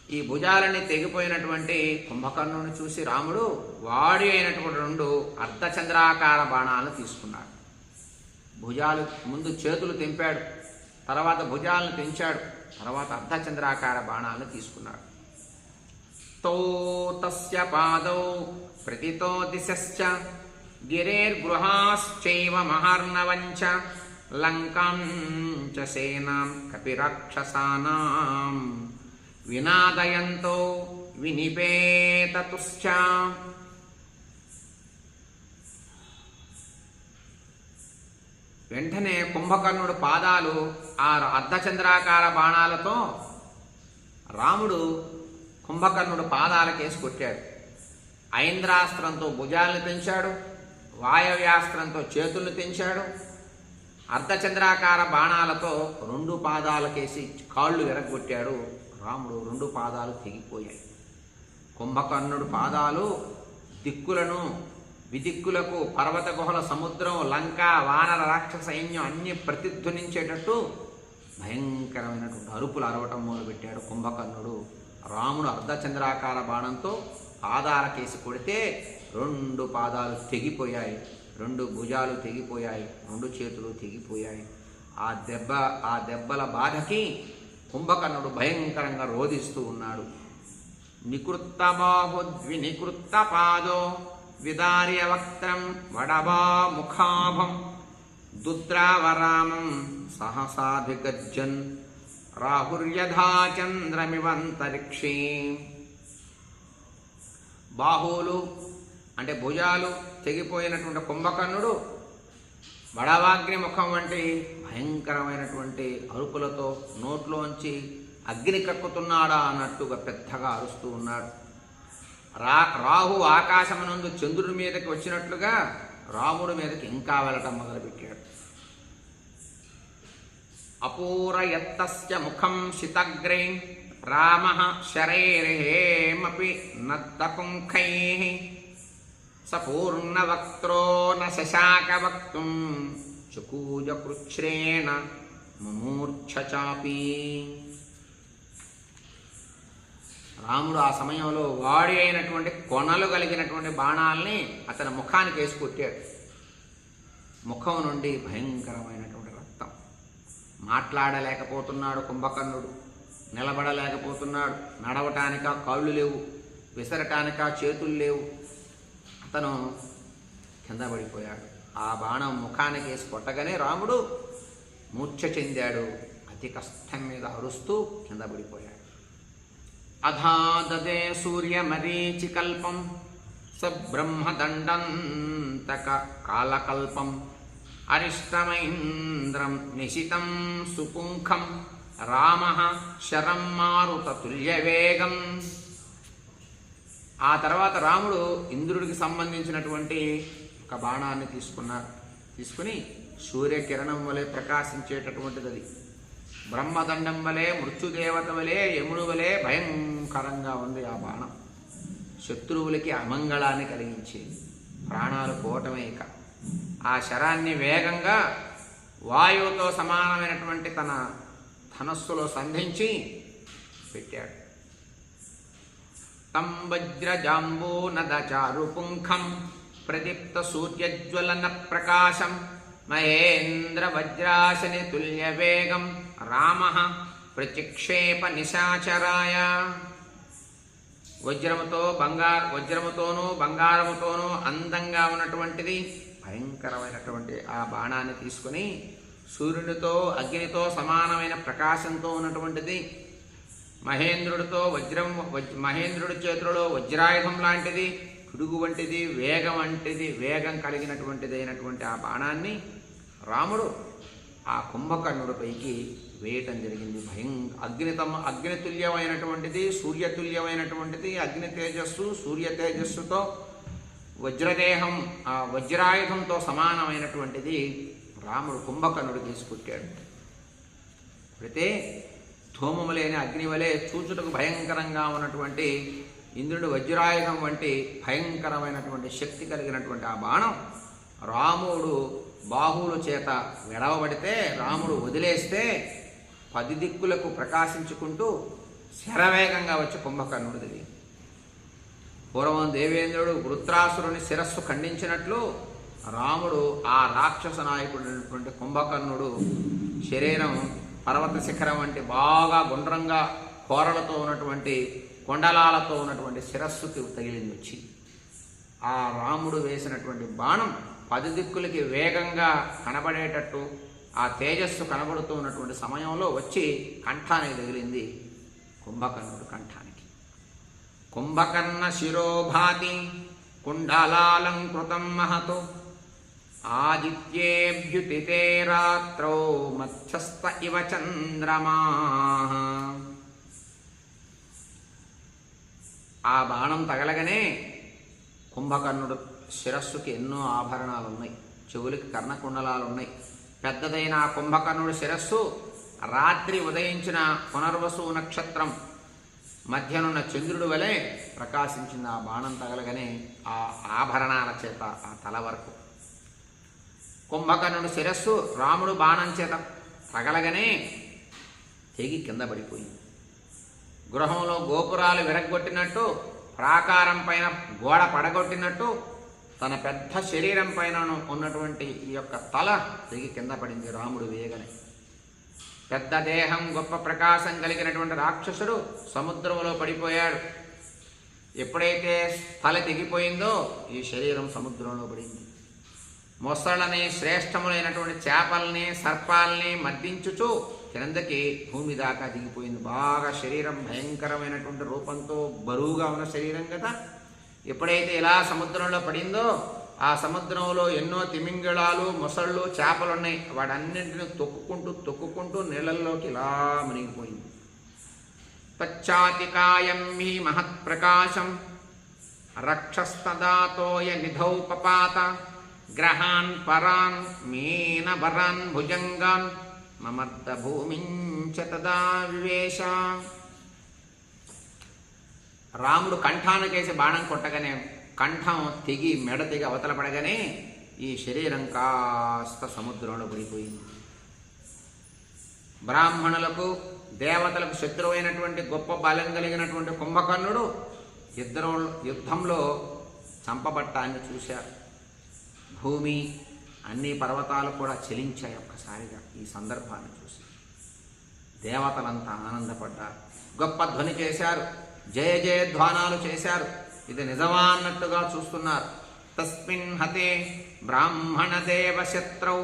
ఈ భుజాలని తెగిపోయినటువంటి కుంభకర్ణుని చూసి రాముడు వాడి అయినటువంటి 2 అర్ధచంద్రాకార బాణాలను తీసుకున్నాడు. భుజాలు ముందు చేతులు తెంపాడు, తర్వాత భుజాలను తెంచాడు, తర్వాత అర్ధచంద్రాకార బాణాలను తీసుకున్నాడు. తో తస్య పాదౌ ప్రతితో దిశశ్చ గిరేర్గృహాశ్చైవ మహార్ణవంచ లంకాం చ సేనాం కపిరాక్షసానాం వినాదయంతో వినిపేతతుశ్చ. వెంటనే కుంభకర్ణుడు పాదాలు ఆ అర్ధచంద్రాకార బాణాలతో రాముడు కుంభకర్ణుడు పాదాలకేసి కొట్టాడు. ఐంద్రాస్త్రంతో భుజాలను తెంచాడు, వాయవ్యాస్త్రంతో చేతులను తెంచాడు, అర్ధచంద్రాకార బాణాలతో 2 పాదాలకేసి కాళ్ళు విరగొట్టాడు. రాముడు 2 పాదాలు తెగిపోయాయి. కుంభకర్ణుడు పాదాలు దిక్కులను విదిక్కులకు పర్వత గుహల సముద్రం లంక వానర రాక్షస సైన్యం అన్ని ప్రతిధ్వనించేటట్టు భయంకరమైనటువంటి అరుపులు అరవటం మొదలుపెట్టాడు కుంభకర్ణుడు. రాముడు అర్ధచంద్రాకార బాణంతో పాదాలకేసి కొడితే 2 పాదాలు తెగిపోయాయి, 2 భుజాలు తెగిపోయాయి, 2 చేతులు తెగిపోయాయి. ఆ దెబ్బల బాధకి కుంభకర్ణుడు భయంకరంగా రోధిస్తూ ఉన్నాడు. నికృత్త బాహుద్వినికృత్త పాదో విదార్య వక్త్రం వడబా ముఖాభం దుద్రావరామం సహసాభిగర్జన్ రాహుర్యథా చంద్రమివంతరిక్షీ. బాహువులు అంటే భుజాలు తెగిపోయినటువంటి కుంభకర్ణుడు వడవాగ్ని ముఖం వంటి భయంకరమైనటువంటి అరుపులతో నోట్లోంచి అగ్ని కక్కుతున్నాడా అన్నట్టుగా పెద్దగా అరుస్తూ ఉన్నాడు. రాహు ఆకాశమునందు చంద్రుడి మీదకి వచ్చినట్లుగా రాముడి మీదకి ఇంకా వెళ్ళటం మొదలుపెట్టాడు. అపూరయత్తస్య ముఖం శితగ్రే రామః శరైర్హేమపి నద్దపుంఖైః సపూర్ణవక్త్రో న శశాక వక్తుం చుకూజకృచ్ఛ్రేణ ముమూర్ఛ చాపి. రాముడు ఆ సమయంలో వాడి అయినటువంటి కొనలు కలిగినటువంటి బాణాలని అతని ముఖానికి వేసి కొట్టాడు. ముఖం నుండి భయంకరమైనటువంటి రక్తం. మాట్లాడలేకపోతున్నాడు కుంభకర్ణుడు, నిలబడలేకపోతున్నాడు, నడవటానికా కాళ్ళు లేవు, విసరటానికా చేతులు లేవు. అతను కింద పడిపోయాడు. ఆ బాణం ముఖానికి వేసి కొట్టగానే రాముడు మూర్ఛ చెందాడు. అతి కష్టం మీద అరుస్తూ కింద పడిపోయాడు. అధాదదే సూర్యమరీచికల్పం సబ్రహ్మదండంతక కాలకల్పం అరిష్టమైంద్రం నిశితం సుపుంఖం రామ శరం మారుతతుల్యవేగం. ఆ తర్వాత రాముడు ఇంద్రుడికి సంబంధించినటువంటి ఒక బాణాన్ని తీసుకుని సూర్యకిరణం వలె ప్రకాశించేటటువంటిది అది. బ్రహ్మదండం వలె, మృత్యుదేవత వలె, యముడు వలె భయంకరంగా ఉంది ఆ బాణం. శత్రువులకి అమంగళాన్ని కలిగించేది, ప్రాణాలు పోవటమే. ఇక ఆ శరాన్ని వేగంగా వాయువుతో సమానమైనటువంటి తన ధనస్సులో సంధించి పెట్టాడు. తం వజ్రజాంబూనదచారు పుంఖం ప్రదీప్త సూర్యజ్వలన ప్రకాశం మహేంద్ర వజ్రాశని తుల్య వేగం రామ ప్రచిక్షేప నిశాచరాయ. వజ్రముతోనూ బంగారముతోనూ అందంగా ఉన్నటువంటిది భయంకరమైనటువంటి ఆ బాణాన్ని తీసుకుని, సూర్యునితో అగ్నితో సమానమైన ప్రకాశంతో ఉన్నటువంటిది, మహేంద్రుడి చేతులలో వజ్రాయుధం లాంటిది, పిడుగు వంటిది, వేగం కలిగినటువంటిది అయినటువంటి ఆ బాణాన్ని రాముడు ఆ కుంభకర్ణుడిపైకి వేయటం జరిగింది. అగ్నితుల్యమైనటువంటిది, సూర్యతుల్యమైనటువంటిది, అగ్ని తేజస్సు సూర్య తేజస్సుతో వజ్రదేహం, ఆ వజ్రాయుధంతో సమానమైనటువంటిది రాముడు కుంభకర్ణుడు తీసుకొట్టాడు. అయితే ధూమము లేని అగ్ని వలె చూచుటకు భయంకరంగా ఉన్నటువంటి ఇంద్రుడి వజ్రాయుధం వంటి భయంకరమైనటువంటి శక్తి కలిగినటువంటి ఆ బాణం రాముడు బాహువుల చేత విడవబడితే, రాముడు వదిలేస్తే 10 దిక్కులకు ప్రకాశించుకుంటూ శరవేగంగా వచ్చి కుంభకర్ణుడు దిగి. పూర్వం దేవేంద్రుడు వృత్రాసురుని శిరస్సు ఖండించినట్లు రాముడు ఆ రాక్షస నాయకుడైనటువంటి కుంభకర్ణుడు శరీరం పర్వత శిఖరం వంటి బాగా గుండ్రంగా కోరలతో ఉన్నటువంటి కొండలాలతో ఉన్నటువంటి శిరస్సుకి తగిలింది వచ్చి. ఆ రాముడు వేసినటువంటి బాణం 10 దిక్కులకి వేగంగా కనబడేటట్టు ఆ తేజస్సు కనబడుతూ ఉన్నటువంటి సమయంలో వచ్చి కంఠానికి తగిలింది, కుంభకర్ణుడు కంఠానికి. కుంభకర్ణ శిరోభాతి కుండలాలంకృతం మహతో ఆదిత్యేభ్యుతితే రాత్రౌ మధ్యస్థ ఇవ చంద్రమా. ఆ బాణం తగలగానే కుంభకర్ణుడు శిరస్సుకి ఎన్నో ఆభరణాలు ఉన్నాయి, చెవులకి కర్ణకుండలాలు ఉన్నాయి. పెద్దదైన ఆ కుంభకర్ణుడి శిరస్సు రాత్రి ఉదయించిన పునర్వసు నక్షత్రం మధ్యనున్న చంద్రుడి వలె ప్రకాశించింది. ఆ బాణం తగలగానే ఆ ఆభరణాల చేత ఆ తల వరకు. కుంభకర్ణుడి శిరస్సు రాముడు బాణం చేత తగలగానే తెగి కింద పడిపోయింది. గృహంలో గోపురాలు విరగ్గొట్టినట్టు, ప్రాకారం పైన గోడ పడగొట్టినట్టు తన పెద్ద శరీరం పైన ఉన్నటువంటి ఈ యొక్క తల తెగి కింద పడింది రాముడు వేగనే. పెద్ద దేహం, గొప్ప ప్రకాశం కలిగినటువంటి రాక్షసుడు సముద్రంలో పడిపోయాడు. ఎప్పుడైతే తల తెగిపోయిందో ఈ శరీరం సముద్రంలో పడింది. మొసళ్ళని, శ్రేష్టములైనటువంటి చేపల్ని, సర్పాలని మర్దించుచు క్రిందకి భూమి దాకా దిగిపోయింది. బాగా శరీరం భయంకరమైనటువంటి రూపంతో బరువుగా ఉన్న శరీరం కదా. ఎప్పుడైతే ఇలా సముద్రంలో పడిందో ఆ సముద్రంలో ఎన్నో తిమింగళాలు, మొసళ్ళు, చేపలు ఉన్నాయి. వాటన్నింటిని తొక్కుకుంటూ నీళ్ళల్లోకి ఇలా మునిగిపోయింది. తచ్చాతికాయం హి మహత్ప్రకాశం రక్షస్తదాతోయ నిధౌ పపాత గ్రహాన్ పరాన్ మీనవరాన్ భుజంగాన్ మమర్ద భూమించ తదా వివేశ. రాముడు కంఠానికేసి బాణం కొట్టగానే కంఠం తెగి మెడ తెగి అవతల పడగానే ఈ శరీరం కాస్త సముద్రంలో పడిపోయింది. బ్రాహ్మణులకు, దేవతలకు శత్రువైనటువంటి గొప్ప బలం కలిగినటువంటి కుంభకర్ణుడు యుద్ధంలో చంపబట్టాన్ని చూశారు. భూమి, అన్ని పర్వతాలు కూడా చలించాయి ఒక్కసారిగా ఈ సందర్భాన్ని చూసి. దేవతలంతా ఆనందపడ్డారు, గొప్ప ధ్వని చేశారు, జయ జయధ్వానాలు చేశారు. ఇది నిజమా అన్నట్టుగా చూస్తున్నారు. తస్మిన్ హతే బ్రాహ్మణ దేవ శత్రౌ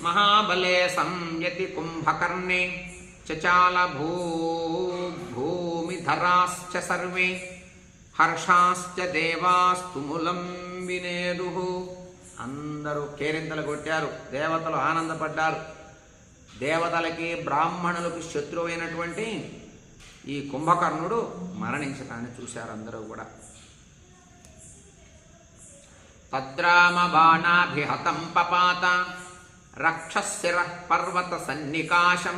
మహాబలే సంయతి కుంభకర్ణే చచాల భూమిధరాశ్చ సర్వే హర్షాశ్చ దేవాస్తుములం వినేదు. అందరూ కేరింతలు కొట్టారు, దేవతలు ఆనందపడ్డారు. దేవతలకి బ్రాహ్మణులకు శత్రువైనటువంటి ఈ కుంభకర్ణుడు మరణించటాన్ని చూశారు అందరూ కూడా. తద్రామ బాణాభిహతం పపాత రక్షశిర పర్వత సన్నికాశం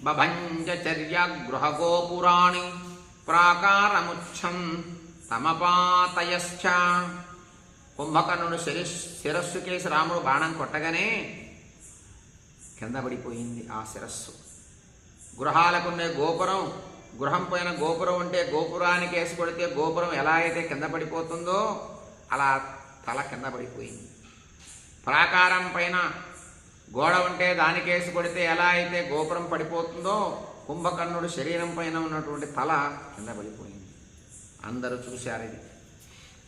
బభంజచర్య గృహగోపురాణి ప్రాకారముచ్చం తమపాతయశ్చ. కుంభకర్ణుడు శిరస్సుకేసి రాముడు బాణం కొట్టగానే కింద పడిపోయింది ఆ శిరస్సు. గృహాలకుండే గోపురం, గృహం పైన గోపురం ఉంటే గోపురానికి వేసి కొడితే గోపురం ఎలా అయితే కింద పడిపోతుందో అలా తల కింద పడిపోయింది. ప్రాకారం పైన గోడ ఉంటే దానికేసి కొడితే ఎలా అయితే గోపురం పడిపోతుందో కుంభకర్ణుడు శరీరం పైన ఉన్నటువంటి తల కింద పడిపోయింది. అందరూ చూశారు ఇది.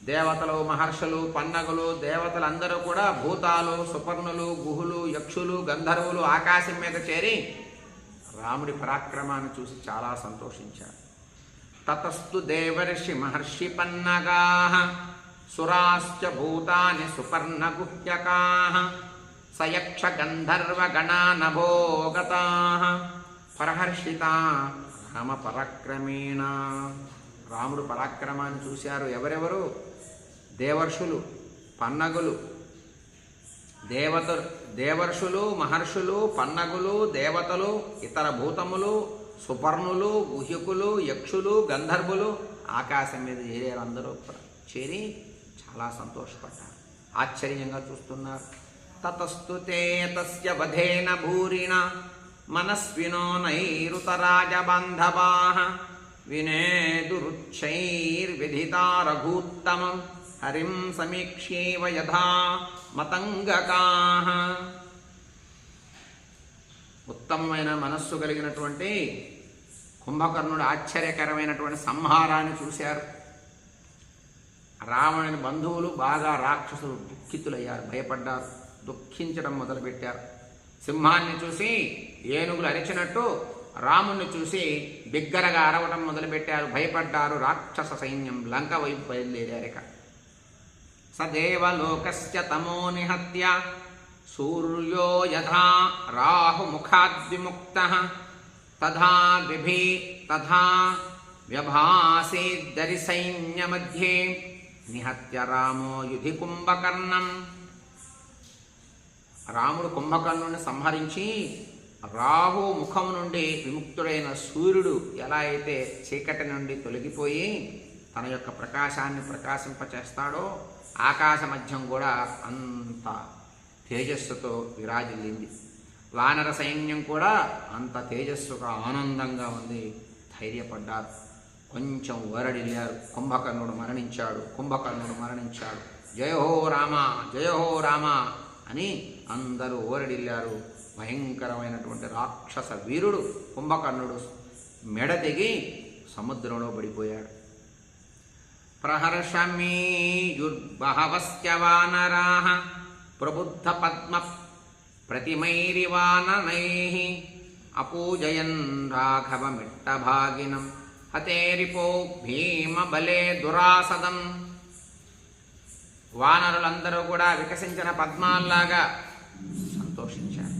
దేవతలు, మహర్షులు, పన్నగులు, దేవతలందరూ కూడా భూతాలు, సుపర్ణులు, గుహులు, యక్షులు, గంధర్వులు ఆకాశం మీద చేరి రాముడి పరాక్రమాన్ని చూసి చాలా సంతోషించారు. తతస్తు దేవర్షి మహర్షి పన్నగా సురాశ్చ భూతాని సుపర్ణగుహ్యకా సయక్ష గంధర్వ గణానభోగతా పరహర్షితా రామ పరాక్రమేణ. రాముడు పరాక్రమాన్ని చూశారు ఎవరెవరు? దేవర్షులు, పన్నగులు, దేవర్షులు, మహర్షులు, పన్నగులు, దేవతలు, ఇతర భూతములు, సుపర్ణులు, గుహ్యకులు, యక్షులు, గంధర్వులు ఆకాశం మీద చేరారు. అందరూ చేరి చాలా సంతోషపడ్డారు, ఆశ్చర్యంగా చూస్తున్నారు. తతస్తు తే తస్య వధేన భూరిణ మనస్వినో నైరుతరాజబాంధవాః వినేదురుచ్చైర్విధితా రఘూత్తమం హరిం సమీక్ష్యేవ యథా మతంగకాః. ఉత్తమమైన మనస్సు కలిగినటువంటి కుంభకర్ణుడు ఆశ్చర్యకరమైనటువంటి సంహారాన్ని చూశారు. రావణుని బంధువులు బాగా రాక్షసులు దుఃఖితులయ్యారు, భయపడ్డారు, దుఃఖించడం మొదలుపెట్టారు. సింహాన్ని చూసి ఏనుగులు అరిచినట్టు రాముణ్ణి చూసి బిగ్గరగా అరవడం మొదలుపెట్టారు, భయపడ్డారు. రాక్షస సైన్యం లంక వైపు బయలుదేరారిక. సదేవలోకస్య తమో నిహత్య సూర్యో యథా రాహుముఖాద్విముక్తః తథా వ్యభాసేద్దరి సైన్యమధ్యే నిహత్య రామో యుధి కుంభకర్ణం. రాముడు కుంభకర్ణుని సంహరించి రాహు ముఖం నుండి విముక్తుడైన సూర్యుడు ఎలా అయితే చీకటి నుండి తొలగిపోయి తన యొక్క ప్రకాశాన్ని ప్రకాశింపచేస్తాడో ఆకాశ మధ్యం కూడా అంత తేజస్సుతో విరాజిల్లింది. వానర సైన్యం కూడా అంత తేజస్సుగా ఆనందంగా ఉంది, ధైర్యపడ్డారు. కొంచెం వరడిల్లారు. కుంభకర్ణుడు మరణించాడు, కుంభకర్ణుడు మరణించాడు, జయహో రామ, జయహో రామ అని అందరూ ఓరడిల్లారు. భయంకరమైనటువంటి రాక్షస వీరుడు కుంభకర్ణుడు మెడ తెగి సముద్రంలో పడిపోయాడు. ప్రహర్షమీయుర్బహవస్య వానరాః ప్రబుద్ధ పద్మ ప్రతిమైరివాననైః అపూజయన్ రాఘవమిట్టభాగినం హతేరిపో భీమబలే దురాసదం. వానరులందరూ కూడా వికసించిన పద్మాల్లాగా సంతోషించారు.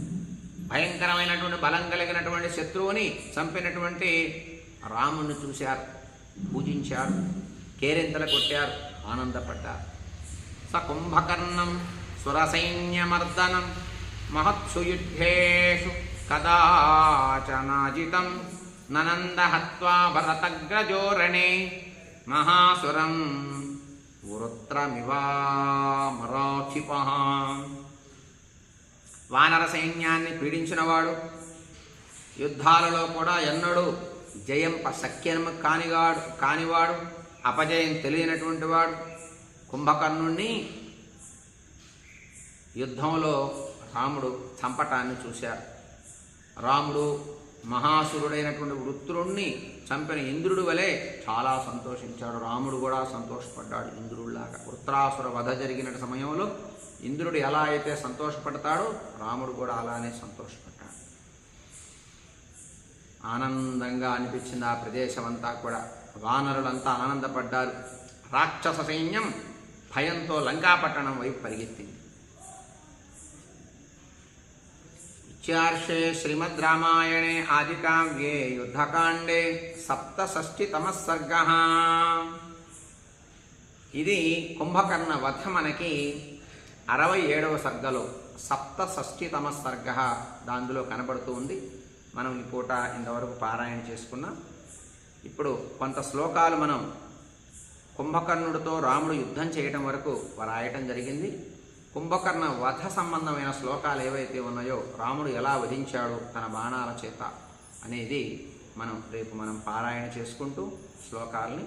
భయంకరమైనటువంటి బలం కలిగినటువంటి శత్రువుని చంపినటువంటి రాముణ్ణి చూశారు, పూజించారు, కేరింతలు కొట్టారు, ఆనందపడ్డారు. స కుంభకర్ణం సురసైన్యమర్దనం మహత్సు యుద్ధేషు కదాచనాజితం ననంద హత్వా భరతగ్రజోరణే మహాసురం వృత్రమివామరాక్షిపః. వానర సైన్యాన్ని పీడించినవాడు, యుద్ధాలలో కూడా ఎన్నడూ జయం శక్యం కానివాడు, అపజయం తెలియనటువంటి వాడు కుంభకర్ణుణ్ణి యుద్ధంలో రాముడు చంపటాన్ని చూశారు. రాముడు మహాసురుడైనటువంటి వృత్రుణ్ణి చంపిన ఇంద్రుడి వలె చాలా సంతోషించాడు. రాముడు కూడా సంతోషపడ్డాడు ఇంద్రుడిలాగా. వృత్రాసుర వధ జరిగిన సమయంలో ఇంద్రుడు ఎలా అయితే సంతోషపడతాడో రాముడు కూడా అలానే సంతోషపడ్డాడు. ఆనందంగా అనిపించింది ఆ ప్రదేశం అంతా కూడా. వానరులంతా ఆనందపడ్డారు. రాక్షస సైన్యం భయంతో లంకాపట్టణం వైపు పరిగెత్తింది. चार्षे श्रीमद् रामायणे आदिकाव्ये युद्धकाण्डे सप्तषष्टितमः सर्गः। ఇది కుంభకర్ణ వధ మనకి 67వ సర్గలో సప్తషష్టితమ సర్గ దాందులో కనబడుతూ ఉంది. మనం ఈ పూట ఇంతవరకు పారాయణ చేసుకున్నాం. ఇప్పుడు కొంత శ్లోకాలు మనం కుంభకర్ణుడితో రాముడు యుద్ధం చేయటం వరకు రాయటం జరిగింది. కుంభకర్ణ వధ సంబంధమైన శ్లోకాలు ఏవైతే ఉన్నాయో, రాముడు ఎలా వధించాడు తన బాణాల చేత అనేది రేపు మనం పారాయణ చేసుకుంటూ శ్లోకాలని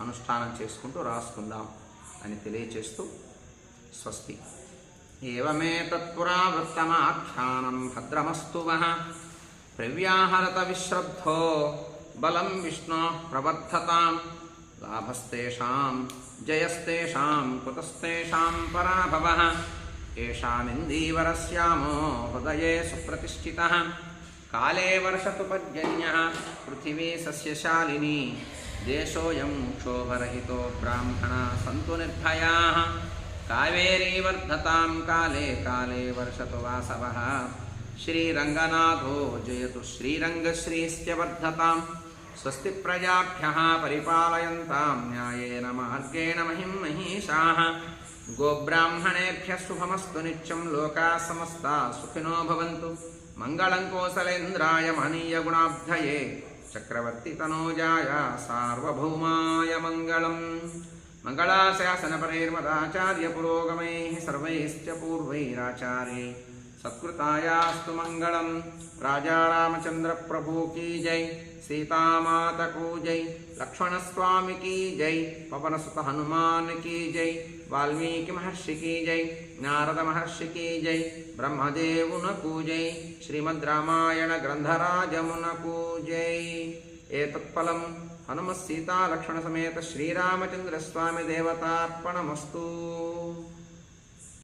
అనుష్ఠానం చేసుకుంటూ రాసుకుందాం అని తెలియచేస్తూ స్వస్తి. ఏవమే తత్పురావృత్తమాఖ్యానం భద్రమస్తు వః ప్రవ్యాహరత విశ్రద్ధో బలం విష్ణు ప్రవర్ధతాం లాభస్తేషాం జయస్తేషాం కుతస్తేషాం పరాభవః ఏషామిందీవరస్యామో హృదయే సుప్రతిష్ఠితః కాలే వర్షతు పర్జన్యః పృథివీ సస్యశాలినీ దేశోయం క్షోభరహితో బ్రాహ్మణా సంతు నిర్భయాః కావేరీ వర్ధతాం కాలే కాలే వర్షతు వాసవః శ్రీరంగనాథో జయతు శ్రీరంగశ్రీశ్చ వర్ధతాం స్వస్తి ప్రజాభ్యః పరిపాలయంతాం న్యాయేన మార్గేణ మహిం మహీషాః గోబ్రాహ్మణేభ్యః శుభమస్తు నిత్యం లోకాః సమస్తాః సుఖినో భవంతు మంగళం కోసలేంద్రాయ మహనీయ గుణాబ్ధయే చక్రవర్తి తనోజాయ సార్వభౌమాయ మంగళం. మంగళాశాసనపరైర్మదాచార్య పురోగమైః సర్వైశ్చ పూర్వైరాచార్యై సత్కృతాయాస్తు మంగళం. రాజా రామచంద్ర ప్రభు కీ జై, సీతామాత కూ జై, లక్ష్మణస్వామి కీ జై, పవనసుత హనుమాన్ కీ జై, వాల్మీకి మహర్షి కీ జై, నారద మహర్షి కీ జై, బ్రహ్మదేవునకు జై, శ్రీమద్ రామాయణ గ్రంథరాజమునకు జై. ఏతత్ఫలం హనుమత్ సీతా లక్ష్మణ సమేత శ్రీరామచంద్ర స్వామి దేవతార్పణమస్తు.